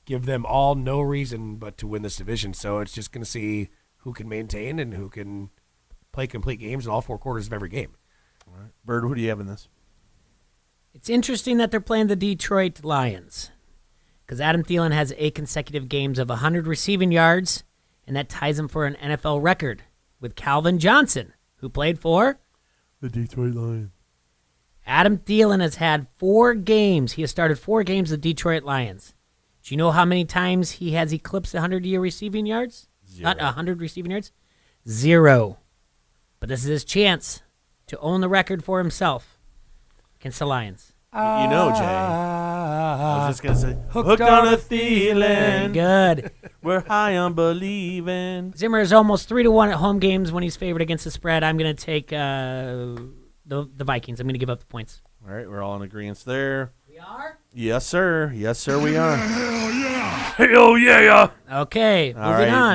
Speaker 7: give them all no reason but to win this division. So it's just going to see who can maintain and who can play complete games in all 4 quarters of every game.
Speaker 5: All right. Bird, who do you have in this?
Speaker 16: It's interesting that they're playing the Detroit Lions because Adam Thielen has 8 consecutive games of 100 receiving yards, and that ties him for an NFL record with Calvin Johnson, who played for
Speaker 5: the Detroit Lions.
Speaker 16: Adam Thielen has had 4 games. He has started 4 games with the Detroit Lions. Do you know how many times he has eclipsed 100-year receiving yards?
Speaker 5: 0.
Speaker 16: Not 100 receiving yards? 0. But this is his chance to own the record for himself against the Lions.
Speaker 5: You know, Jay. I was just going to say, hooked on a feeling.
Speaker 16: Good.
Speaker 5: We're high on believing.
Speaker 16: Zimmer is almost 3-1 at home games when he's favored against the spread. I'm going to take the Vikings. I'm going to give up the points.
Speaker 5: All right, we're all in agreement there.
Speaker 16: We are?
Speaker 5: Yes, sir. Yes, sir, we are.
Speaker 8: Hell yeah.
Speaker 5: Hell yeah.
Speaker 16: Okay,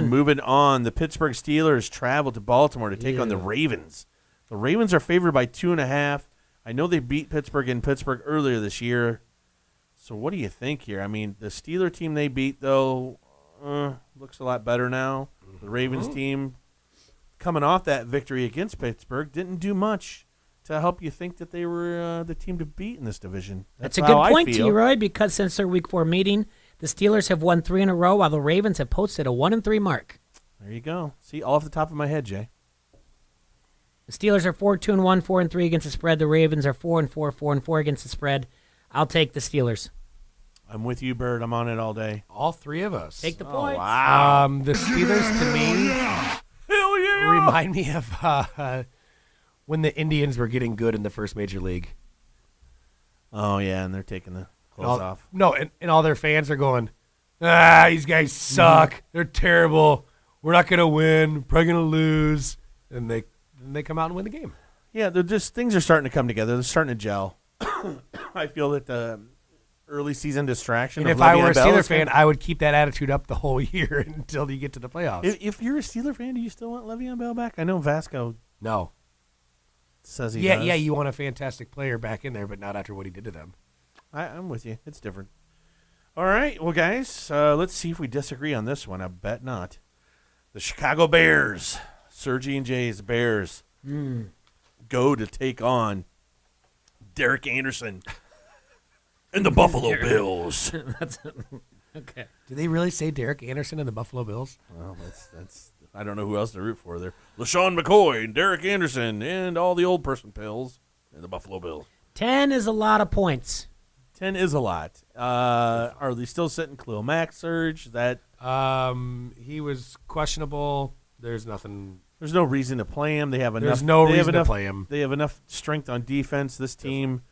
Speaker 5: moving on. The Pittsburgh Steelers travel to Baltimore to take on the Ravens. The Ravens are favored by 2.5. I know they beat Pittsburgh in Pittsburgh earlier this year. So what do you think here? I mean, the Steeler team they beat, though, looks a lot better now. The Ravens team, coming off that victory against Pittsburgh, didn't do much to help you think that they were the team to beat in this division.
Speaker 16: That's a good point, T-Roy, because since their Week 4 meeting, the Steelers have won 3 in a row, while the Ravens have posted a 1-3 mark.
Speaker 5: There you go. See, all off the top of my head, Jay.
Speaker 16: The Steelers are 4-2-1, 4-3 against the spread. The Ravens are 4-4, 4-4 against the spread. I'll take the Steelers.
Speaker 5: I'm with you, Bird. I'm on it all day.
Speaker 7: All 3 of us.
Speaker 16: Take the points.
Speaker 5: Wow.
Speaker 7: The Steelers, to me,
Speaker 5: hell yeah,
Speaker 7: remind me of when the Indians were getting good in the first major league.
Speaker 5: Oh, yeah, and they're taking the clothes off.
Speaker 7: No, and all their fans are going, these guys suck. They're terrible. We're not going to win. We're probably going to lose. And they come out and win the game.
Speaker 5: Yeah, they're just things are starting to come together. They're starting to gel. I feel that the early season distraction.
Speaker 7: And if I were a Steeler fan, I would keep that attitude up the whole year until you get to the playoffs.
Speaker 5: If you're a Steeler fan, do you still want Le'Veon Bell back? I know Vasco.
Speaker 7: No.
Speaker 5: Says he does.
Speaker 7: Yeah, you want a fantastic player back in there, but not after what he did to them.
Speaker 5: I'm with you. It's different. All right, well, guys, let's see if we disagree on this one. I bet not. The Chicago Bears, Sergi and Jay's Bears, go to take on Derek Anderson and the Buffalo Bills.
Speaker 16: Okay.
Speaker 7: Do they really say Derek Anderson and the Buffalo Bills?
Speaker 5: Well, that's I don't know who else to root for there. LaShawn McCoy, and Derek Anderson, and all the old person pills, and the Buffalo Bills.
Speaker 16: 10 is a lot of points.
Speaker 5: 10 is a lot. Are they still sitting Khalil Mack, Serge? That
Speaker 7: he was questionable. There's nothing.
Speaker 5: There's no reason to play him. They have enough.
Speaker 7: There's no reason to play him.
Speaker 5: They have enough strength on defense. This team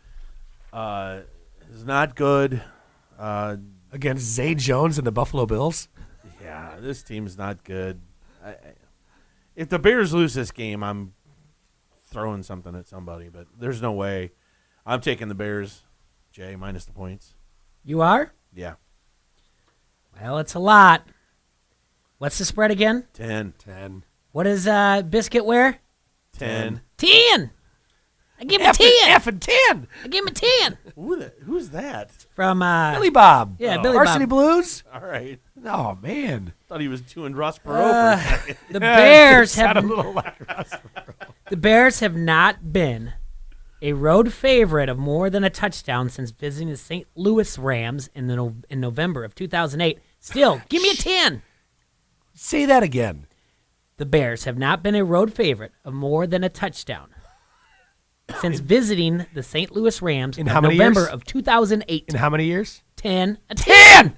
Speaker 5: is not good.
Speaker 7: Against Zay Jones and the Buffalo Bills?
Speaker 5: Yeah, this team's not good. If the Bears lose this game, I'm throwing something at somebody, but there's no way. I'm taking the Bears, Jay, minus the points.
Speaker 16: You are?
Speaker 5: Yeah.
Speaker 16: Well, it's a lot. What's the spread again?
Speaker 5: 10.
Speaker 16: What does Biscuit wear?
Speaker 5: 10.
Speaker 16: 10! I give him 10.
Speaker 7: F and 10.
Speaker 16: I give him a 10.
Speaker 5: Who's that?
Speaker 16: From
Speaker 7: Billy Bob.
Speaker 16: Yeah, Billy
Speaker 7: Varsity
Speaker 16: Bob.
Speaker 7: Blues.
Speaker 5: All right.
Speaker 7: Oh, man.
Speaker 5: Thought he was doing Ross Perot for a second.
Speaker 16: The Bears have
Speaker 7: a little like Ross Perot.
Speaker 16: The Bears have not been a road favorite of more than a touchdown since visiting the St. Louis Rams in November of 2008. Still, give me a 10.
Speaker 7: Say that again.
Speaker 16: The Bears have not been a road favorite of more than a touchdown since visiting the St. Louis Rams in November
Speaker 7: years?
Speaker 16: of 2008.
Speaker 7: In how many years?
Speaker 16: 10. A 10!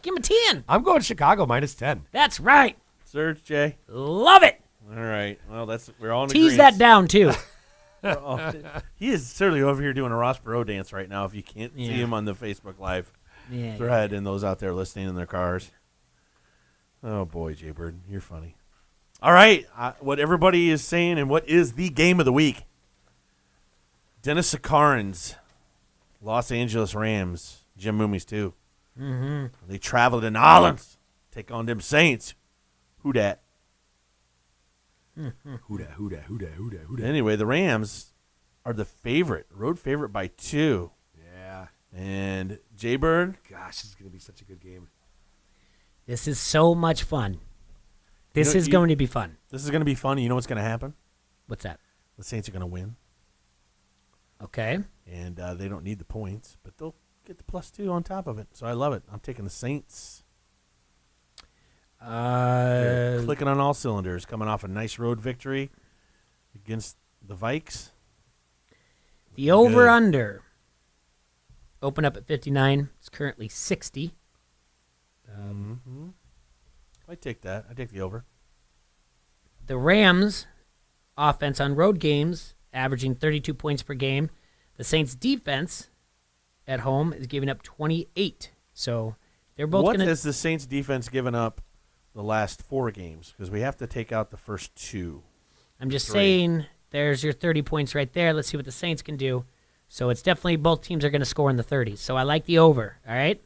Speaker 16: Give him a 10.
Speaker 7: I'm going Chicago minus 10.
Speaker 16: That's right.
Speaker 5: Serge, Jay.
Speaker 16: Love it.
Speaker 5: All right. Well, we're all in
Speaker 16: Tease
Speaker 5: agreement.
Speaker 16: that down, too.
Speaker 5: He is certainly over here doing a Ross Perot dance right now if you can't see
Speaker 16: Yeah.
Speaker 5: him on the Facebook Live
Speaker 16: Yeah,
Speaker 5: thread and those out there listening in their cars. Oh, boy, Jay Bird, you're funny. All right. What everybody is saying and what is the game of the week? Dennis Sakarin's Los Angeles Rams, Jim Moomies too.
Speaker 16: Mm-hmm.
Speaker 5: They traveled to New Orleans, take on them Saints. Who dat?
Speaker 7: Who dat?
Speaker 5: Anyway, the Rams are the road favorite by 2.
Speaker 7: Yeah.
Speaker 5: And Jay Bird.
Speaker 7: Gosh, this is going to be such a good game.
Speaker 16: This is so much fun. This is going to be fun.
Speaker 5: This is going to be fun. You know what's going to happen?
Speaker 16: What's that?
Speaker 5: The Saints are going to win.
Speaker 16: Okay.
Speaker 5: And they don't need the points, but they'll get the +2 on top of it. So I love it. I'm taking the Saints. They're clicking on all cylinders, coming off a nice road victory against the Vikes.
Speaker 16: The over-under opened up at 59. It's currently 60.
Speaker 5: I take that. I take the over.
Speaker 16: The Rams' offense on road games averaging 32 points per game. The Saints' defense at home is giving up 28. So they're both
Speaker 5: What
Speaker 16: going to...
Speaker 5: has the Saints' defense given up the last 4 games? Because we have to take out the first 2.
Speaker 16: I'm just saying there's your 30 points right there. Let's see what the Saints can do. So it's definitely both teams are going to score in the 30s. So I like the over, all right?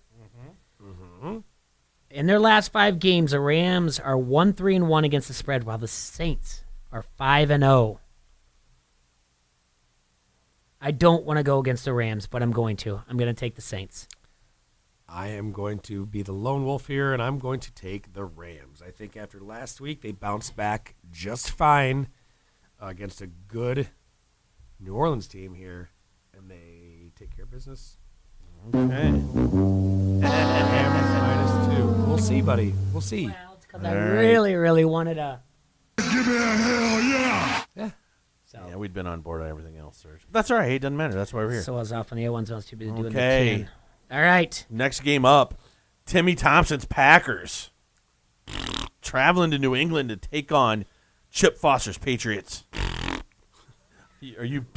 Speaker 16: In their last 5 games, the Rams are 1-3-1 against the spread, while the Saints are 5-0. I don't want to go against the Rams, but I'm going to. I'm going to take the Saints.
Speaker 7: I am going to be the lone wolf here, and I'm going to take the Rams. I think after last week, they bounced back just fine against a good New Orleans team here, and they take care of business.
Speaker 5: Okay.
Speaker 7: Rams -2. We'll see, buddy. We'll see.
Speaker 16: Well, it's because I really, really wanted to.
Speaker 8: Give me a hell yeah!
Speaker 7: Yeah.
Speaker 16: So.
Speaker 5: Yeah, we'd been on board on everything else, Serge. That's all right. It doesn't matter. That's why we're here.
Speaker 16: So I was off on the A1s. I was too busy doing the
Speaker 5: Okay.
Speaker 16: 10. All right.
Speaker 5: Next game up, Timmy Thompson's Packers traveling to New England to take on Chip Foster's Patriots. Are you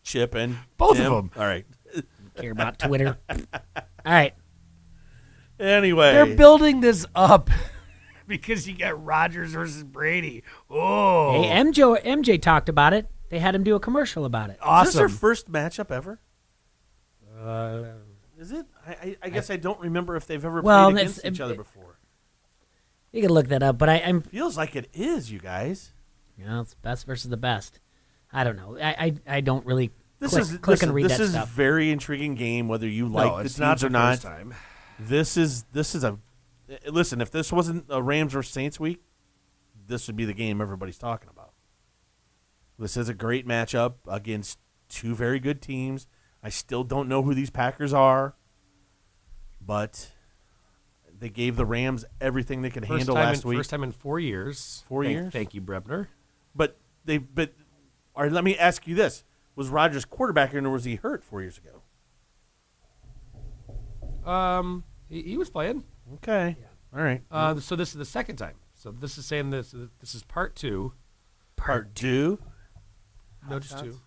Speaker 5: Chip and
Speaker 7: both
Speaker 5: Tim?
Speaker 7: of them?
Speaker 5: All right.
Speaker 16: Care about Twitter. All right.
Speaker 5: Anyway,
Speaker 7: they're building this up because you got Rodgers versus Brady. Oh,
Speaker 16: Hey, MJ talked about it. They had him do a commercial about it.
Speaker 7: Awesome.
Speaker 5: Is this their first matchup ever?
Speaker 16: Uh,
Speaker 5: Is it? I guess I don't remember if they've ever
Speaker 16: Well,
Speaker 5: played against each other before.
Speaker 16: You can look that up, but I'm
Speaker 5: Feels like it is, you guys.
Speaker 16: You know, it's best versus the best. I don't know. I don't really
Speaker 5: This
Speaker 16: click and read
Speaker 5: this
Speaker 16: that
Speaker 5: is
Speaker 16: stuff.
Speaker 5: a very intriguing game, whether you like
Speaker 7: it's
Speaker 5: the teams or not.
Speaker 7: first time.
Speaker 5: This is a listen. If this wasn't a Rams versus Saints week, this would be the game everybody's talking about. This is a great matchup against 2 very good teams. I still don't know who these Packers are, but they gave the Rams everything they could handle last week.
Speaker 7: First time in 4 years.
Speaker 5: 4 years.
Speaker 7: Thank you, Brebner.
Speaker 5: But all right, let me ask you this: was Rodgers quarterbacking or was he hurt 4 years ago?
Speaker 7: He was playing.
Speaker 5: Okay. All right.
Speaker 7: So this is the second time. So this is saying this is part 2.
Speaker 5: Part 2?
Speaker 7: No, just 2.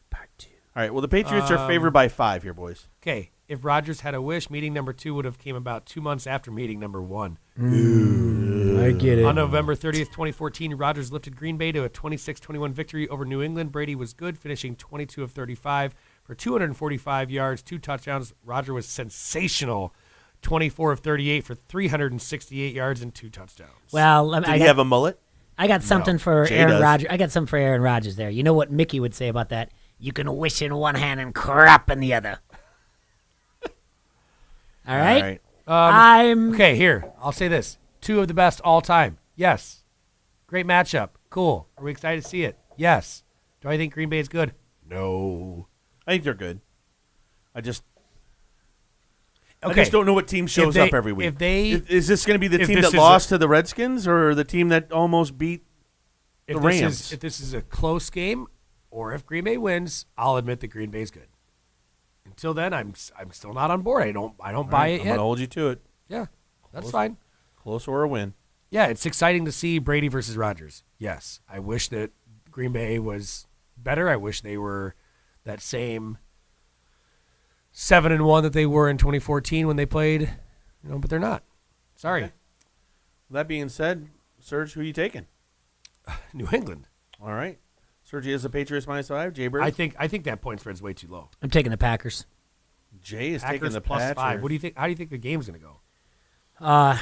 Speaker 16: Part 2.
Speaker 5: All right. Well, the Patriots are favored by 5 here, boys.
Speaker 7: Okay. If Rodgers had a wish, meeting number 2 would have came about 2 months after meeting number 1.
Speaker 16: I get it.
Speaker 7: On November 30th, 2014, Rodgers lifted Green Bay to a 26-21 victory over New England. Brady was good, finishing 22 of 35 for 245 yards, 2 touchdowns. Rodgers was sensational, 24 of 38 for 368 yards and 2 touchdowns.
Speaker 16: Well,
Speaker 5: Did he have a mullet?
Speaker 16: I got something for
Speaker 5: Jay
Speaker 16: Aaron
Speaker 5: does.
Speaker 16: Rodgers. I got something for Aaron Rodgers there. You know what Mickey would say about that? You can wish in one hand and crap in the other. All right.
Speaker 7: Okay, here. I'll say this. 2 of the best all time. Yes. Great matchup. Cool. Are we excited to see it? Yes. Do I think Green Bay is good? No.
Speaker 5: I think they're good. I just don't know what team shows up every week. Is this going to be the team that lost to the Redskins or the team that almost beat the Rams?
Speaker 7: If this is a close game, or if Green Bay wins, I'll admit that Green Bay's good. Until then, I'm still not on board. I don't buy it yet.
Speaker 5: I'm going to hold you to it.
Speaker 7: Yeah, that's fine.
Speaker 5: Close or a win.
Speaker 7: Yeah, it's exciting to see Brady versus Rodgers. Yes, I wish that Green Bay was better. I wish they were that same 7-1 that they were in 2014 when they played, but they're not. Sorry.
Speaker 5: Okay. That being said, Serge, who are you taking?
Speaker 7: New England.
Speaker 5: All right. Serge is the Patriots -5. Jay Bird?
Speaker 7: I think that point spread's way too low.
Speaker 16: I'm taking the Packers.
Speaker 5: Jay is
Speaker 7: Packers
Speaker 5: taking the
Speaker 7: plus
Speaker 5: Packers.
Speaker 7: 5. What do you think? How do you think the game's going to go?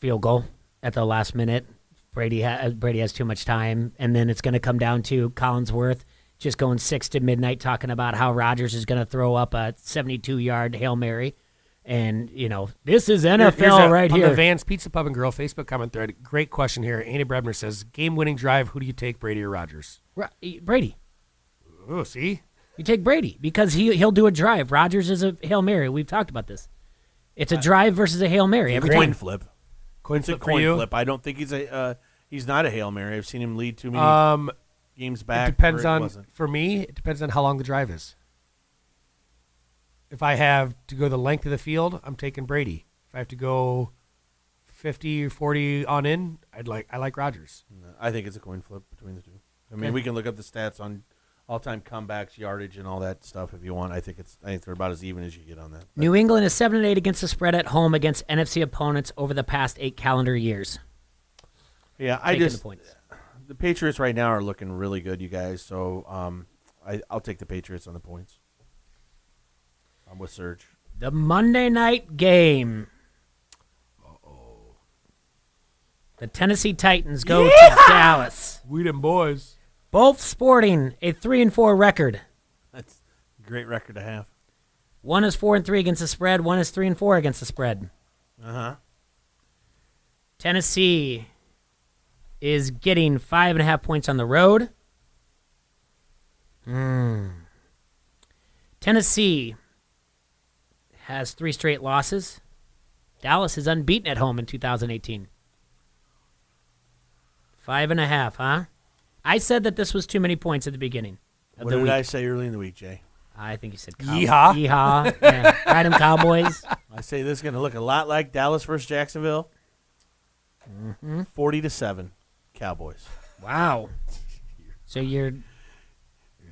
Speaker 16: Field goal at the last minute. Brady has too much time, and then it's going to come down to Collinsworth just going 6 to midnight talking about how Rodgers is going to throw up a 72-yard Hail Mary. And, this is NFL right here.
Speaker 7: On the Vance Pizza Pub and Grill Facebook comment thread, great question here. Andy Brebner says, game-winning drive, who do you take, Brady or Rodgers?
Speaker 16: Brady.
Speaker 7: Oh, see?
Speaker 16: You take Brady because he'll do a drive. Rodgers is a Hail Mary. We've talked about this. It's a drive versus a Hail Mary every
Speaker 5: coin
Speaker 16: time.
Speaker 5: Flip.
Speaker 7: Coin
Speaker 5: It's a
Speaker 7: flip for
Speaker 5: coin
Speaker 7: you?
Speaker 5: flip. I don't think he's not a Hail Mary. I've seen him lead too many games back.
Speaker 7: It depends
Speaker 5: where it
Speaker 7: on,
Speaker 5: wasn't.
Speaker 7: for me, it depends on how long the drive is. If I have to go the length of the field, I'm taking Brady. If I have to go 50 or 40 on in, I like Rodgers.
Speaker 5: No, I think it's a coin flip between the two. I mean,
Speaker 7: Okay.
Speaker 5: we can look up the stats on all-time comebacks, yardage, and all that stuff if you want. I think they're about as even as you get on that.
Speaker 16: New England is 7-8 against the spread at home against NFC opponents over the past 8 calendar years.
Speaker 5: Yeah, the Patriots right now are looking really good, you guys. So I'll take the Patriots on the points. I'm with Serge.
Speaker 16: The Monday night game.
Speaker 7: Uh-oh.
Speaker 16: The Tennessee Titans go to Dallas.
Speaker 7: We them boys.
Speaker 16: Both sporting a 3-4 record.
Speaker 5: That's a great record to have.
Speaker 16: One is 4-3 against the spread. One is 3-4 against the spread.
Speaker 5: Uh-huh.
Speaker 16: Tennessee is getting 5.5 points on the road. Tennessee has 3 straight losses. Dallas is unbeaten at home in 2018. 5.5, huh? I said that this was too many points at the beginning of
Speaker 5: What
Speaker 16: the
Speaker 5: did
Speaker 16: week.
Speaker 5: I say early in the week, Jay?
Speaker 16: I think you said
Speaker 7: Yeehaw.
Speaker 16: Yeehaw. Yeah. Ride 'em Cowboys.
Speaker 5: I say this is going to look a lot like Dallas versus Jacksonville. 40-7, Cowboys.
Speaker 16: Wow. So you're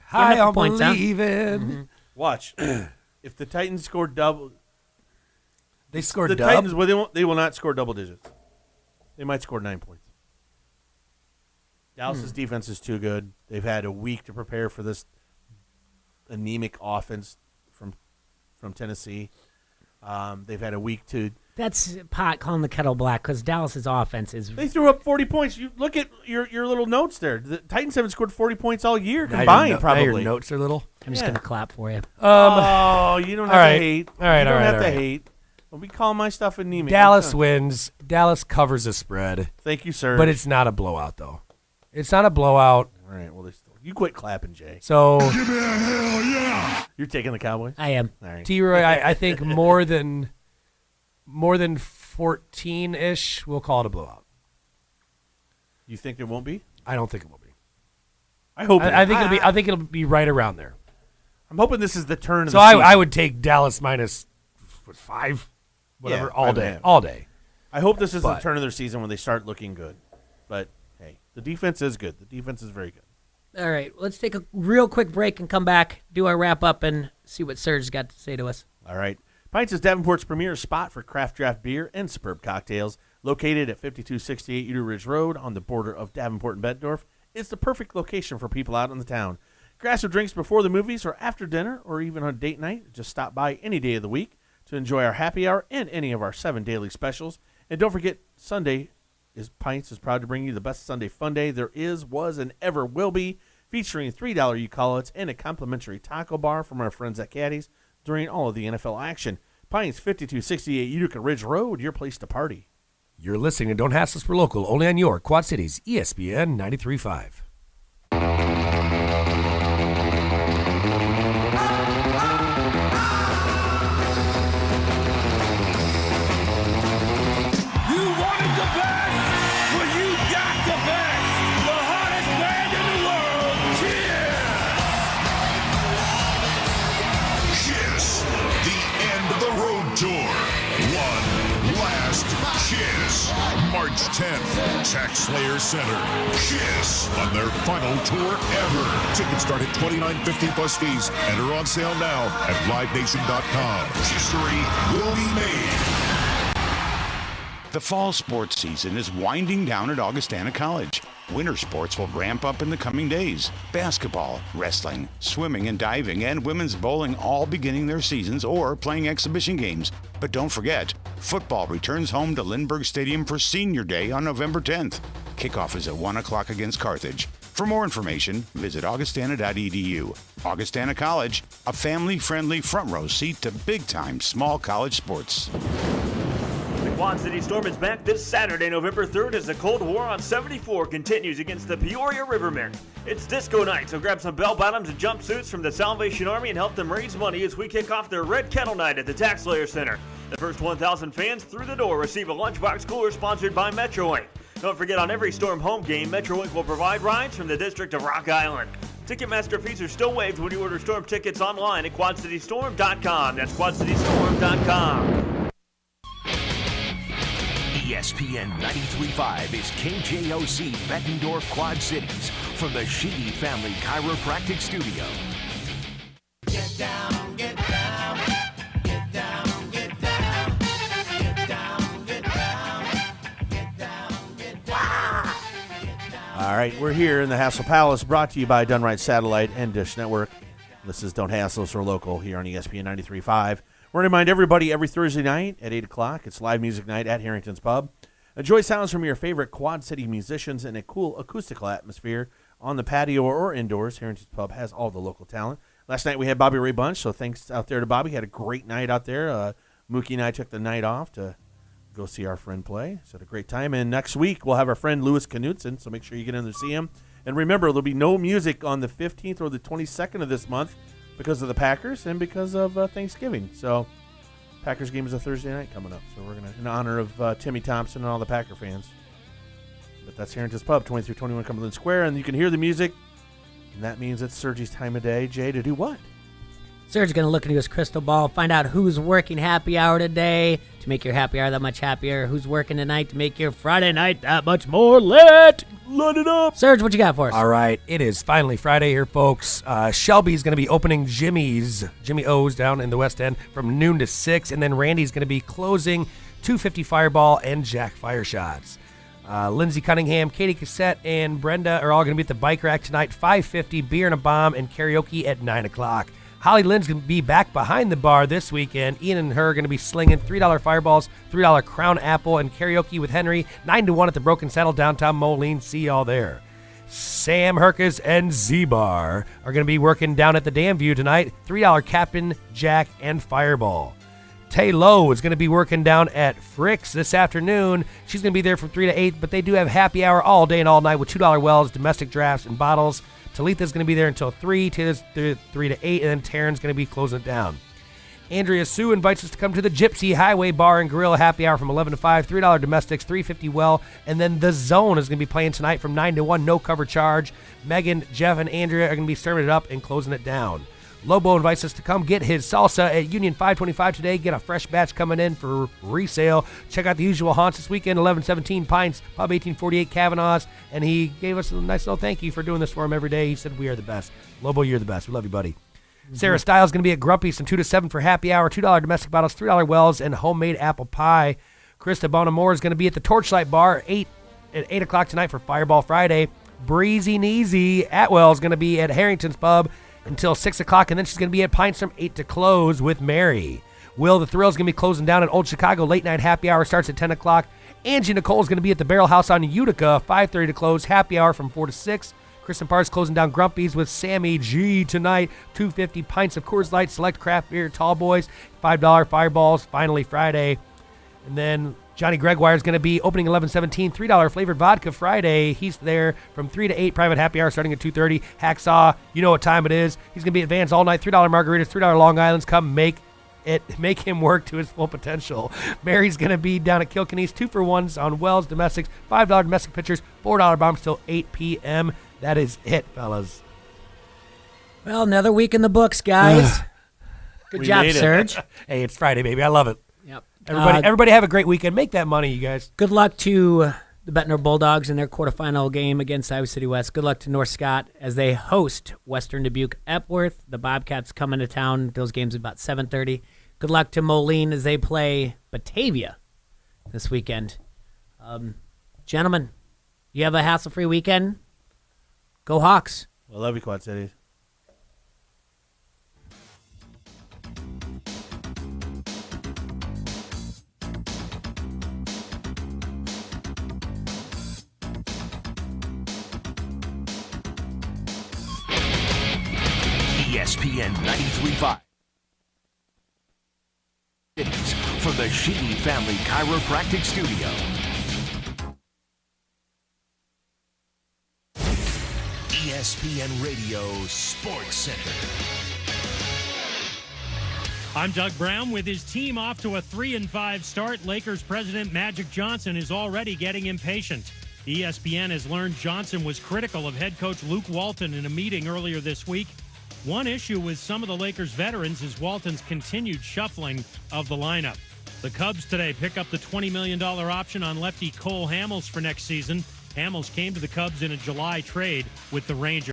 Speaker 7: High on
Speaker 16: points, huh?
Speaker 7: believing.
Speaker 5: Watch. If the Titans score double,
Speaker 7: They scored
Speaker 5: the
Speaker 7: dub?
Speaker 5: Titans, well, they will not score double digits. They might score 9 points. Dallas's defense is too good. They've had a week to prepare for this anemic offense from Tennessee. They've had a week to.
Speaker 16: That's pot calling the kettle black because Dallas's offense is.
Speaker 5: They threw up 40 points. You look at your little notes there. The Titans haven't scored 40 points all year
Speaker 7: Now
Speaker 5: combined.
Speaker 7: your
Speaker 5: Probably
Speaker 7: your notes are little.
Speaker 16: I'm just gonna clap for you.
Speaker 5: You don't have to hate.
Speaker 7: All right,
Speaker 5: you don't
Speaker 7: all right,
Speaker 5: have
Speaker 7: all
Speaker 5: to
Speaker 7: right.
Speaker 5: hate. Don't be calling my stuff anemic.
Speaker 7: Dallas wins. Dallas covers the spread.
Speaker 5: Thank you, sir.
Speaker 7: But it's not a blowout, though. It's not a blowout.
Speaker 5: All right. Well, you quit clapping, Jay.
Speaker 7: So
Speaker 5: give me a hell yeah. You're taking the Cowboys.
Speaker 16: I am.
Speaker 5: All right.
Speaker 7: T-Roy, I think more than 14-ish, we'll call it a blowout.
Speaker 5: You think it won't be?
Speaker 7: I don't think it will be.
Speaker 5: I hope.
Speaker 7: I think it'll be. I think it'll be right around there.
Speaker 5: I'm hoping this is the turn of
Speaker 7: So
Speaker 5: the season.
Speaker 7: I would take Dallas minus 5, whatever,
Speaker 5: Yeah,
Speaker 7: all day, all day.
Speaker 5: I hope this is the
Speaker 7: But-
Speaker 5: turn of their season when they start looking good. But hey, the defense is good. The defense is very good.
Speaker 16: All right, let's take a real quick break and come back, do our wrap up, and see what Serge's got to say to us.
Speaker 5: All right. Pints is Davenport's premier spot for craft draft beer and superb cocktails. Located at 5268 Uter Ridge Road on the border of Davenport and Bettendorf, it's the perfect location for people out in the town. Grab some drinks before the movies or after dinner or even on date night. Just stop by any day of the week to enjoy our happy hour and any of our 7 daily specials. And don't forget, Sunday Pints is proud to bring you the best Sunday fun day there is, was, and ever will be, featuring $3 you-call-outs and a complimentary taco bar from our friends at Caddy's during all of the NFL action. Pints, 5268 Utica Ridge Road, your place to party.
Speaker 7: You're listening to Don't Ask Us for Local, only on your Quad Cities, ESPN 93.5.
Speaker 9: March 10th, Jack Slayer Center. Kiss on their final tour ever. Tickets start at $29.50 plus fees and are on sale now at livenation.com. History will be made.
Speaker 13: The fall sports season is winding down at Augustana College. Winter sports will ramp up in the coming days. Basketball, wrestling, swimming and diving, and women's bowling all beginning their seasons or playing exhibition games. But don't forget, football returns home to Lindbergh Stadium for Senior Day on November 10th. Kickoff is at 1 o'clock against Carthage. For more information, visit augustana.edu. Augustana College, a family-friendly front row seat to big-time small college sports.
Speaker 6: The Quad City Storm is back this Saturday, November 3rd, as the Cold War on 74 continues against the Peoria Rivermen. It's disco night, so grab some bell-bottoms and jumpsuits from the Salvation Army and help them raise money as we kick off their Red Kettle Night at the Tax Slayer Center. The first 1,000 fans through the door receive a lunchbox cooler sponsored by MetroLink. Don't forget, on every Storm home game, MetroLink will provide rides from the District of Rock Island. Ticketmaster fees are still waived when you order Storm tickets online at QuadCityStorm.com. That's QuadCityStorm.com.
Speaker 1: ESPN 93.5 is KJOC Bettendorf Quad Cities from the Sheedy Family Chiropractic Studio.
Speaker 8: Get down, get down, get down, get down, get down, get down, get down, get down.
Speaker 5: All right, we're here in the Hassel Palace, brought to you by Dunright Satellite and Dish Network. This is Don't Hassle Us, or local here on ESPN 93.5. We're going to remind everybody every Thursday night at 8 o'clock, it's live music night at Harrington's Pub. Enjoy sounds from your favorite Quad City musicians in a cool acoustical atmosphere on the patio or indoors. Harrington's Pub has all the local talent. Last night we had Bobby Ray Bunch, so thanks out there to Bobby. He had a great night out there. Mookie and I took the night off to go see our friend play. So had a great time. And next week we'll have our friend Louis Knutson, so make sure you get in there to see him. And remember, there'll be no music on the 15th or the 22nd of this month because of the Packers and because of Thanksgiving. So Packers game is a Thursday night coming up. So we're going to, in honor of Timmy Thompson and all the Packer fans. But that's Harrington's Pub, 2321 Cumberland Square. And you can hear the music. And that means it's Sergi's time of day. Jay, to do what?
Speaker 16: Serge's going to look into his crystal ball, find out who's working happy hour today to make your happy hour that much happier, who's working tonight to make your Friday night that much more lit. Let it up. Serge, what you got for us?
Speaker 7: All right, it is finally Friday here, folks. Shelby's going to be opening Jimmy O's down in the West End from noon to 6, and then Randy's going to be closing 250 Fireball and Jack Fire Shots. Lindsay Cunningham, Katie Cassette, and Brenda are all going to be at the Bike Rack tonight, 5:50, beer and a bomb, and karaoke at 9 o'clock. Holly Lynn's going to be back behind the bar this weekend. Ian and her are going to be slinging $3 Fireballs, $3 Crown Apple, and karaoke with Henry, 9 to 1 at the Broken Saddle downtown Moline. See y'all there. Sam Herkus and Z-Bar are going to be working down at the Dam View tonight, $3 Captain, Jack, and Fireball. Tay Lowe is going to be working down at Frick's this afternoon. She's going to be there from 3 to 8, but they do have happy hour all day and all night with $2 Wells, domestic drafts, and bottles. Talitha's going to be there until 3, Taylor's 3 to 8, and then Taryn's going to be closing it down. Andrea Sue invites us to come to the Gypsy Highway Bar and Grill happy hour from 11 to 5, $3 domestics, $3.50 well, and then The Zone is going to be playing tonight from 9 to 1, no cover charge. Megan, Jeff, and Andrea are going to be serving it up and closing it down. Lobo invites us to come get his salsa at Union 525 today. Get a fresh batch coming in for resale. Check out the usual haunts this weekend, 1117 Pines, Pub 1848 Kavanaugh's. And he gave us a nice little thank you for doing this for him every day. He said, we are the best. Lobo, you're the best. We love you, buddy. Mm-hmm. Sarah Stiles is going to be at Grumpy's from 2 to 7 for happy hour, $2 domestic bottles, $3 Wells, and homemade apple pie. Krista Bonamore is going to be at the Torchlight Bar at 8 o'clock tonight for Fireball Friday. Breezy Neezy Atwell is going to be at Harrington's Pub until 6 o'clock, and then she's going to be at Pints from 8 to close with Mary. Will the Thrill is going to be closing down at Old Chicago. Late night happy hour starts at 10 o'clock. Angie Nicole is going to be at the Barrel House on Utica, 5:30 to close. Happy hour from 4 to 6. Kristen Parr's closing down Grumpy's with Sammy G tonight. 250 pints of Coors Light, select craft beer, Tall Boys, $5 Fireballs, finally Friday. And then Johnny Gregoire is going to be opening 1117, $3 flavored vodka Friday. He's there from 3 to 8, private happy hour starting at 2:30. Hacksaw, you know what time it is. He's going to be at Vans all night, $3 margaritas, $3 Long Islands. Come make him work to his full potential. Mary's going to be down at Kilkenny's, 2-for-1s on Wells domestics, $5 domestic pitchers, $4 bombs till 8 p.m. That is it, fellas.
Speaker 16: Well, another week in the books, guys. Good job, Serge.
Speaker 7: Hey, it's Friday, baby. I love it.
Speaker 16: Yep.
Speaker 7: Everybody have a great weekend. Make that money, you guys.
Speaker 16: Good luck to the Bettner Bulldogs in their quarterfinal game against Iowa City West. Good luck to North Scott as they host Western Dubuque Epworth. The Bobcats coming to town. Those games are about 7:30. Good luck to Moline as they play Batavia this weekend. Gentlemen, you have a hassle-free weekend. Go Hawks.
Speaker 5: I love you, Quad Cities.
Speaker 1: ESPN 93.5. From the Sheehy Family Chiropractic Studio. ESPN Radio Sports Center.
Speaker 2: I'm Doug Brown. With his team off to a 3-5 start, Lakers president Magic Johnson is already getting impatient. ESPN has learned Johnson was critical of head coach Luke Walton in a meeting earlier this week. One issue with some of the Lakers veterans is Walton's continued shuffling of the lineup. The Cubs today pick up the $20 million option on lefty Cole Hamels for next season. Hamels came to the Cubs in a July trade with the Rangers.